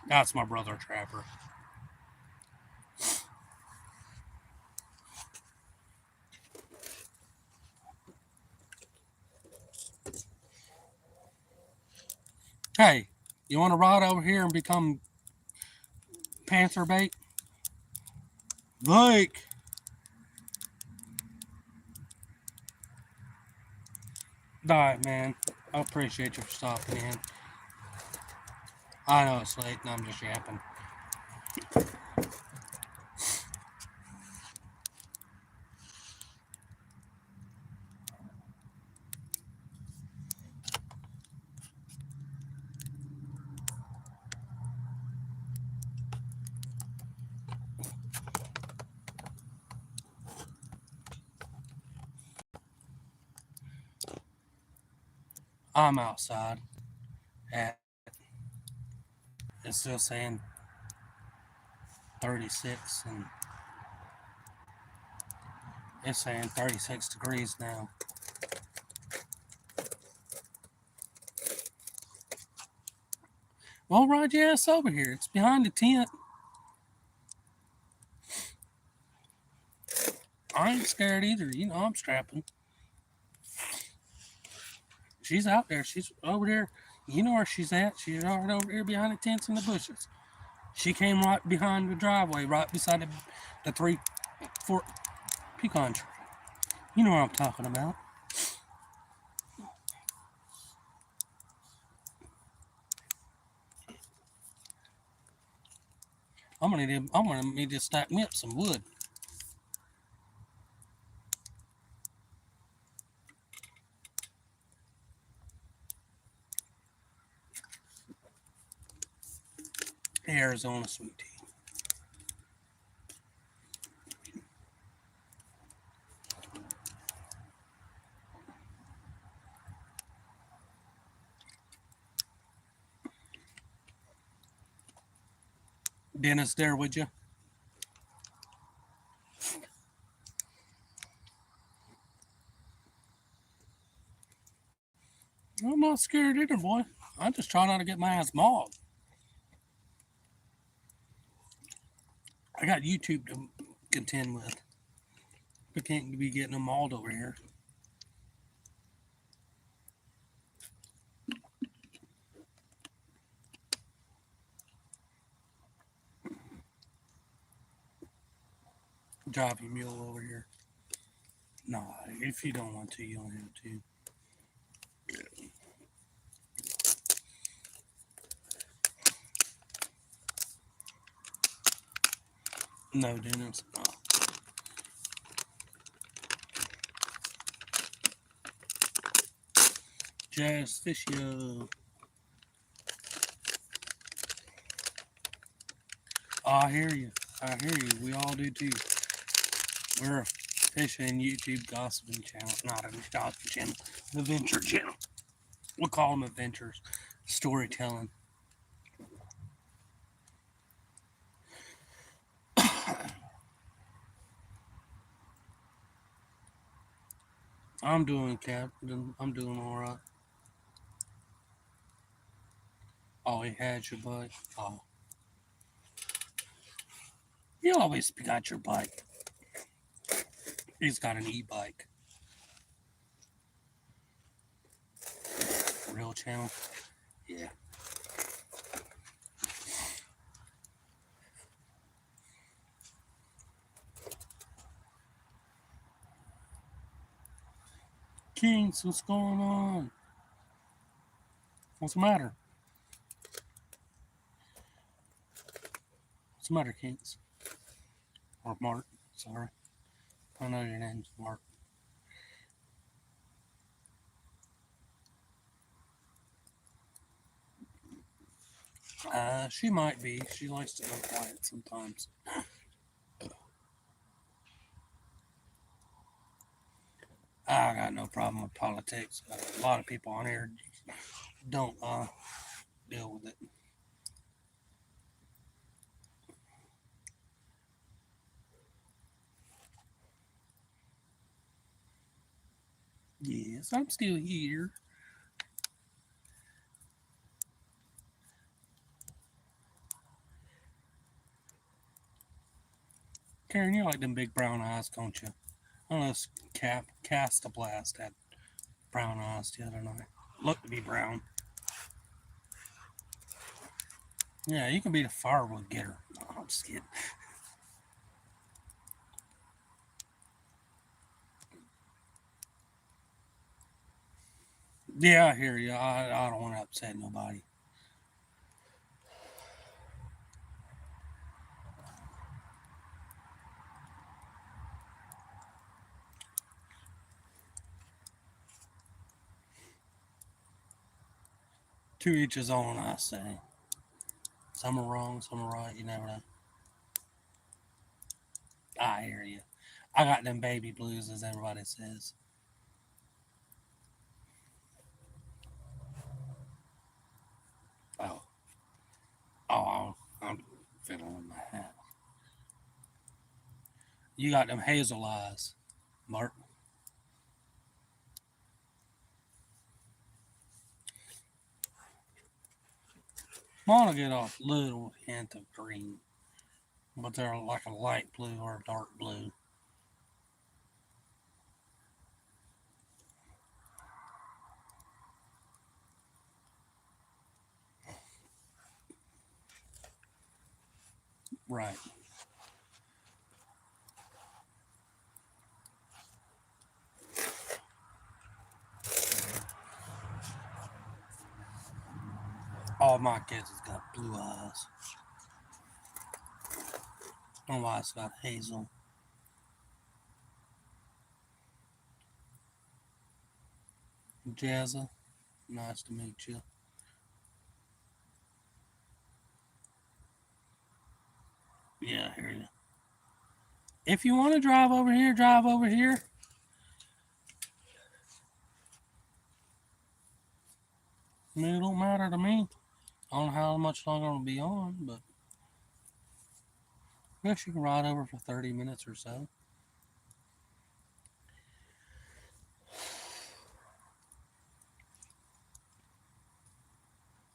A: That's my brother, Trapper. Hey, you want to ride over here and become Panther bait? Blake! Alright, man. I appreciate you for stopping in. I know it's late and I'm just yapping. I'm outside at, it's still saying 36 and it's saying 36 degrees now. Well, ride your ass over here. It's behind the tent. I ain't scared either. You know I'm strapping. She's out there. She's over there. You know where she's at. She's right over here behind the tents and the bushes. She came right behind the driveway, right beside the 3-4 pecan tree. You know what I'm talking about. I'm gonna need to stack me up some wood. Arizona sweet tea. Dennis, there with you? I'm not scared either, boy. I'm just trying not to get my ass mauled. I got YouTube to contend with. I can't be getting them mauled over here. Drive your mule over here. No, if you don't want to, you don't have to. No, Dennis. No. Jazz Fishio. I hear you. I hear you. We all do too. We're a fishing YouTube gossiping channel. Not a gossiping channel. An adventure channel. We'll call them adventures. Storytelling. I'm doing, Captain. I'm doing all right. Oh, he had your butt. Oh. You always got your bike. He's got an e-bike. Real channel. Yeah. Kings, what's going on? What's the matter? What's the matter, Kings? Or Mark, sorry. I know your name's Mark. She might be. She likes to go quiet sometimes. I got no problem with politics. A lot of people on here don't deal with it. Yes, I'm still here. Karen, you like them big brown eyes, don't you? I know Cast a Blast had brown eyes the other night. Looked to be brown. Yeah, you can be the firewood getter. No, I'm just kidding. Yeah, I hear you. I don't want to upset nobody. To each his own, I say. Some are wrong, some are right. You never know. I hear you. I got them baby blues, as everybody says. Oh, I'm fiddling my hat. You got them hazel eyes, Mark. Mine get a little hint of green, but they're like a light blue or a dark blue. Right. All my kids has got blue eyes. My wife's got hazel. Jazza, nice to meet you. Yeah, I hear you. If you want to drive over here, drive over here. I mean, it don't matter to me. I don't know how much longer I'm gonna be on, but I guess you can ride over for 30 minutes or so.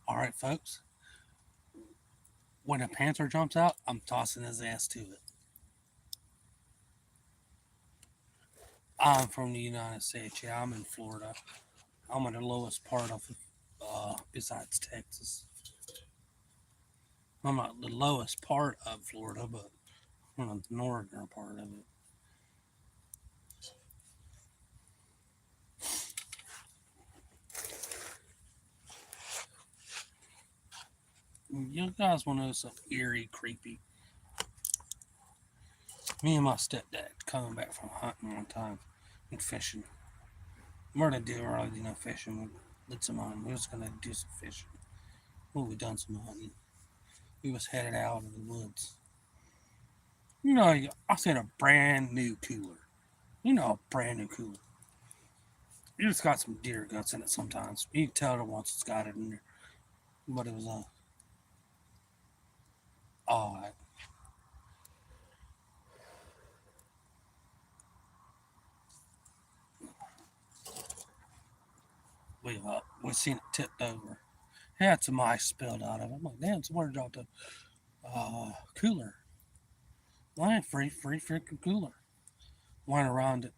A: All right, folks. When a panther jumps out, I'm tossing his ass to it. I'm from the United States. Yeah, I'm in Florida. I'm in the lowest part of besides Texas. I'm not the lowest part of Florida, but I'm the northern part of it. You guys want to know something eerie, creepy? Me and my stepdad coming back from hunting one time and fishing. We're gonna do really no fishing. We lit some on. We was gonna do some fishing. Well, we done some hunting. We was headed out of the woods. You know, I seen a brand new cooler. You know, a brand new cooler. You just got some deer guts in it sometimes. You can tell it once it's got it in there. But it was oh, we seen it tipped over. It had some ice spilled out of it. I'm like, damn, somebody dropped a cooler. Well, free freaking cooler. Went around it,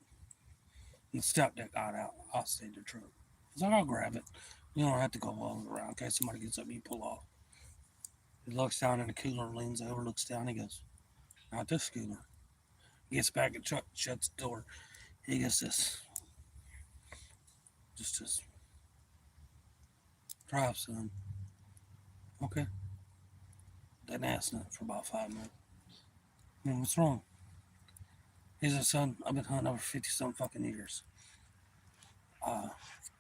A: and the stepdad got out. I'll stay in the truck. He's like, I'll grab it. You don't have to go all around in case somebody gets up and you pull off. He looks down in the cooler, leans over, looks down, he goes, not this cooler. He gets back in the truck, shuts the door. He gets this drive, son. Okay. Didn't ask nothing for about 5 minutes. What's wrong? He said, son, I've been hunting over 50 some fucking years.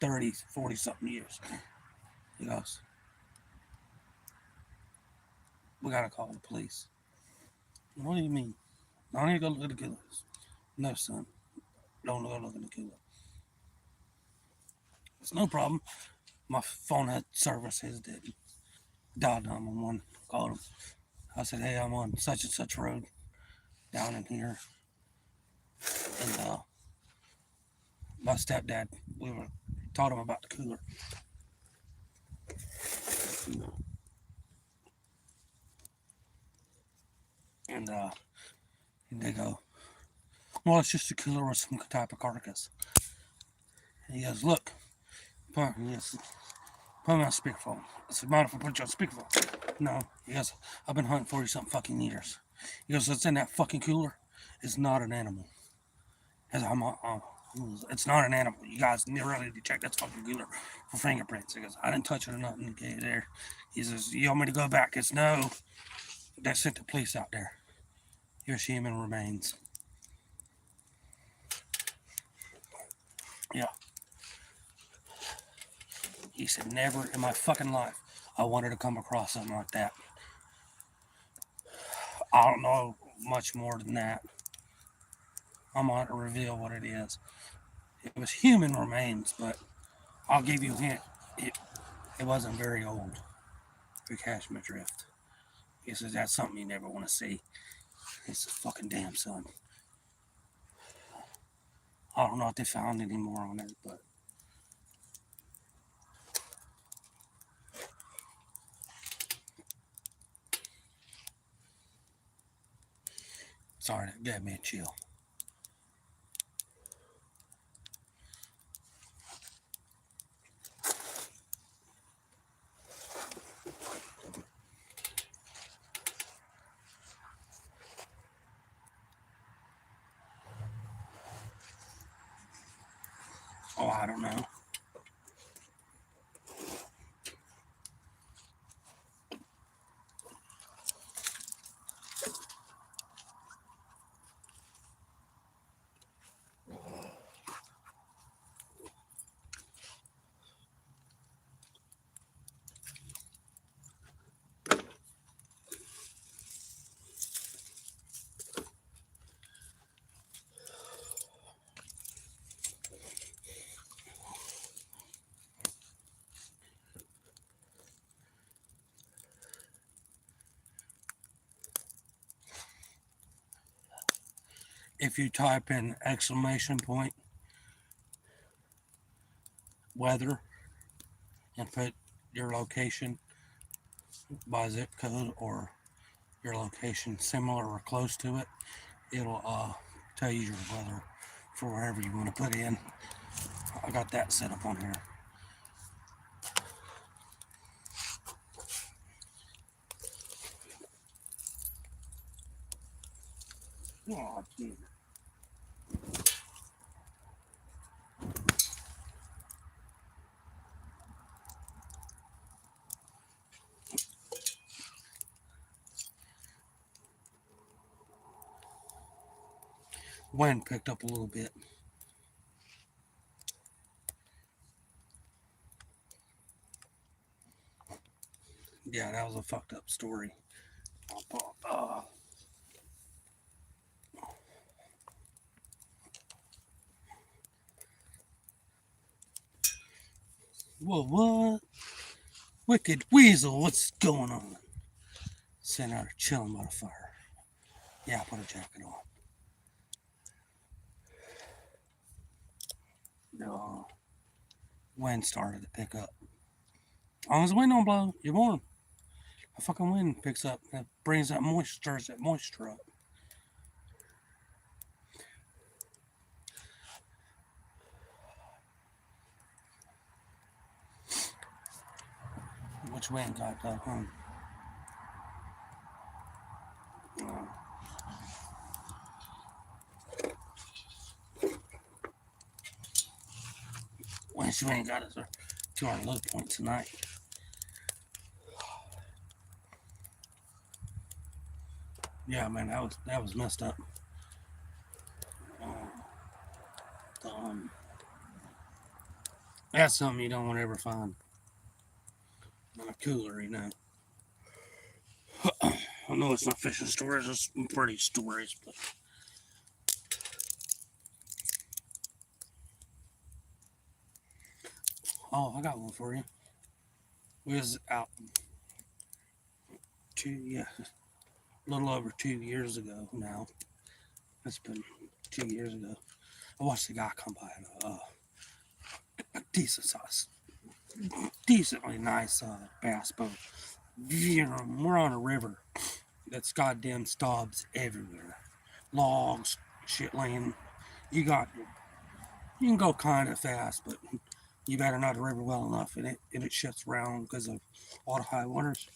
A: 30, 40 something years. He goes, we gotta call the police. What do you mean? I need to go look at the killers. No, son. Don't go look at the killer. It's no problem. My phone had service, his didn't. Dialed 911, called him. I said, hey, I'm on such and such road down in here. And my stepdad, we were taught him about the cooler. And they go, well, it's just a cooler with some type of carcass. And he goes, look, put me on speakerphone. I said, mind if I put you on speakerphone? No. He goes, I've been hunting 40 something fucking years. He goes, it's in that fucking cooler. It's not an animal. He goes, it's not an animal. You guys really need to check that fucking cooler for fingerprints. He goes, I didn't touch it or nothing. Okay, there. He says, you want me to go back? It's no. They sent the police out there. Here's human remains. Yeah. He said, never in my fucking life I wanted to come across something like that. I don't know much more than that. I'm not to reveal what it is. It was human remains, but I'll give you a hint. It wasn't very old. We catch my drift. He says, that's something you never want to see. It's a fucking damn son. I don't know if they found any more on it, but sorry, that gave me a chill. Oh, I don't know. If you type in exclamation point weather and put your location by zip code or your location similar or close to it, it'll tell you your weather for wherever you want to put in. I got that set up on here. Oh, dude. Wind picked up a little bit. Yeah, that was a fucked up story. Whoa, what? Wicked Weasel, what's going on? Sitting out chilling by the fire. Yeah, put a jacket on. No. Wind started to pick up. As long as the wind don't blow, you're warm. A fucking wind picks up. It brings that moisture up. Wish we ain't got that home. Wish we ain't got us to our low point tonight. Yeah, man, that was messed up. That's something you don't want to ever find in a cooler, you know. I know it's not fishing stories, it's pretty stories, but oh, I got one for you. We was out a little over 2 years ago now. It's been 2 years ago. I watched a guy come by in a decent size, decently nice bass boat. You know, we're on a river that's goddamn stobs everywhere, logs, shit laying. You got you can go kind of fast, but you better know the river well enough, and it shifts around because of all the high waters.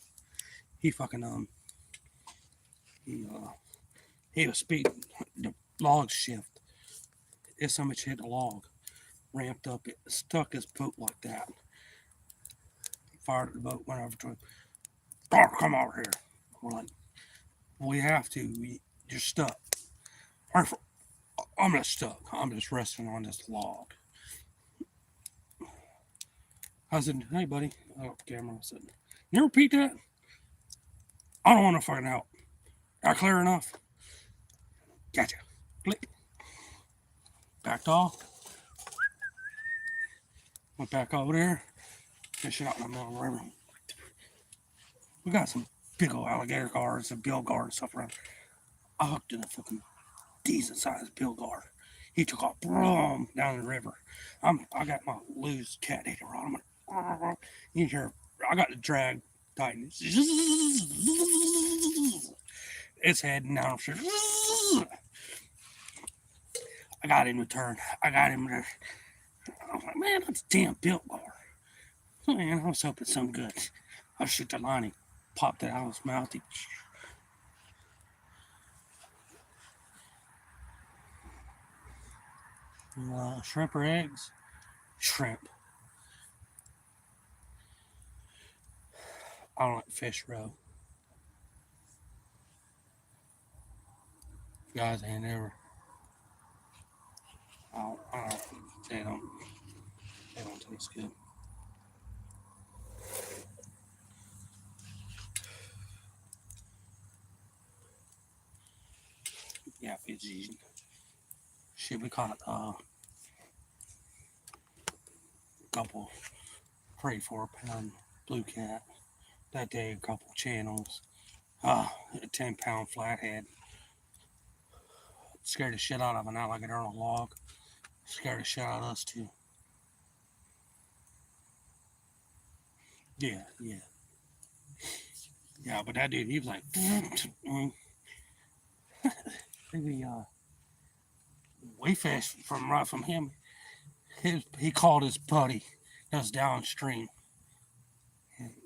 A: He fucking he uh he was speeding. The log shift. If somebody hit the log, ramped up, it stuck his boat like that. Fired at the boat, went over to him. Oh, come over here. We're like, we have to. You're stuck. I'm not stuck. I'm just resting on this log. I said, hey, buddy. Oh, camera. I said, you repeat that? I don't want to fucking help. Got clear enough? Gotcha. Click. Backed off. Went back over there. Fishing out in the middle of the river. We got some big old alligator guards and bill guard and stuff around. I hooked in a fucking decent sized bill guard. He took off boom, down the river. I got my loose cat eater rod. You hear, I got the drag tighten. It's heading down. I got him to turn. I got him to. I was like, man, that's a damn bill guard. Man, I was hoping something good. I shoot the line. He popped it out of his mouth. Shrimp or eggs? Shrimp. I don't like fish roe. Guys ain't ever. I don't. They don't. They don't taste good. Yeah, Fiji. Shit, we caught a couple 3-4 pound blue cat that day. A couple channels. A 10-pound flathead. Scared the shit out of an alligator on a log. Scared the shit out of us too. Yeah, yeah. Yeah, but that dude, he was like, maybe we fished from right from him. He called his buddy that's downstream.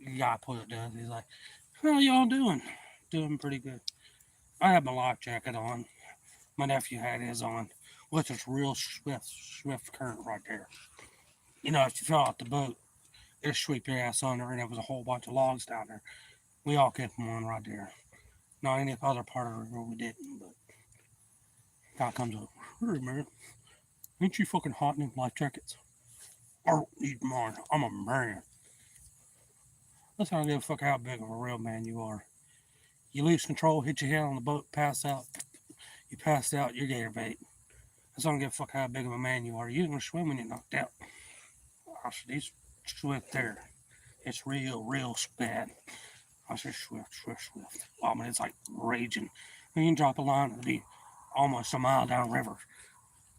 A: The guy put it down. He's like, how y'all doing? Doing pretty good. I had my life jacket on. My nephew had his on, which is real swift current right there. You know, if you fell out the boat, it'll sweep your ass under, and there was a whole bunch of logs down there. We all kept one right there. Not any other part of the river we didn't, but guy comes up, hey man, ain't you fucking hot in them life jackets? I don't need mine. I'm a man. That's how I give a fuck how big of a real man you are. You lose control, hit your head on the boat, pass out. You passed out, you're gator bait. That's how I don't give a fuck how big of a man you are. You ain't gonna swim when you're knocked out. I said, he's swift there. It's real bad. I said, swift. I mean, it's like raging. You can drop a line and be almost a mile downriver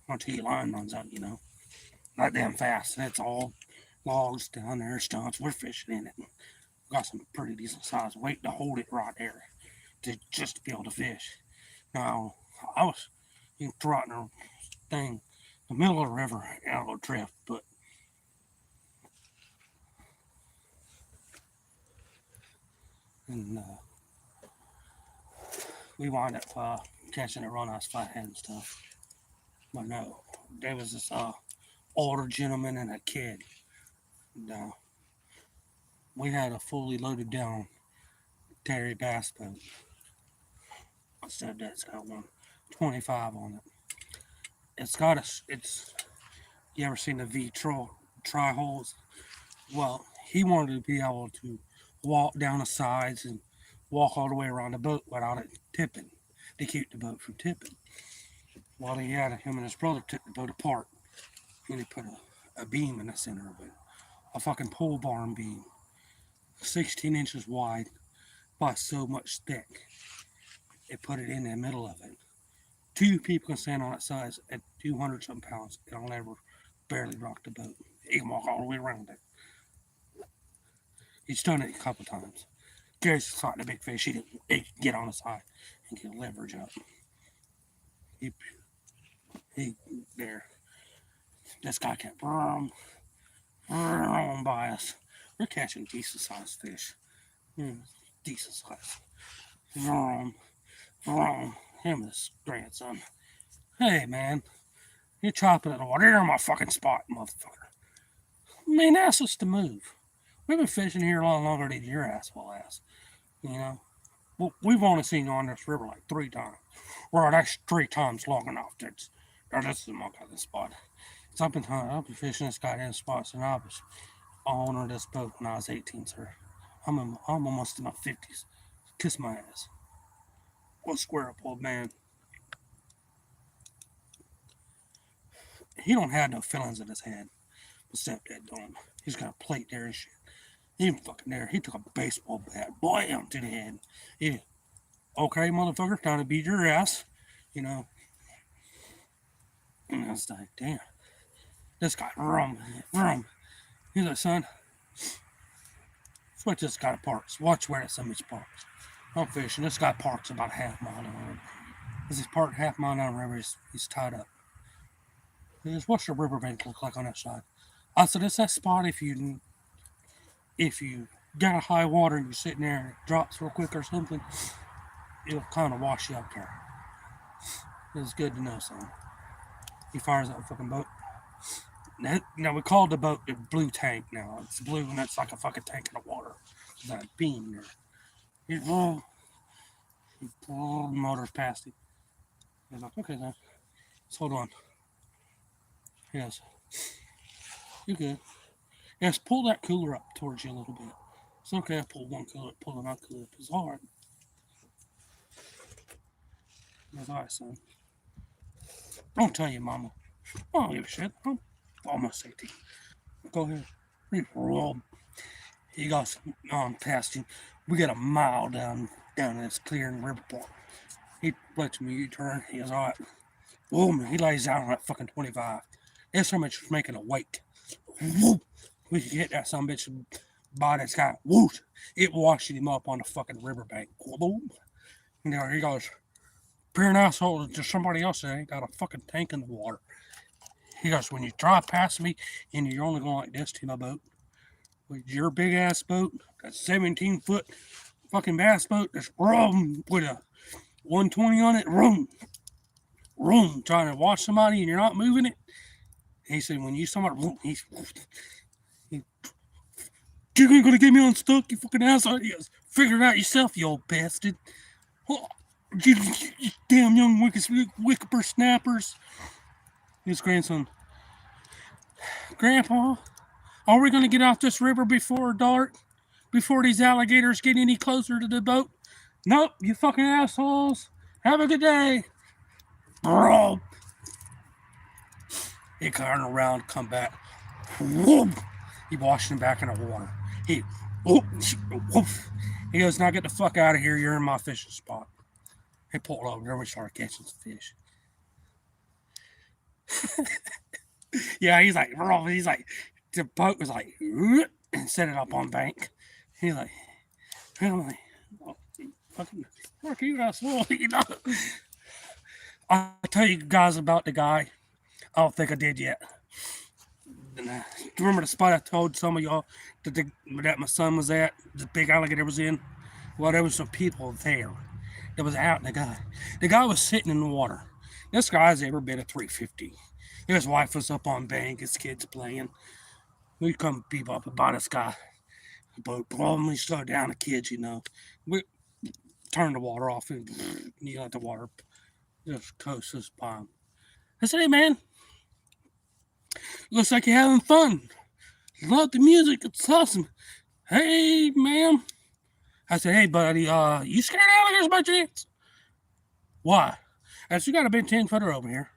A: until your line runs out, you know. Not damn fast. And it's all logs down there, stumps. We're fishing in it. We got some pretty decent size weight to hold it right there just to be able to fish. Now, I was trotting a thing in the middle of the river out of a drift, but and we wound up catching it on us flathead and stuff. But no, there was this older gentleman and a kid. And, we had a fully loaded down Terry bass boat. I said that's got 125 on it. It's got it's. You ever seen the V tri holes? Well, he wanted to be able to walk down the sides and walk all the way around the boat without it tipping to keep the boat from tipping. Well, him and his brother took the boat apart and they put a beam in the center of it, a fucking pole barn beam, 16 inches wide by so much thick. They put it in the middle of it. Two people can stand on its sides at 200 something pounds. It'll never barely rock the boat. He can walk all the way around it. He's done it a couple times. Gary's caught a big fish. He can get on the side and get leverage up. He there. This guy kept by us. We're catching decent sized fish. Decent size. Him and his grandson. Hey man, you're chopping at the water. You're on my fucking spot, motherfucker. I mean, ask us to move. We've been fishing here a lot longer than your asshole ass. You know? Well, we've only seen you on this river like 3 times. Well, that's 3 times long enough. This is my kind of spot. So I've been fishing this goddamn spot since I was owner of this boat when I was 18, sir. I'm almost in my 50s. Kiss my ass. Well, square up, old man. He don't have no feelings in his head. My stepdad don't. He's got a plate there and shit. He ain't fucking there. He took a baseball bat, blam, to the head. Yeah. Okay, motherfucker, time to beat your ass. You know. And I was like, damn. This guy, rum. He's like, son, switch this guy parks. Watch where some of his parks. I'm fishing. This guy parks about a half mile down the river. As he's parked half mile down the river, he's tied up. He goes, what's the riverbank look like on that side? I said, it's that spot if you got a high water and you're sitting there and it drops real quick or something, it'll kind of wash you up there. It's good to know, son. He fires that fucking boat. Now we call the boat the blue tank now. It's blue and it's like a fucking tank in the water. There's that beam there. He motors past him. He's like, okay then. Let's hold on. He goes, you good. Yes, pull that cooler up towards you a little bit. It's okay, I pull one cooler, pull another cooler up. It's hard. He goes, alright, son. Don't tell your mama. I don't give a shit. I'm almost 18. Go ahead. Roll. He goes past him. We got a mile down this clearing river park. He lets me U-turn. He goes, alright. Boom. He lays down on that fucking 25. This so much was making a wake. Whoop. We could hit that son bitch by this guy. Whoosh. It washed him up on the fucking riverbank. Boom. And there he goes. You're an asshole to somebody else that ain't got a fucking tank in the water. He goes, when you drive past me and you're only going like this to my boat, with your big ass boat, that 17-foot fucking bass boat, that's room with a 120 on it, room, trying to watch somebody and you're not moving it. And he said, when you somebody, you ain't gonna get me unstuck, you fucking asshole. He goes, figure it out yourself, you old bastard. You damn young whippersnappers. His grandson, Grandpa, are we gonna get off this river before dark? Before these alligators get any closer to the boat? Nope, you fucking assholes. Have a good day. Bro. He turned around, come back. Whoop. He washed him back in the water. He goes, now get the fuck out of here. You're in my fishing spot. He pulled over there. We started catching some fish. Yeah, he's like, the boat was like, and set it up on bank. He's like, I'm like, oh, fucking, fuck you, asshole, you know. I'll tell you guys about the guy. I don't think I did yet. And, remember the spot I told some of y'all that my son was at, the big alligator was in? Well, there was some people there that was out, and the guy was sitting in the water. This guy's every bit of 350. His wife was up on bank, his kids playing. We come peep up about this guy. But probably slow down the kids, We turn the water off and you let the water just coast us by him. I said, hey man, looks like you're having fun. Love the music, it's awesome. Hey ma'am. I said, hey buddy, you scared alligators by chance? Why? I said, you got a big 10-footer over here.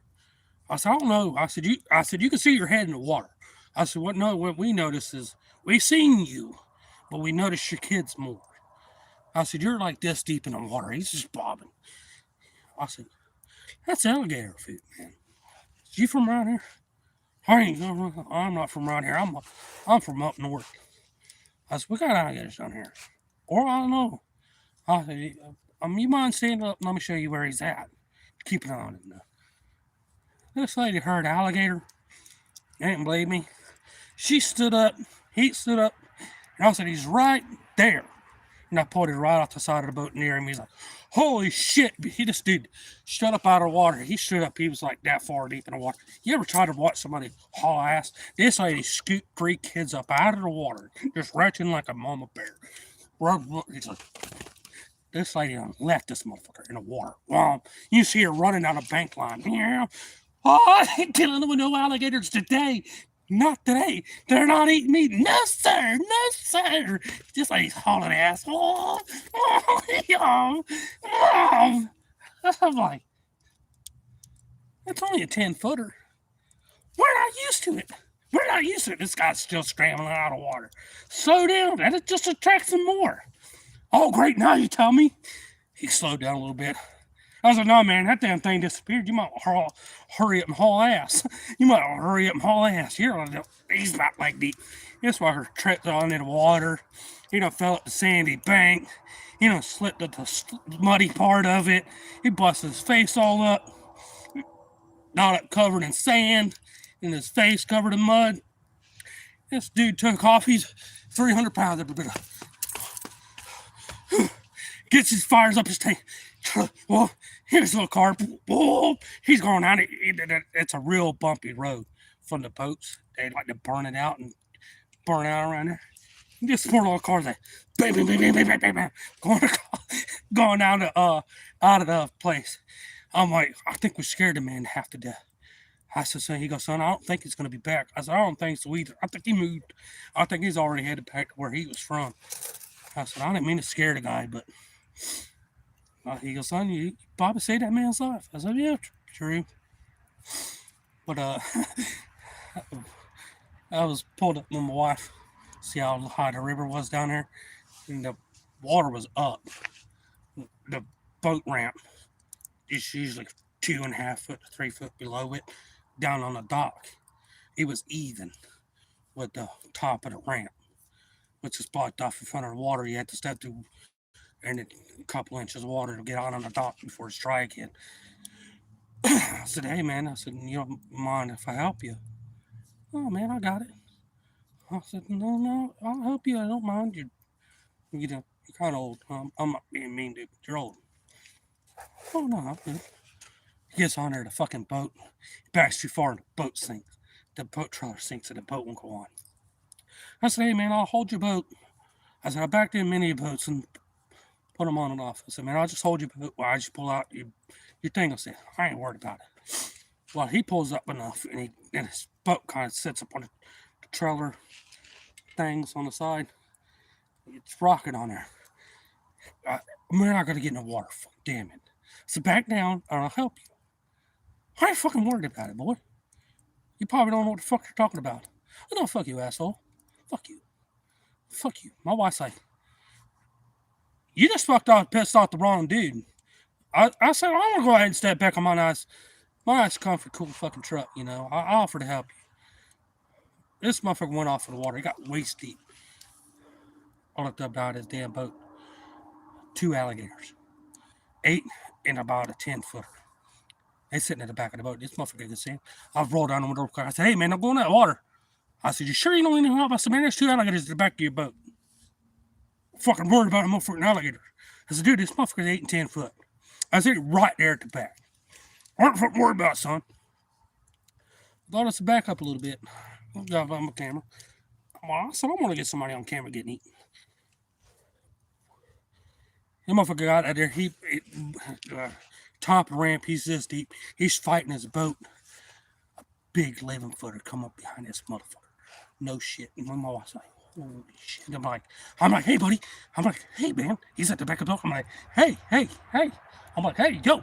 A: I said, I don't know. I said, you can see your head in the water. I said, what we noticed is we seen you, but we noticed your kids more. I said, you're like this deep in the water. He's just bobbing. I said, that's alligator food, man. You from around here? I'm not from around here. I'm from up north. I said, we got alligators down here. Or I don't know. I said, you mind standing up? Let me show you where he's at. Keep an eye on him. This lady heard alligator. You didn't believe me. She stood up. He stood up. And I said, he's right there. And I pointed right off the side of the boat near him. He's like, holy shit. This dude stood up out of the water. He stood up. He was like that far deep in the water. You ever try to watch somebody haul ass? This lady scooped 3 kids up out of the water, just retching like a mama bear. He's like, this lady left this motherfucker in the water. You see her running down a bank line. Yeah. Oh, I ain't killing them with no alligators today. Not today. They're not eating me. No, sir. No, sir. Just like he's hauling ass. I'm like, that's only a 10-footer. We're not used to it. We're not used to it. This guy's still scrambling out of water. Slow down. That just attracts him more. Oh, great. Now you tell me. He slowed down a little bit. I was like, no, man, that damn thing disappeared. You might hurry up and haul ass. You might hurry up and haul ass. He's about like deep. This fucker tripped on in the water. Fell at the sandy bank. Slipped at the muddy part of it. He busted his face all up. Got it covered in sand. And his face covered in mud. This dude took off. He's 300 pounds every bit of. Gets his fires up his tank. Well, here's a little car. He's going out. It's a real bumpy road from the boats. They like to burn it out and burn out around there. Just four little cars like bang, bang, bang, bang, bang, bang, bang, going out of the place. I'm like, I think we scared the man half to death. I said, son, he goes, son, I don't think he's going to be back. I said, I don't think so either. I think he moved. I think he's already headed back to where he was from. I said, I didn't mean to scare the guy, but he goes, son, you probably saved that man's life. I said, yeah, true. But I was pulled up with my wife, see how high the river was down there, and the water was up. The boat ramp is usually 2.5 foot to 3 foot below it. Down on the dock, it was even with the top of the ramp, which is blocked off in front of the water. You had to step through and a couple inches of water to get out on the dock before it's dry again. I said, hey man, you don't mind if I help you? Oh man, I got it. I said, no, I'll help you. I don't mind. You're kind of old. I'm not being mean, dude. You're old. Oh no, I'm good. He gets on there, the fucking boat. He backs too far and the boat sinks. The boat trailer sinks and the boat won't go on. I said, hey man, I'll hold your boat. I said, I backed in many boats and put them on and off. I said, man, I'll just hold your boat while I just pull out your thing. I said, I ain't worried about it. Well, he pulls up enough and his boat kind of sits up on the trailer things on the side. It's rocking on there. We're not going to get in the water. Damn it. So back down and I'll help you. I ain't fucking worried about it, boy. You probably don't know what the fuck you're talking about. Oh, no, fuck you, asshole. Fuck you. Fuck you. My wife's like, you just pissed off the wrong dude. I said, I want to go ahead and step back on my nice comfort, cool fucking truck, I offer to help you. This motherfucker went off in the water. He got waist deep. I looked up down his damn boat. 2 alligators. 8 and about a 10-footer. They sitting at the back of the boat. This motherfucker can see him. I rolled down the window. I said, hey, man, I'm going in that water. I said, you sure you don't need help? I said, man, there's 2 alligators at the back of your boat. fucking worried about a motherfucking alligator. I said, dude, this motherfucker's 8 and 10 foot. I said, right there at the back. I ain't fucking worried about it, son. Thought us to back up a little bit. Got on my camera. Well, I said, I want to get somebody on camera getting eaten. That motherfucker got out there. Top ramp. He's this deep. He's fighting his boat. A big 11-footer come up behind this motherfucker. No shit. And my wife's like, holy shit. I'm like, hey, buddy. I'm like, hey, man. He's at the back of the boat. I'm like, hey. I'm like, hey, yo.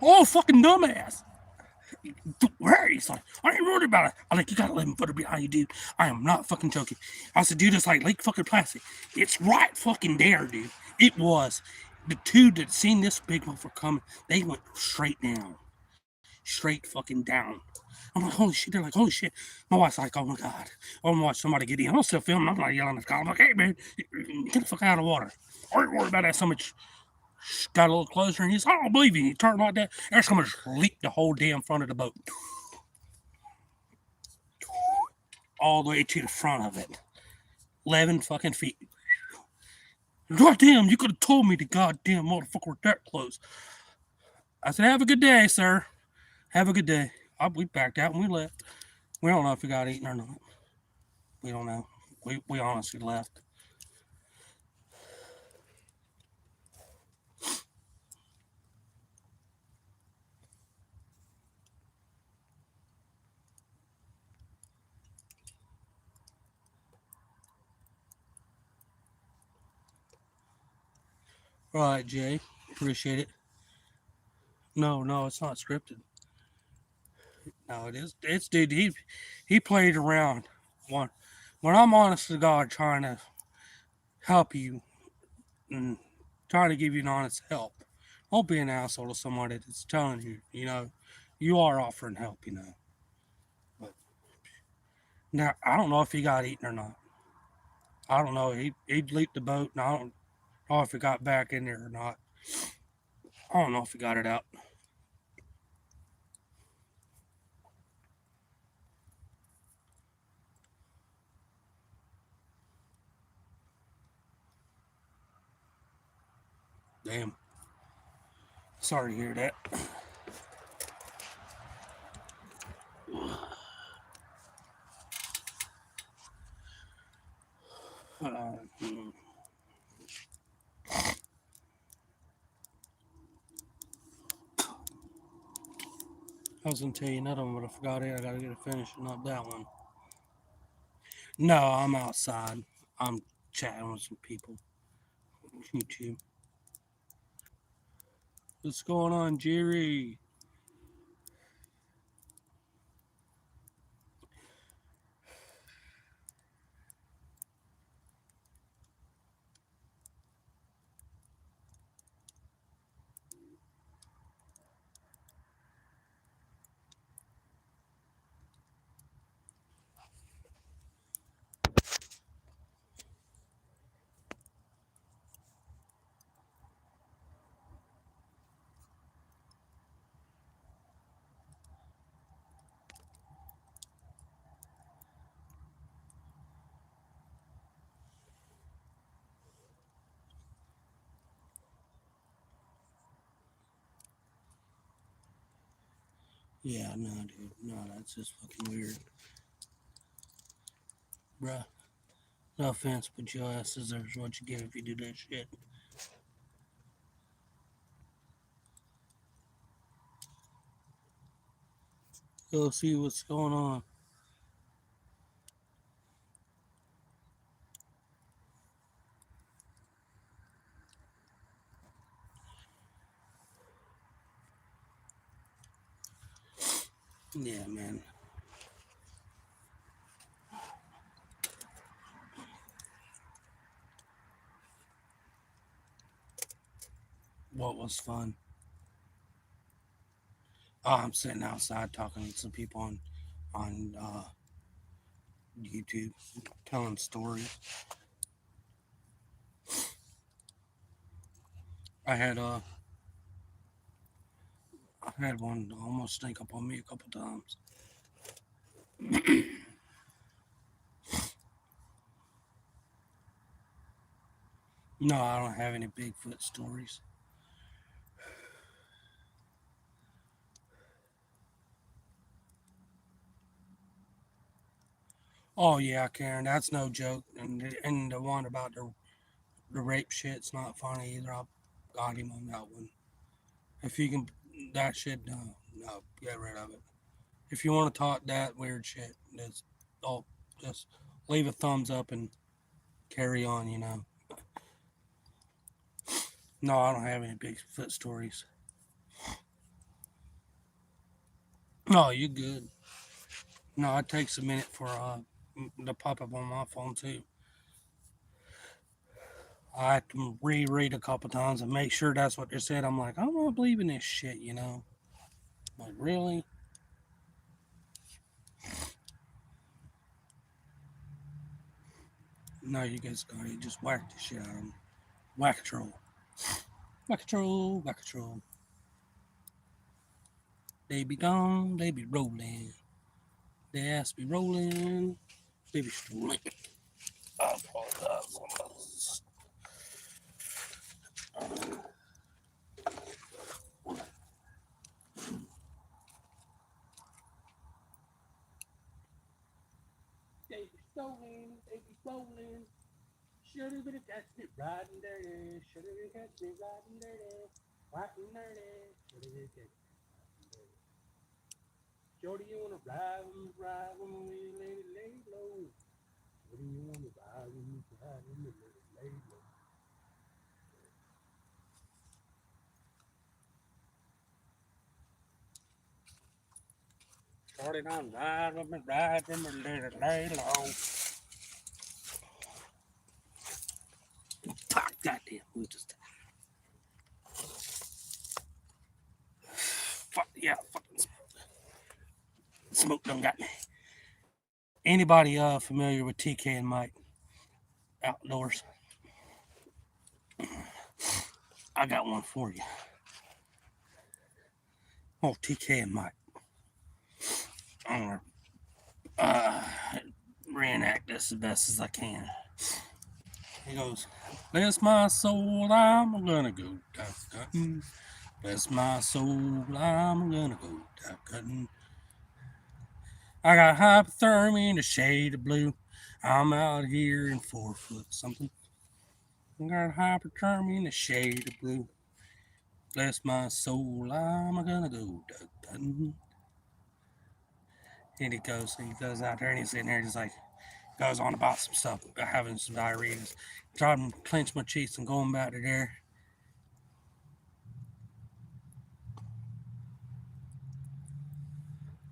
A: Oh, fucking dumbass. Where? He's like, I ain't worried about it. I'm like, you got 11-footer behind you, dude. I am not fucking joking. I said, dude, it's like Lake fucking Placid. It's right fucking there, dude. It was. The two that seen this big motherfucker coming, they went straight down. Straight fucking down. I'm like, holy shit. They're like, holy shit. My wife's like, oh my God. I'm gonna watch somebody get in. I'm still filming. I'm like yelling at the car. I'm like, hey, man, get the fuck out of the water. I ain't worried about that so much. Got a little closer and he's, I don't believe you. He turned like that. There's someone just leaped the whole damn front of the boat. All the way to the front of it. 11 fucking feet. Goddamn, you could have told me the goddamn motherfucker was that close. I said, have a good day, sir. Have a good day. We backed out and we left. We don't know if he got eaten or not. We don't know. We honestly left. All right, Jay. Appreciate it. No, it's not scripted. No, it is. It's dude. He played around. When I'm honest to God, trying to help you and trying to give you an honest help, don't be an asshole to somebody that's telling you. You are offering help. But now I don't know if he got eaten or not. I don't know. He leaped the boat, and I don't know if he got back in there or not. I don't know if he got it out. Damn. Sorry to hear that. I was gonna tell you another one, but I forgot it. I gotta get it finished, not that one. No, I'm outside. I'm chatting with some people. YouTube. What's going on, Jerry? Yeah, no, dude. No, that's just fucking weird. Bruh. No offense, but your ass deserves what you get if you do that shit. Go see what's going on. Yeah, man. What was fun? Oh, I'm sitting outside talking to some people on YouTube, telling stories. I had one almost sneak up on me a couple times. No, I don't have any Bigfoot stories. Oh yeah, Karen, that's no joke. And the one about the rape shit's not funny either. I got him on that one. If you can, that shit, no, get rid of it. If you want to talk that weird shit, oh, just leave a thumbs up and carry on. No, I don't have any Bigfoot stories. No, you good. No, it takes a minute for to pop up on my phone too. I have to reread a couple times and make sure that's what they said. I'm like, I'm not believing this shit. Like, really? No, you guys got it. Just whack the shit out of them. Whack a troll. Whack a troll. Whack a troll. They be gone. They be rolling. They ass be rolling. They be strolling. I apologize. They be strolling. They be rolling. Should have been catch me riding dirty. Should have been catch me riding dirty. Riding dirty. Should have been catch me riding dirty. Jody, you wanna ride when we lay low? Jody, you wanna ride when we lay low? Started on ride when we lay low. Fuck, goddamn, we just fuck yeah, fucking smoke done got me. Anybody familiar with TK and Mike Outdoors? I got one for you. Oh, TK and Mike. I'm gonna reenact this the best as I can. He goes, bless my soul, I'm gonna go duck cutting. Bless my soul, I'm gonna go duck cutting. I got hypothermia in the shade of blue. I'm out here in 4 foot something. I got hypothermia in the shade of blue. Bless my soul, I'm gonna go duck cutting. And he goes out there and he's sitting there just like, goes on about some stuff, about having some diarrhea. Trying to clench my cheeks and going back to there.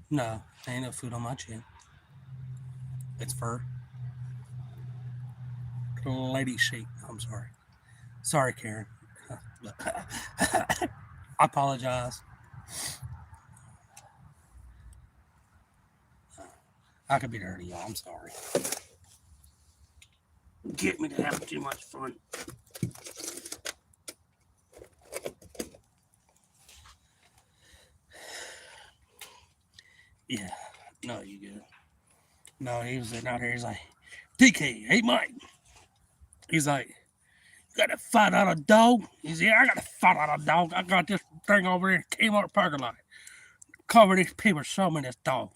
A: No, ain't no food on my chin. It's fur. Lady sheep. I'm sorry. Sorry, Karen. I apologize. I could be dirty, y'all. I'm sorry. Get me to have too much fun. Yeah. No, you good. No, he was sitting out here. He's like, TK, hey, Mike. He's like, you got a $5 dog? He's yeah, I got a $5 dog. I got this thing over here, Kmart parking lot. Cover these people, show me this dog.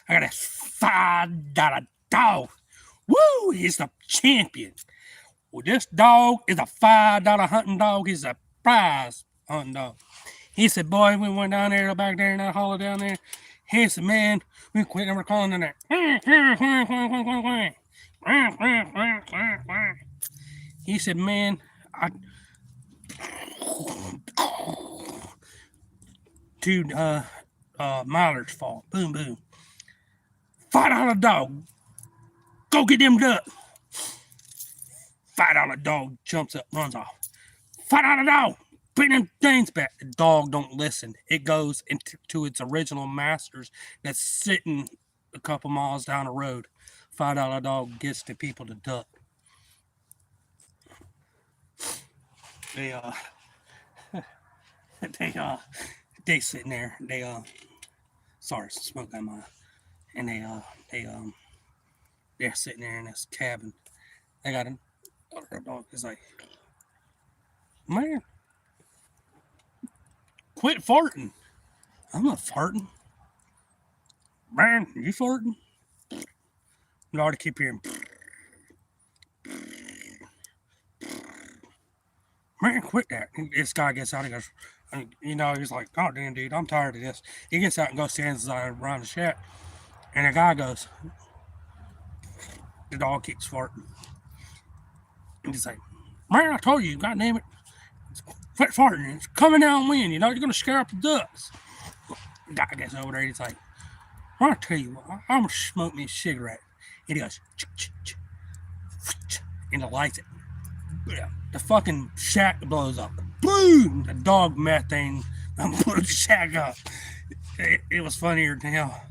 A: I got a $5 dog. Woo! He's the champion. Well, this dog is a $5 hunting dog. He's a prize hunting dog. He said, boy, we went down there, back there in that hollow down there. He said, man, we quit never calling in there. He said, man, dude, Miller's fault. Boom, boom. $5 dog. Go get them duck. $5 dog jumps up, runs off. $5 dog. Bring them things back. The dog don't listen. It goes into its original masters that's sitting a couple miles down the road. $5 dog gets the people to duck. They they sitting there. Sorry, smoke on my. And they're sitting there in this cabin. They got a dog. It's like Man, quit farting. I'm not farting. Man, you farting? You ought to keep hearing. Man, quit that. And this guy gets out and goes, he's like, oh, damn, dude, I'm tired of this. He gets out and goes stands around the shack. And the guy goes, the dog keeps farting. And he's like, man, I told you, God damn it. Quit farting. It's coming downwind. You're going to scare up the ducks. The guy gets over there. He's like, I'll tell you what, I'm going to smoke me a cigarette. And he goes, and the lights it. The fucking shack blows up. Boom! The dog methane blew the shack up. It was funnier than hell.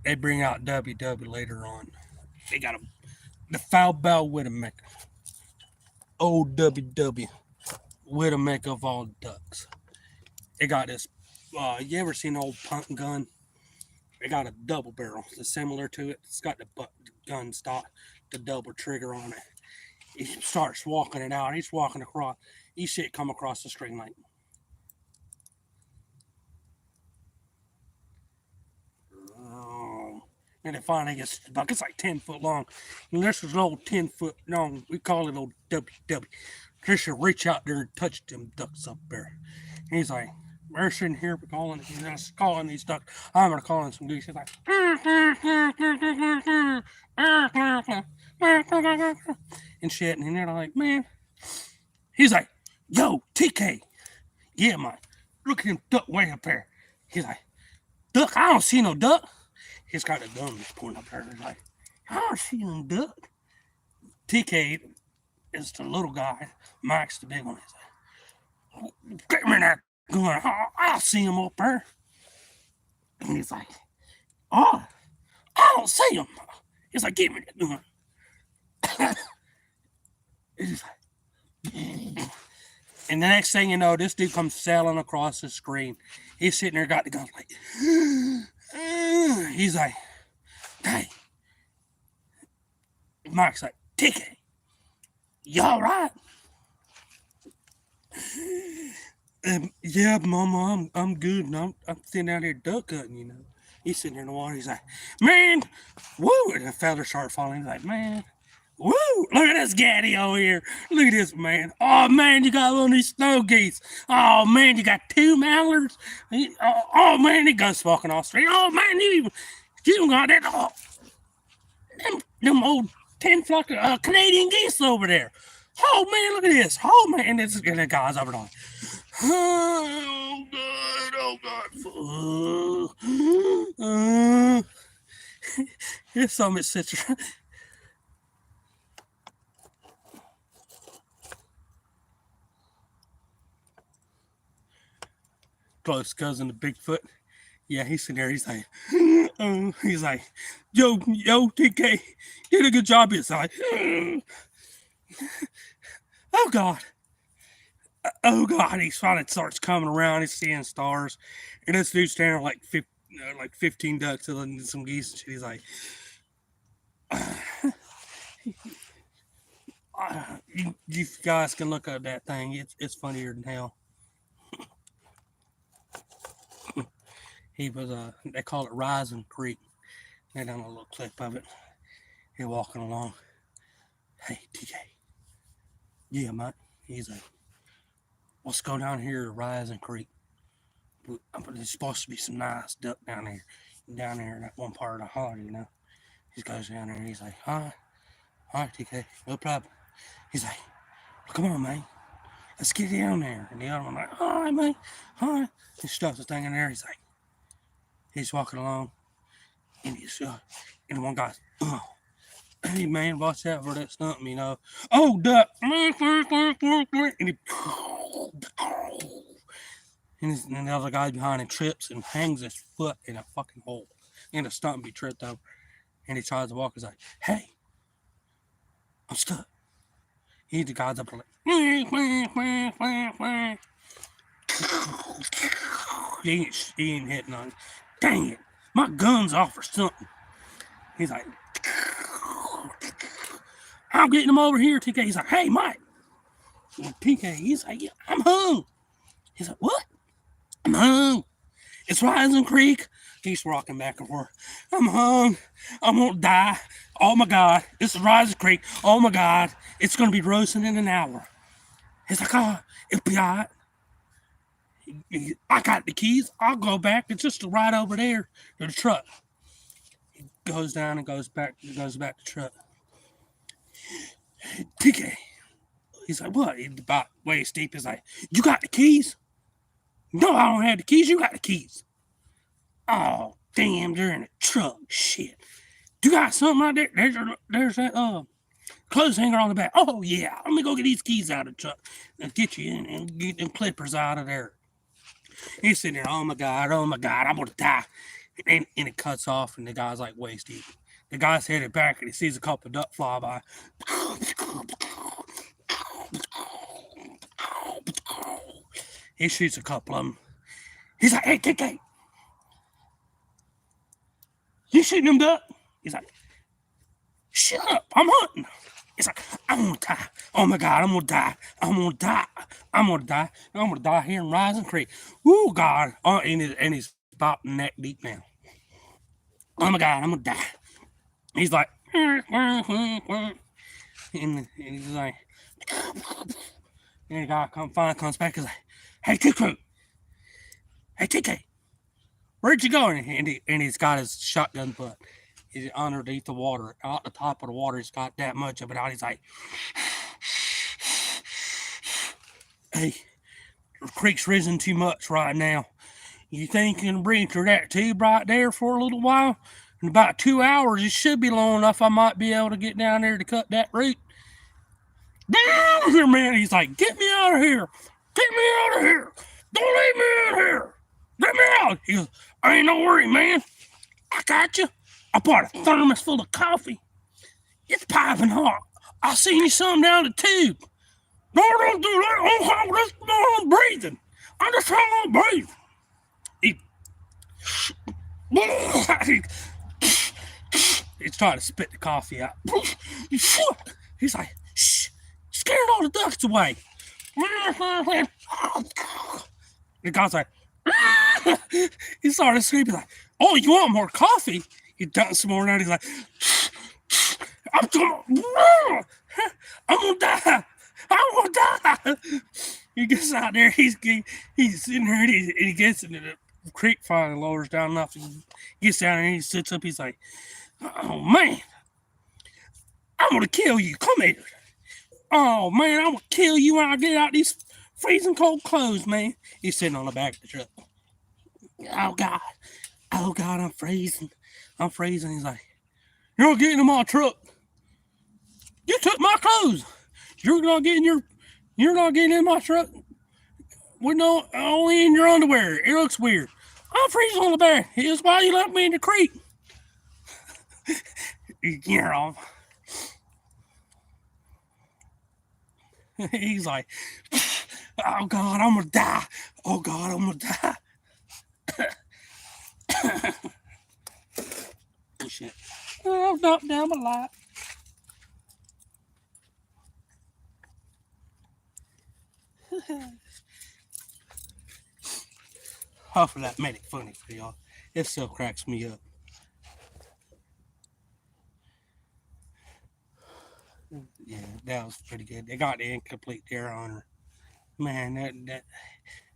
A: They bring out WW later on. They got the foul bow Widowmaker. Old WW. Widowmaker of all ducks. They got this. You ever seen an old punt gun? They got a double barrel. It's similar to it. It's got the gun stock, the double trigger on it. He starts walking it out. He's walking across. He shit come across the string like. And it finally gets about, it's like 10 foot long. And this is an old 10 foot long. We call it old WW. Just should reach out there and touch them ducks up there. And he's like, we're sitting here calling these ducks. I'm gonna call in some geese. He's like, and shit. And they're like, man. He's like, yo, TK. Yeah, man. Look at him duck way up there. He's like, duck, I don't see no duck. He's got a gun that's pointing up there. He's like, I don't see no duck. TK is the little guy. Mike's the big one. He's like, get me that gun. I'll see him up there. And he's like, oh, I don't see him. He's like, give me that gun. He's like, and the next thing you know, this dude comes sailing across the screen. He's sitting there, got the gun like, he's like, hey. Mike's like, TK, you all right? Yeah, Mama, I'm good. And I'm sitting out here duck hunting, He's sitting there in the water. He's like, man, woo. And the feathers start falling. He's like, man, woo. Look at this gaddy over here. Look at this, man. Oh, man, you got one of these snow geese. Oh, man, you got 2 mallards. Oh, man, he goes fucking off straight. Oh, man, you got that. Oh, them old 10 flock Canadian geese over there. Oh, man, look at this. Oh, man, and the guy's over there. Oh, God, oh, God. Here's some citrus. Close cousin to Bigfoot. Yeah, he's sitting there. He's like, he's like, yo, TK, you did a good job. He's like, oh, God. Oh, God. He finally starts coming around. He's seeing stars. And this dude's standing like 15 ducks and some geese. He's like, you guys can look at that thing. It's funnier than hell. He was, they call it Rising Creek. They done a little clip of it. He's walking along. Hey, TK. Yeah, mate. He's like, let's go down here to Rising Creek. There's supposed to be some nice duck down there in that one part of the holler, He goes down there and he's like, all right, TK, no problem. He's like, come on, man. Let's get down there. And the other one like, all right, man. All right. He stuffs the thing in there. He's walking along. And and one guy's, hey, man, watch out for that stump, Oh, duck. And the other guy behind him trips and hangs his foot in a fucking hole. And the stump be tripped over. And he tries to walk. He's like, hey, I'm stuck. The guy's up like, he ain't hitting on it. Dang it, my gun's off or something. He's like, I'm getting him over here, TK. He's like, hey, Mike, PK, he's like, yeah, I'm hung. He's like, what? I'm hung. It's Rising Creek. He's rocking back and forth. I'm hung. I'm gonna die. Oh my God. This is Rising Creek. Oh my God. It's gonna be roasting in an hour. He's like, oh, it'll be all right. I got the keys. I'll go back. It's just right over there to the truck. He goes down and goes back to the truck. PK. He's like, what? He's about waist deep. He's like, you got the keys? No, I don't have the keys. You got the keys. Oh, damn, they're in the truck. Shit. You got something right there? There's that clothes hanger on the back. Oh yeah, let me go get these keys out of the truck and get you in and get them clippers out of there. He's sitting there, oh my God, I'm gonna die. And it cuts off, and the guy's like waist deep. The guy's headed back, and he sees a couple of duck fly by. He shoots a couple of them. He's like, hey, KK, you shooting them duck? He's like, shut up, I'm hunting. He's like, I'm gonna die. Oh my God, I'm gonna die. I'm gonna die. I'm gonna die. I'm gonna die here in Rising Creek. Oh God. Oh, and he's about neck deep now. Oh my God, I'm gonna die. He's like, and he's like, and the guy comes back. He's like, hey, TK, hey, TK, where'd you go? And he's got his shotgun butt. He's underneath the water, out the top of the water. He's got that much of it out. He's like, hey, the creek's risen too much right now. You think you can breathe through that tube right there for a little while? In about 2 hours, it should be long enough I might be able to get down there to cut that root. Down here, man. He's like, get me out of here. Get me out of here. Don't leave me out here. Get me out. He goes, ain't no worry, man. I got you. I bought a thermos full of coffee. It's piping hot. I'll send you some down the tube. No, don't do that. I'm breathing. I'm just trying to breathe. He's trying to spit the coffee out. He's like, shh, scaring all the ducks away. The guy's like, he started screaming like, oh, you want more coffee? He dumps some more out. He's like, I'm gonna die. I'm gonna die. He gets out there. He's sitting there and he gets into the creek finally lowers down enough. He gets down there and he sits up. He's like, oh man, I'm gonna kill you. Come here. Oh man, I'm gonna kill you when I get out these freezing cold clothes, man. He's sitting on the back of the truck. Oh God. Oh God, I'm freezing. I'm freezing. He's like, you're not getting in my truck. You took my clothes. You're not getting in my truck. We're not only in your underwear. It looks weird. I'm freezing on the back. It's why you left me in the creek. You're off. He's like, oh God, I'm gonna die. Oh God, I'm gonna die. Oh shit. Oh, I've knocked down my light. Hopefully that made it funny for y'all. It still cracks me up. Yeah, that was pretty good. They got the incomplete deer hunter. Man, that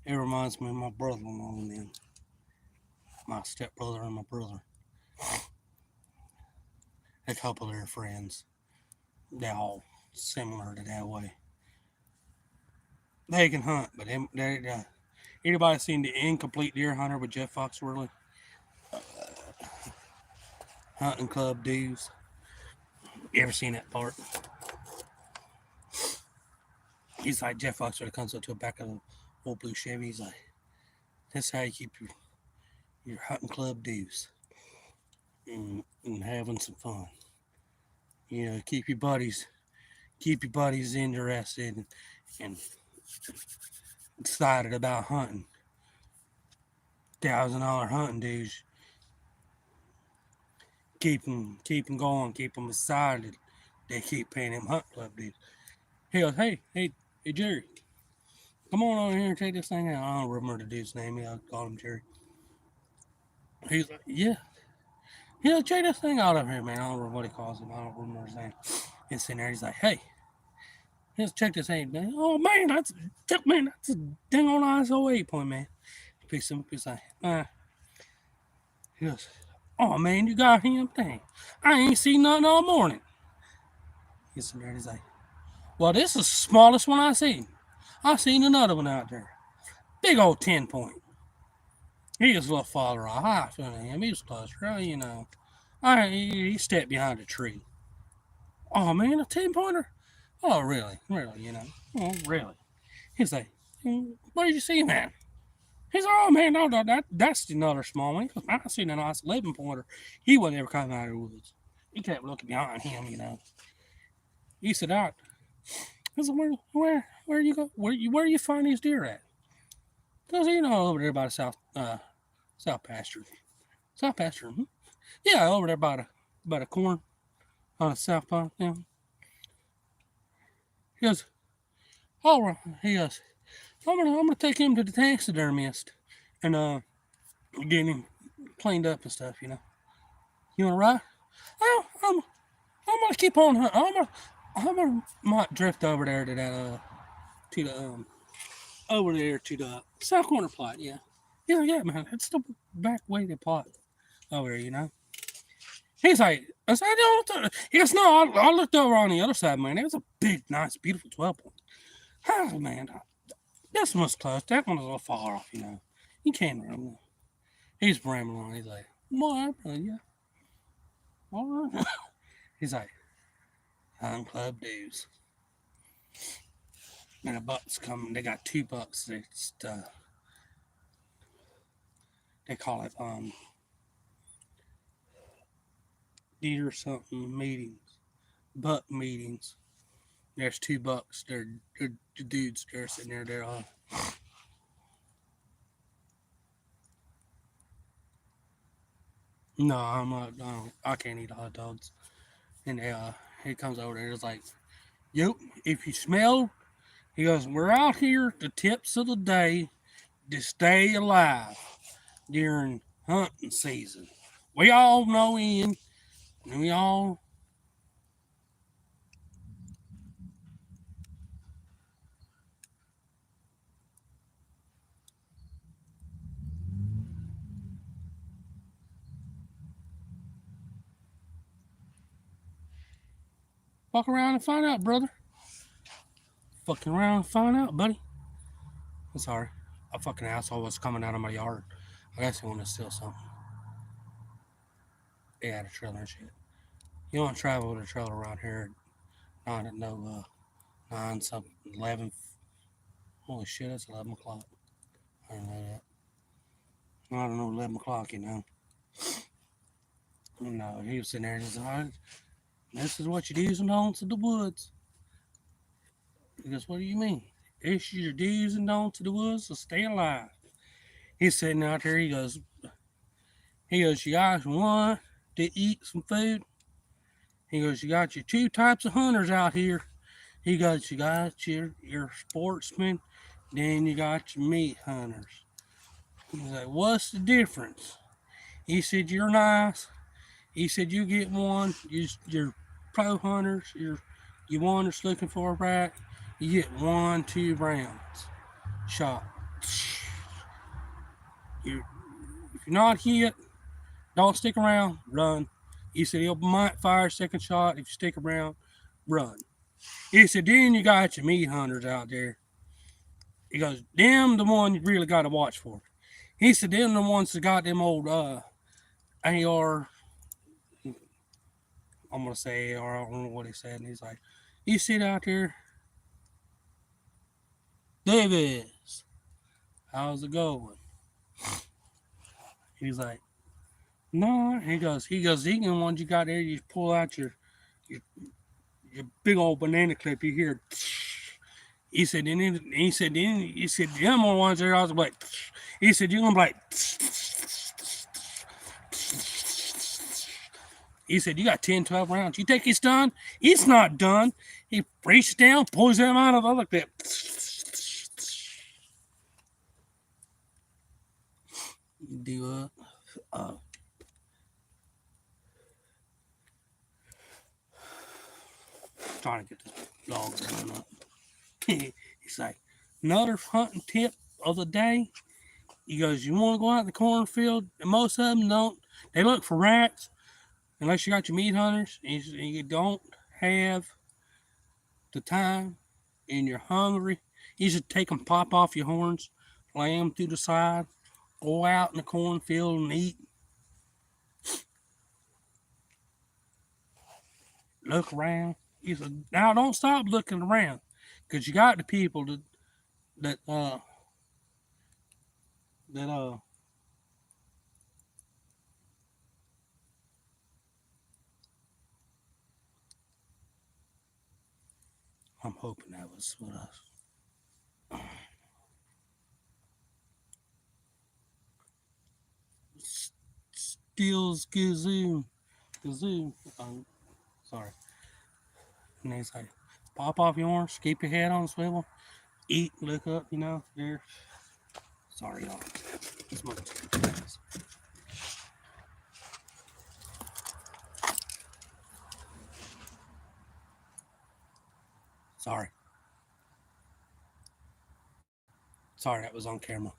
A: it reminds me of my brother-in-law and them. My stepbrother and my brother. A couple of their friends. They're all similar to that way. They can hunt, but anybody seen the incomplete deer hunter with Jeff Foxworthy? Hunting club dudes. You ever seen that part? He's like, Jeff Foxworthy comes up to the back of an old blue Chevy. He's like, that's how you keep your hunting club dues and having some fun. You know, keep your buddies interested and excited about hunting. $1,000 hunting dudes. Keep them going, keep them excited. They keep paying them hunt club dudes. He goes, hey, Hey, Jerry, come on over here and take this thing out. I don't remember the dude's name. Yeah, I called him Jerry. He's like, yeah. He's like, check this thing out over here, man. I don't remember what he calls him. I don't remember his name. He's sitting there. He's like, hey, let's check this thing. Oh, man, that's a dang on ISO 8 point, man. He picks him up. He's like, he goes, oh, man, you got him? Dang. I ain't seen nothing all morning. He's sitting there. He's like, well, this is the smallest one I seen. I seen another one out there. Big old 10 point. He was a little farther off. I feel him. He was closer, you know. He stepped behind a tree. Oh, man, a 10 pointer? Oh, really? Really, you know. Oh, really? He's like, where did you see that? He's like, oh, man, no, that's another small one. I seen a nice 11 pointer. He wasn't ever coming out of the woods. He kept looking behind him, you know. He said, out. I said, where you go? Where you find these deer at? Because, you know, over there by the south pasture. South pasture, yeah, over there by the corn on the south pond. Yeah. He goes, all right. He goes, I'm gonna take him to the taxidermist and get him cleaned up and stuff. You know. You wanna ride? Oh, I'm gonna keep on. I'm gonna might drift over there to that to the over there to the south corner plot. Yeah. Yeah, man. It's the back way to plot over there. You know. He's like, I said, he goes, no, I looked over on the other side, man. It was a big, nice, beautiful 12 point. Oh, man, this one's close. That one was a little far off, you know. You can't run. He's rambling on. He's like, what? Yeah. All right. He's like, Hunt Club dues. And a buck's coming. They got 2 bucks. They call it, deer something meetings, buck meetings. There's 2 bucks. They're the dudes. They're sitting there. They're no, I'm not. No, I can't eat hot dogs. And he comes over there. It's like, yep. If you smell, he goes, we're out here. The tips of the day to stay alive during hunting season. We all know in, and we all. Fuck around and find out, brother. Fucking around and find out, buddy. I'm sorry. A fucking asshole was coming out of my yard. I guess he wanted to steal something. They had a trailer and shit. You don't travel with a trailer around here. Not at no 9 something 11. Holy shit, it's 11 o'clock. I don't know that. I don't know 11 o'clock, you know. No, he was sitting there and he's like, this is what you do's and don'ts of the woods. He goes, what do you mean? This is your do's and don'ts of the woods to stay alive. He's sitting out there, he goes, you guys want to eat some food? He goes, you got your 2 types of hunters out here. He goes, you got your sportsmen, then you got your meat hunters. He's like, what's the difference? He said, you're nice. He said, you get one, you're pro hunters, you one that's looking for a rack, you get 1, 2 rounds shot. If you're not hit, don't stick around, run. He said, he might fire a second shot. If you stick around, run. He said, then you got your meat hunters out there. He goes, them the one you really got to watch for. He said, them the ones that got them old AR, I'm going to say AR, I don't know what he said. And he's like, you sit out there, Davis, how's it going? He's like, no. He goes, the ones you got there, you pull out your big old banana clip, you hear. He said, them are ones there. I was like, he said, you're gonna be like. He said, you got 10, 12 rounds. You think it's done? It's not done. He reaches down, pulls them out of the other clip. Do trying to get this dog run up. He's like, another hunting tip of the day. He goes, you want to go out in the cornfield? And most of them don't. They look for rats, unless you got your meat hunters. And you don't have the time and you're hungry. You should take them, pop off your horns, lay them to the side, go out in the cornfield and eat. Look around. He said, now don't stop looking around, because you got the people that I'm hoping that was what I Steals Gazoo. Sorry. And he's like, pop off your horns, keep your head on the swivel, eat, look up, there. Sorry, y'all. It's much. Sorry. Sorry, that was on camera.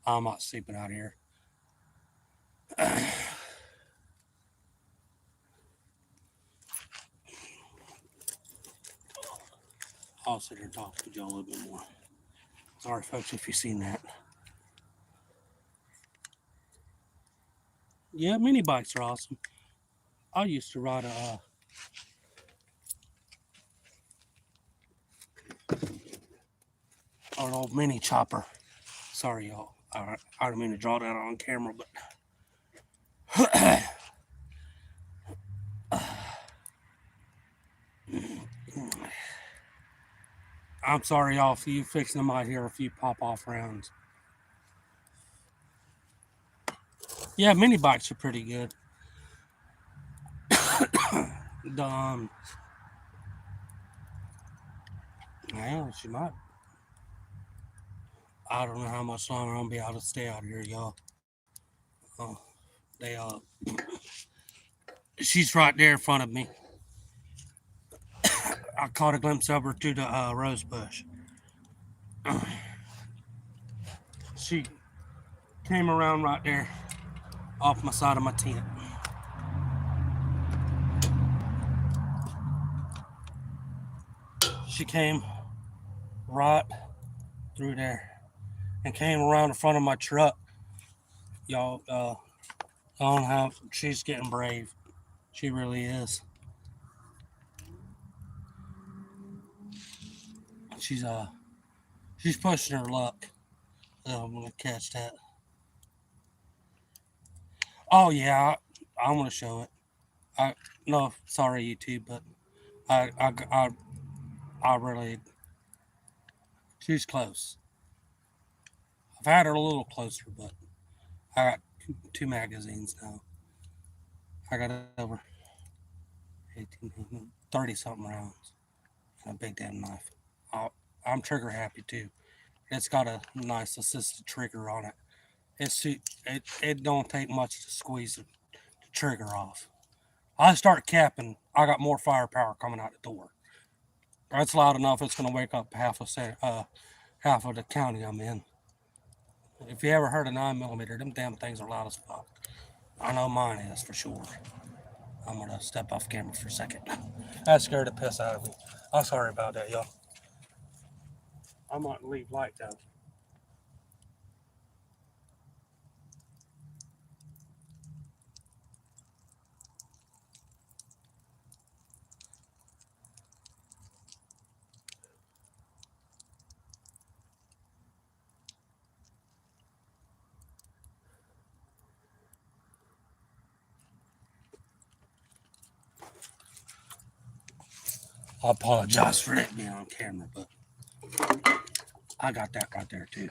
A: I'm not sleeping out here. I'll sit here and talk to y'all a little bit more. Sorry, folks, if you've seen that. Yeah, mini bikes are awesome. I used to ride an old mini chopper. Sorry, y'all. I didn't mean to draw that on camera, but I'm sorry, y'all, if you fixing them out here, a few pop-off rounds. Yeah, mini bikes are pretty good. Well, she might. I don't know how much longer I'm gonna be able to stay out here, y'all. They she's right there in front of me. I caught a glimpse of her through the rose bush. She came around right there off my side of my tent. She came right through there and came around the front of my truck. Y'all, I don't know how she's getting brave. She really is. She's pushing her luck. I'm gonna catch that. Oh yeah, I'm gonna show it. No, sorry YouTube, but I really, she's close. I've had her a little closer, but I got two magazines now. I got over 18, 30 something rounds and a big damn knife. I'm trigger happy too. It's got a nice assisted trigger on it. It don't take much to squeeze the trigger off. I start capping, I got more firepower coming out the door. That's loud enough. It's gonna wake up half of the county I'm in. If you ever heard a 9mm, them damn things are loud as fuck. I know mine is for sure. I'm gonna step off camera for a second. That scared the piss out of me. I'm sorry about that, y'all. I might leave lights out. I apologize for that being on camera, but I got that right there too.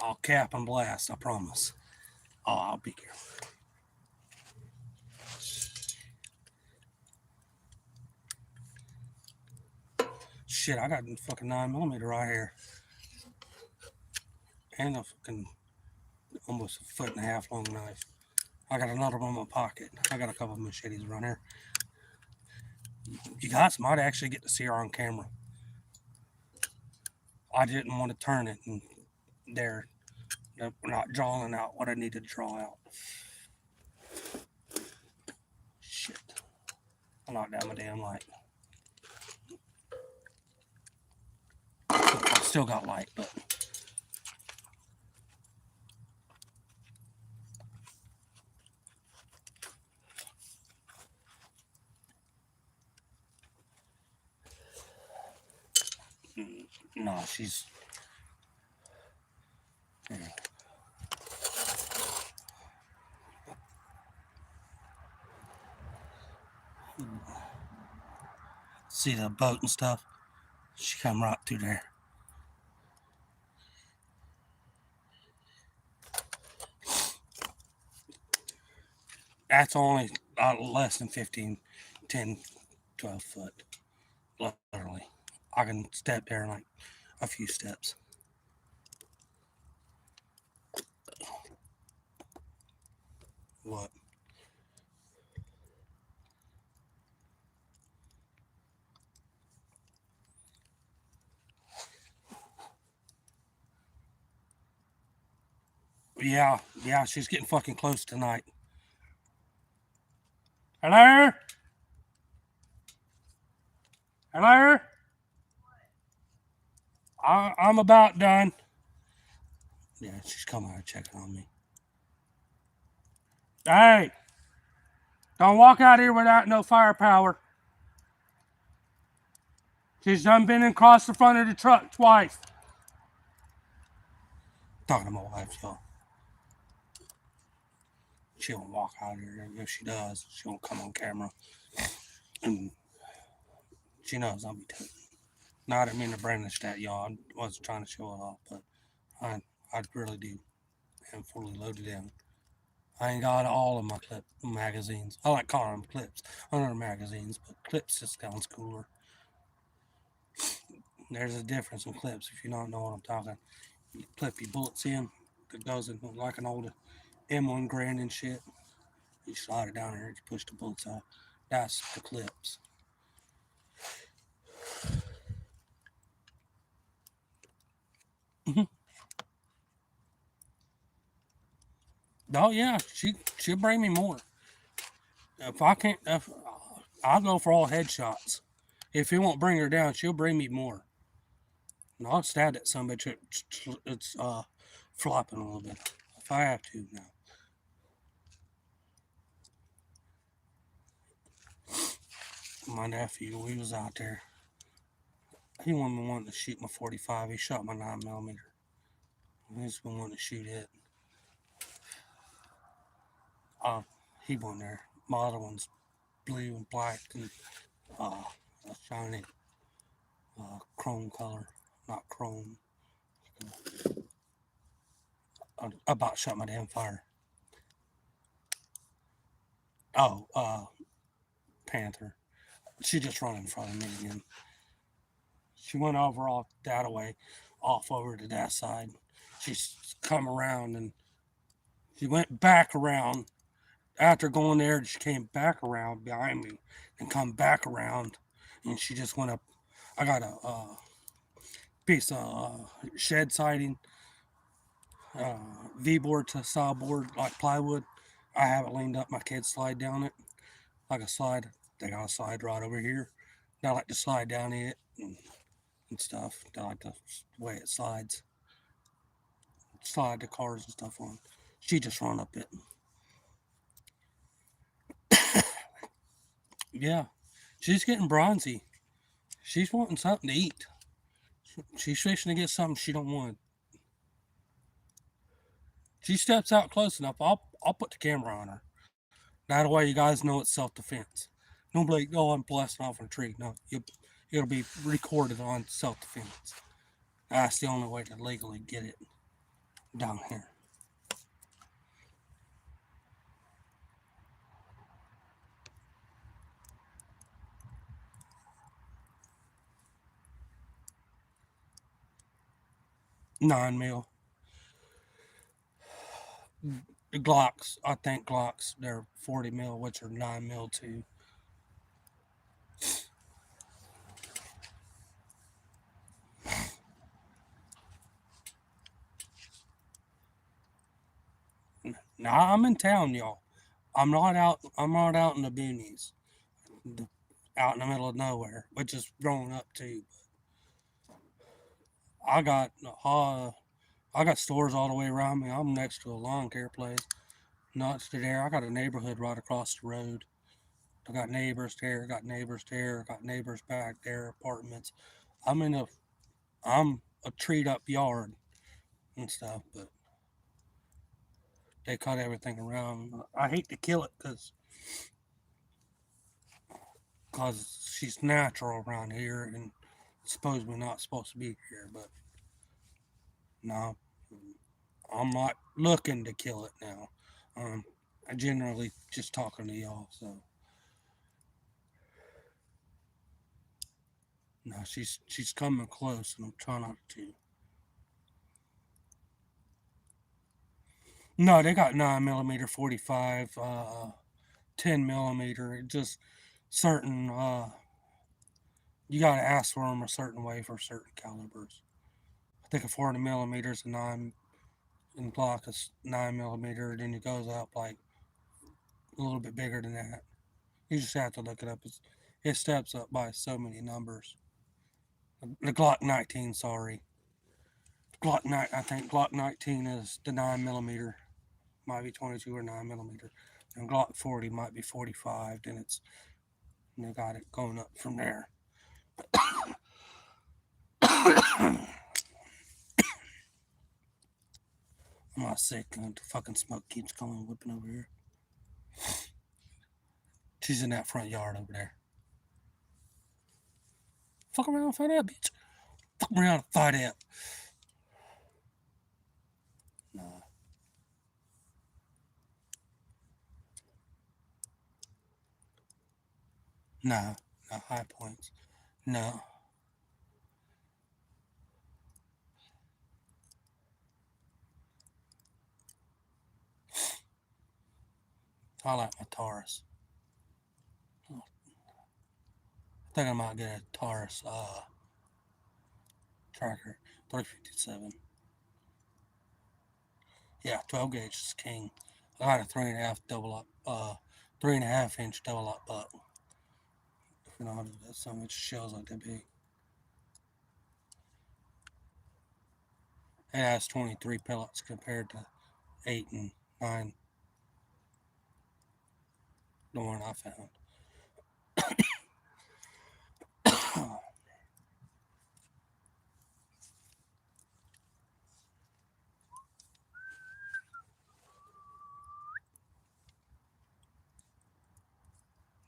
A: I'll cap and blast, I promise. Oh, I'll be careful. Shit, I got a fucking 9mm right here. And a fucking almost a foot and a half long knife. I got another one in my pocket. I got a couple of machetes around here. You guys might actually get to see her on camera. I didn't want to turn it and they're not drawing out what I needed to draw out. Shit. I knocked down my damn light. I still got light, but no, she's yeah. See the boat and stuff? She come right through there. That's only less than 15, 10, 12 foot. Literally. I can step there in like a few steps. What? Yeah, she's getting fucking close tonight. Hello? Hello? I'm about done. Yeah, she's coming out checking on me. Hey! Don't walk out here without no firepower. She's done been across the front of the truck twice. Talking to my wife, y'all. She won't walk out here. If she does, she won't come on camera. And she knows I'll be taking. No, I didn't mean to brandish that, y'all. I wasn't trying to show it off, but I really do. I'm fully loaded in. I ain't got all of my clip magazines. I like calling them clips. Under magazines, but clips just sounds cooler. There's a difference in clips if you don't know what I'm talking. You clip your bullets in. It goes in like an old M1 Grand and shit. You slide it down here, you push the bullets out. That's the clips. Oh yeah, she'll bring me more. If I can't, I'll go for all headshots. If it won't bring her down, she'll bring me more. And I'll stab at some bitch. It's flopping a little bit. If I have to now. My nephew, he was out there. He wasn't wanting to shoot my 45. He shot my 9mm. He's been wanting to shoot it. He went there. My other one's blue and black and a shiny chrome color. Not chrome. I about shot my damn fire. Oh, Panther. She just ran in front of me again. She went over off that way, off over to that side. She's come around and she went back around. After going there, she came back around behind me and come back around. And she just went up. I got a piece of shed siding, V-board to saw board like plywood. I have it leaned up. My kids slide down it like a slide. They got a slide right over here. I like to slide down it and stuff. I like the way it slides. Slide the cars and stuff on. She just run up it. Yeah, she's getting bronzy. She's wanting something to eat. She's fixing to get something she don't want. She steps out close enough, I'll put the camera on her. That way you guys know it's self-defense. Don't be like, oh, I'm blasting off a tree. No, it'll be recorded on self-defense. That's the only way to legally get it down here. 9 mil. The Glocks, I think Glocks, they're 40 mil, which are 9 mil too. Now I'm in town, y'all. I'm not out. I'm not out in the boonies, the, out in the middle of nowhere, which is growing up too. I got I got stores all the way around me. I'm next to a lawn care place. Not to there. I got a neighborhood right across the road. I got neighbors there. Got neighbors there. Got neighbors back there. Apartments. I'm in a I'm a treed up yard and stuff, but they cut everything around. I hate to kill it because she's natural around here and supposedly not supposed to be here. But no, I'm not looking to kill it now. Um, I generally just talking to y'all. So no, she's coming close, and I'm trying not to. No, they got 9 millimeter, 45, 10 millimeter. It just certain. You gotta ask for them a certain way for certain calibers. I think a 40 millimeter is a nine, and Glock is 9 millimeter. Then it goes up like a little bit bigger than that. You just have to look it up. It steps up by so many numbers. The Glock 19, sorry, Glock 9. I think Glock 19 is the 9 millimeter. Might be 22 or 9 millimeter, and Glock 40 might be 45. Then they got it going up from there. I'm not sick. The fucking smoke keeps coming whipping over here. She's in that front yard over there. Fuck around and find out, bitch. Fuck around and find out. Nah, nah, not high points. No, I like my Taurus. I think I might get a Taurus tracker, 357. Yeah, 12 gauge is king. I got a 3.5 double up, 3.5 inch double up butt. If you know how to do that, so much shells like that big. It has 23 pellets compared to 8 and 9, the one I found.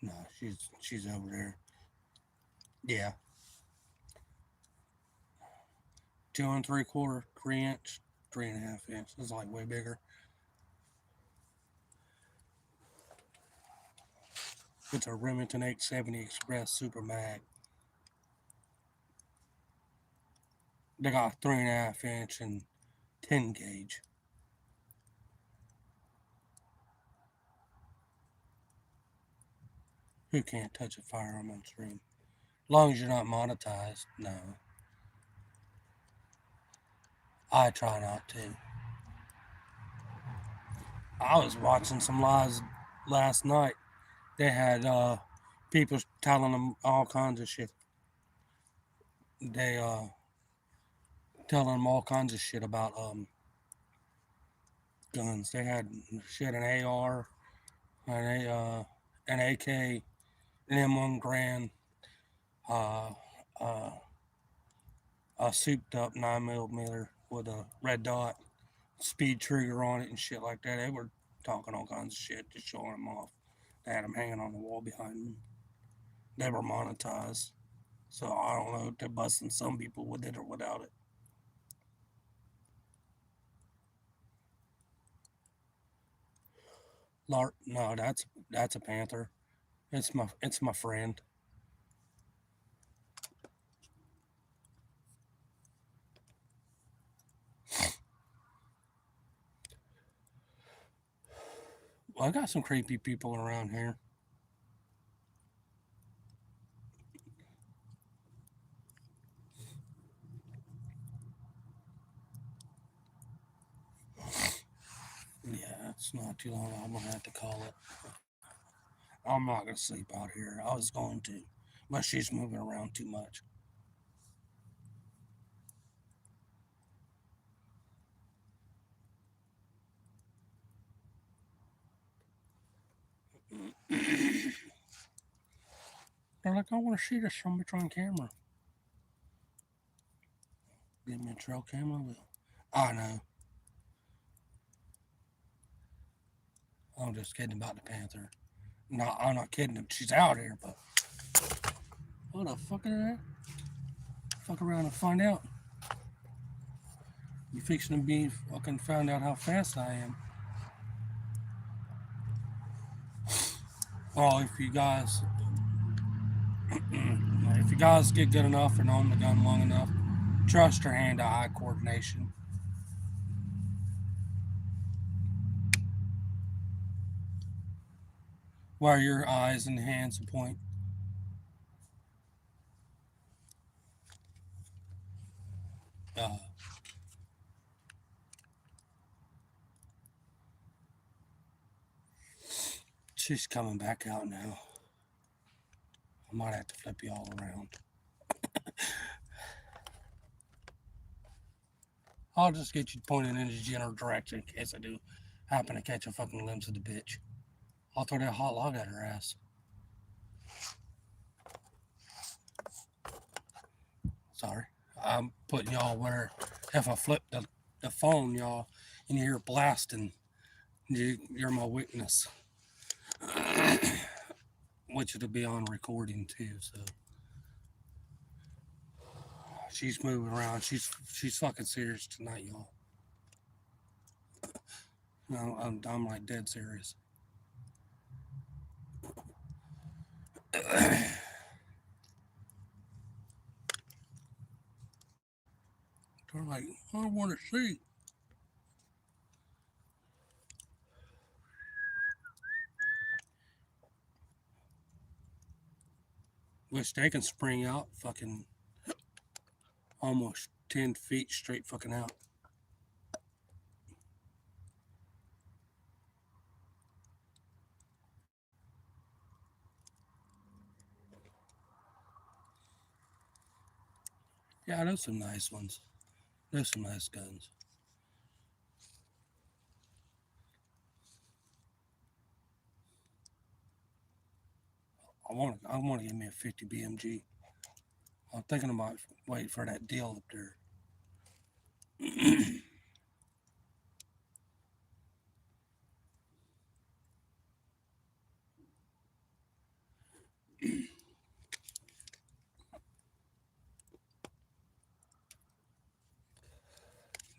A: No, she's over there. Yeah, 2 and 3/4, 3 inch, 3.5 inch. It's like way bigger. It's a Remington 870 Express Super Mag. They got 3.5 inch and 10 gauge. Who can't touch a firearm on stream? As long as you're not monetized, no. I try not to. I was watching some lives last night. They had people telling them all kinds of shit. They telling them all kinds of shit about guns. They had shit an AR, an AK, an M1 Grand, uh, uh, a souped up 9 millimeter with a red dot, speed trigger on it and shit like that. They were talking all kinds of shit, just showing them off. They had them hanging on the wall behind them. They were monetized. So I don't know if they're busting some people with it or without it. Lark, no, that's a panther. It's my friend. Well, I got some creepy people around here. Yeah, it's not too long. I'm gonna have to call it. I'm not gonna sleep out here. I was going to, but she's moving around too much. They're like, I want to see this from on camera. Give me a trail camera. Will. I know. I'm just kidding about the panther. No, I'm not kidding. She's out here, but what the fuck is that? Fuck around and find out. You fixing to be fucking found out how fast I am. Well, if you guys get good enough and on the gun long enough, trust your hand-eye coordination. Where your eyes and hands point. Uh, she's coming back out now. I might have to flip you all around. I'll just get you pointed in the general direction in case I do happen to catch a fucking glimpse of the bitch. I'll throw that hot log at her ass. Sorry. I'm putting y'all where if I flip the phone, y'all, and you hear blasting, you're my witness. Which it'll be on recording too, so. She's moving around. She's fucking serious tonight, y'all. No, I'm like dead serious. They're like, I want to see. Wish they can spring out fucking almost 10 feet straight fucking out. Yeah, there's some nice ones. There's some nice guns. I want to give me a 50 BMG. I'm thinking about waiting for that deal up there.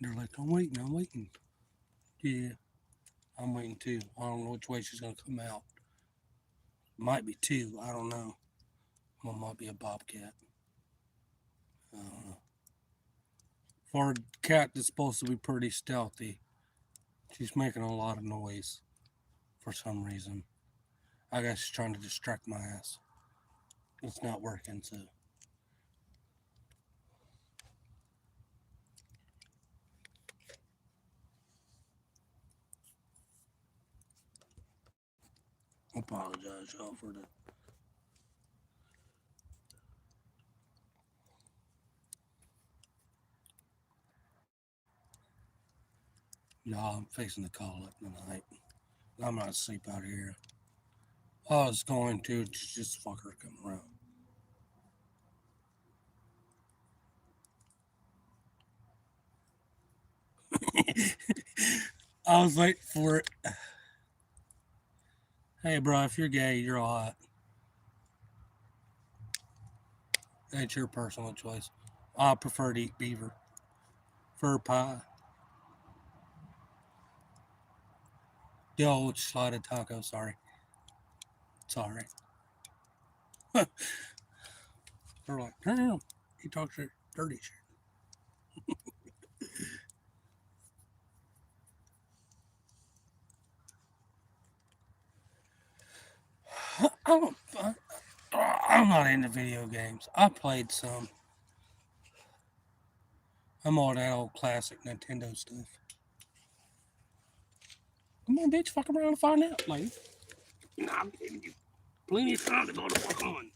A: They're like, I'm waiting. Yeah, I'm waiting too. I don't know which way she's gonna come out. Might be two. I don't know. One might be a bobcat. I don't know. For a cat that's supposed to be pretty stealthy, she's making a lot of noise for some reason. I guess she's trying to distract my ass. It's not working, so. I apologize, y'all, for the. Y'all, I'm fixing to call it tonight. I'm not asleep out here. I was going to just fucker come around. I was waiting for it. Hey, bro, if you're gay, you're all hot. It's your personal choice. I prefer to eat beaver. Fur pie. The old slotted taco, sorry. Sorry. They're like, damn, he talks that dirty shit. I'm, I'm not into video games. I played some. I'm all that old classic Nintendo stuff. Come on, bitch, fuck around and find out, lady. Nah, I'm giving you plenty of time to go to fuck on.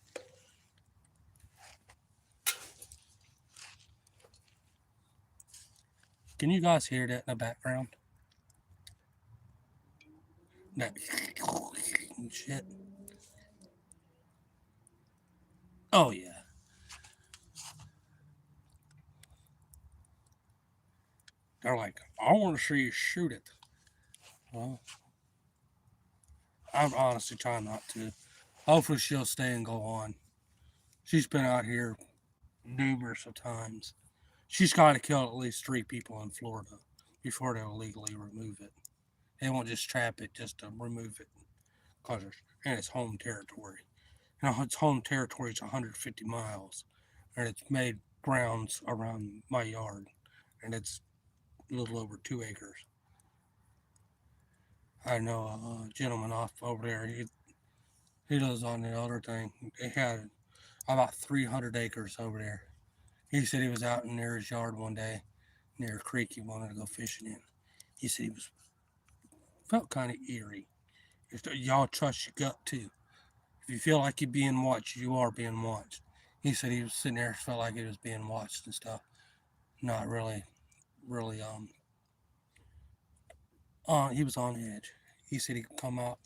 A: Can you guys hear that in the background? That shit. Oh yeah. They're like, I want to see you shoot it. Well, I'm honestly trying not to. Hopefully she'll stay and go on. She's been out here numerous of times. She's got to kill at least 3 people in Florida before they'll legally remove it. They won't just trap it just to remove it because it's in its home territory. Its home territory is 150 miles, and it's made grounds around my yard, and it's a little over 2 acres. I know a gentleman off over there. He lives on the other thing. They had about 300 acres over there. He said he was out near his yard one day, near a creek he wanted to go fishing in. He said he was felt kind of eerie. Y'all trust your gut too. If you feel like you're being watched, you are being watched. He said he was sitting there, felt like he was being watched and stuff. Not really, really. He was on edge. He said he could come out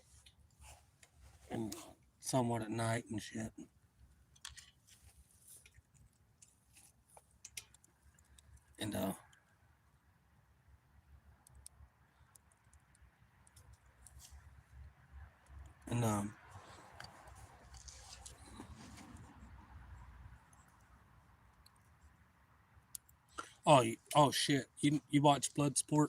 A: and somewhat at night and shit. And and oh shit! You watch Bloodsport?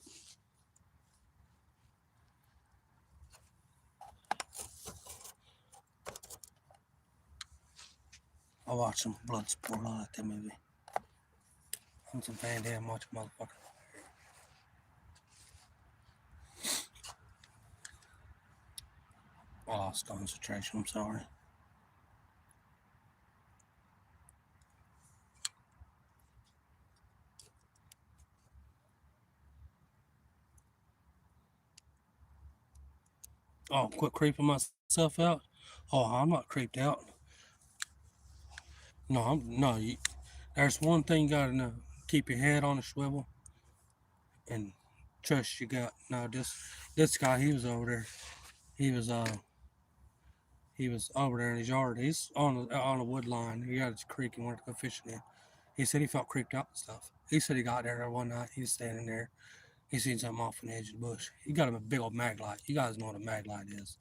A: I watched some Bloodsport. I like that movie. I'm some Van Damme watch motherfucker. I lost concentration. I'm sorry. Oh, quit creeping myself out. Oh, I'm not creeped out. No, I'm no. There's one thing you gotta know: keep your head on a swivel and trust your gut. No, this guy, he was over there. He was he was over there in his yard. He's on a wood line. He got his creek and wanted to go fishing in. He said he felt creeped out and stuff. He said he got there one night. He was standing there. He seen something off in the edge of the bush. He got him a big old mag light. You guys know what a mag light is.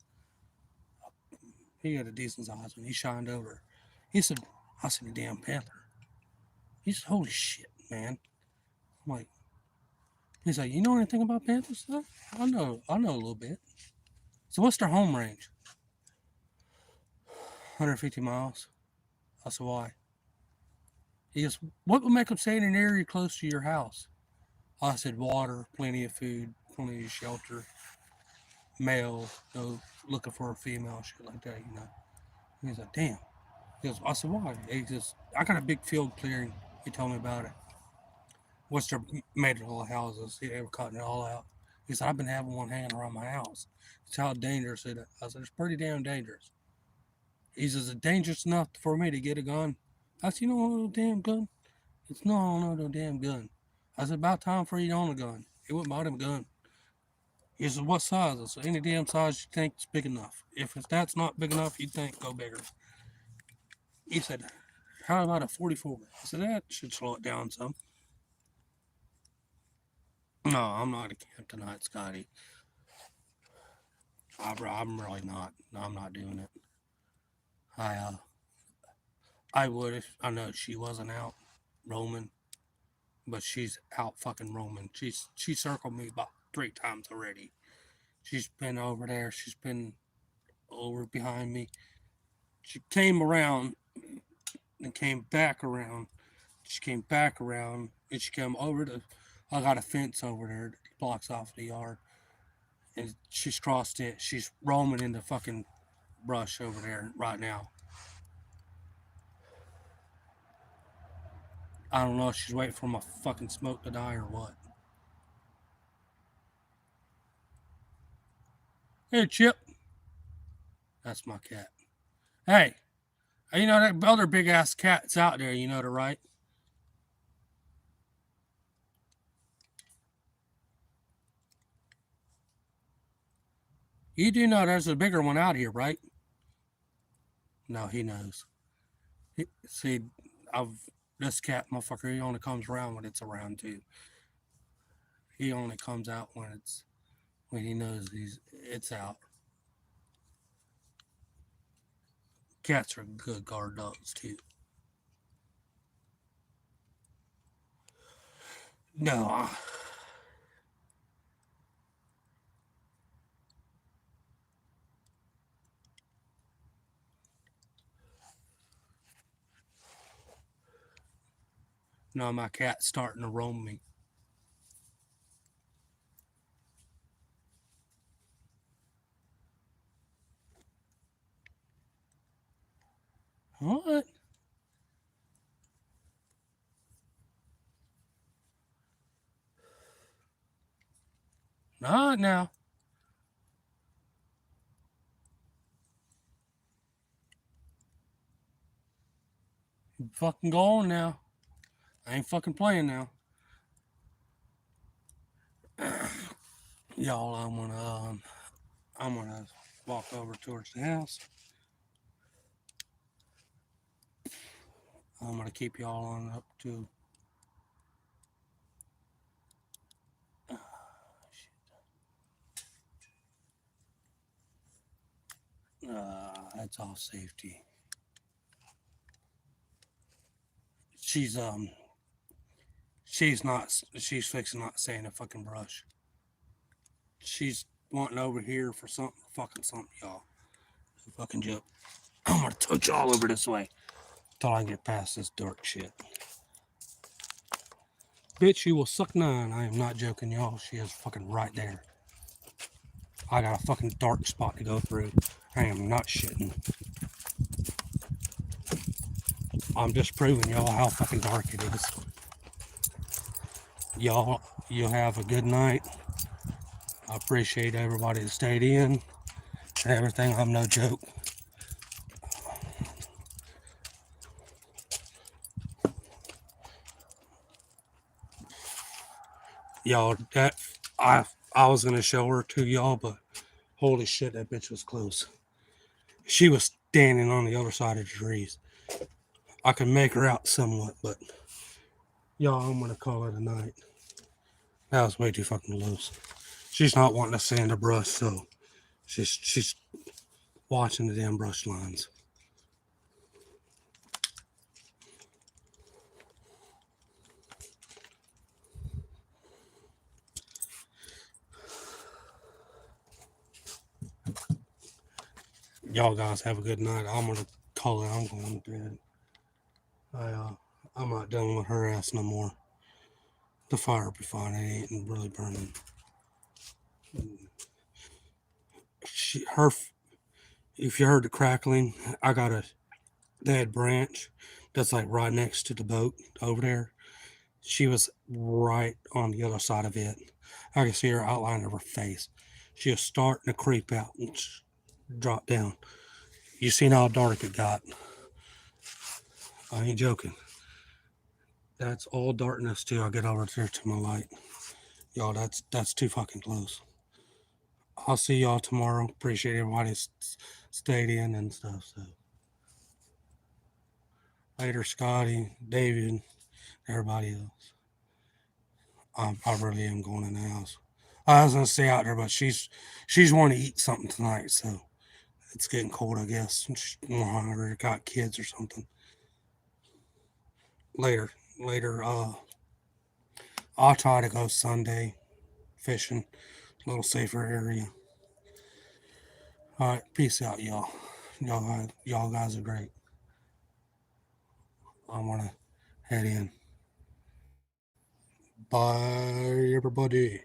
A: He had a decent size one. He shined over. He said, I seen a damn panther. He said, holy shit, man. I'm like, he's like, you know anything about panthers? I know a little bit. So what's their home range? 150 miles. I said, why? He goes, what would make them stay in an area close to your house? I said, water, plenty of food, plenty of shelter, male, no looking for a female, shit like that, you know. He's like, damn. He goes, I said, why? He goes, I got a big field clearing. He told me about it. Worcester made little houses. They were cutting it all out. He said, I've been having one hanging around my house. It's how dangerous it is. I said, it's pretty damn dangerous. He says, it's dangerous enough for me to get a gun. I said, you don't want no damn gun? It's no, I don't know no damn gun. I said, about time for you to own a gun. He wouldn't buy him a gun. He said, what size? I said, any damn size you think is big enough. If that's not big enough, you think go bigger. He said, how about a 44? I said, that should slow it down some. No, I'm not at camp tonight, Scotty. I'm really not. No, I'm not doing it. I I would if I know she wasn't out roaming, but she's out fucking roaming. She circled me about 3 times already. She's been over there. She's been over behind me. She came around and came back around. She came back around and she came over to. I got a fence over there that blocks off the yard, and she's crossed it. She's roaming in the fucking brush over there right now. I don't know if she's waiting for my fucking smoke to die or what. Hey, Chip. That's my cat. Hey, you know that other big ass cat's out there, you know the right? You do know there's a bigger one out here, right? No, he knows. See, I've this cat motherfucker. He only comes around when it's around too. He only comes out when he knows it's out. Cats are good guard dogs too. No, no, my cat's starting to roam me. What? Not now. You fucking go on now. I ain't fucking playing now. Y'all, I'm gonna walk over towards the house. I'm gonna keep y'all on up to. That's all safety. She's she's not. She's fixing not saying a fucking brush. She's wanting over here for something. Fucking something, y'all. Fucking joke. I'm gonna touch y'all over this way till I can get past this dark shit. Bitch, you will suck nine. I am not joking, y'all. She is fucking right there. I got a fucking dark spot to go through. I am not shitting. I'm just proving y'all how fucking dark it is. Y'all, you have a good night. I appreciate everybody that stayed in and everything. I'm no joke. Y'all, that I was gonna show her to y'all, but holy shit, that bitch was close. She was standing on the other side of the trees. I could make her out somewhat, but y'all, I'm gonna call it a night. That was way too fucking close. She's not wanting to stay in the brush, so she's watching the damn brush lines. Y'all guys have a good night. I'm gonna call it. I'm going to bed. I'm not dealing with her ass no more. The fire will be fine. It ain't really burning. Her, if you heard the crackling, I got a dead branch that's like right next to the boat over there. She was right on the other side of it. I can see her outline of her face. She was starting to creep out and drop down. You seen how dark it got. I ain't joking. That's all darkness till I get over there to my light. Y'all, that's too fucking close. I'll see y'all tomorrow. Appreciate everybody stayed in and stuff. So later, Scotty, David, everybody else. I really am going in the house. I was gonna stay out there, but she's wanting to eat something tonight, so it's getting cold, I guess. She's more hungry. Got kids or something. Later. I'll try to go Sunday fishing, a little safer area. All right, peace out, y'all. Y'all guys are great. I want to head in. Bye, everybody.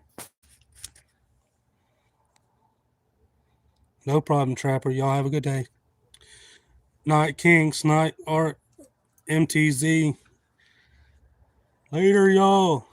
A: No problem, Trapper. Y'all have a good day. Night Kings, Night Art, MTZ. Later, y'all.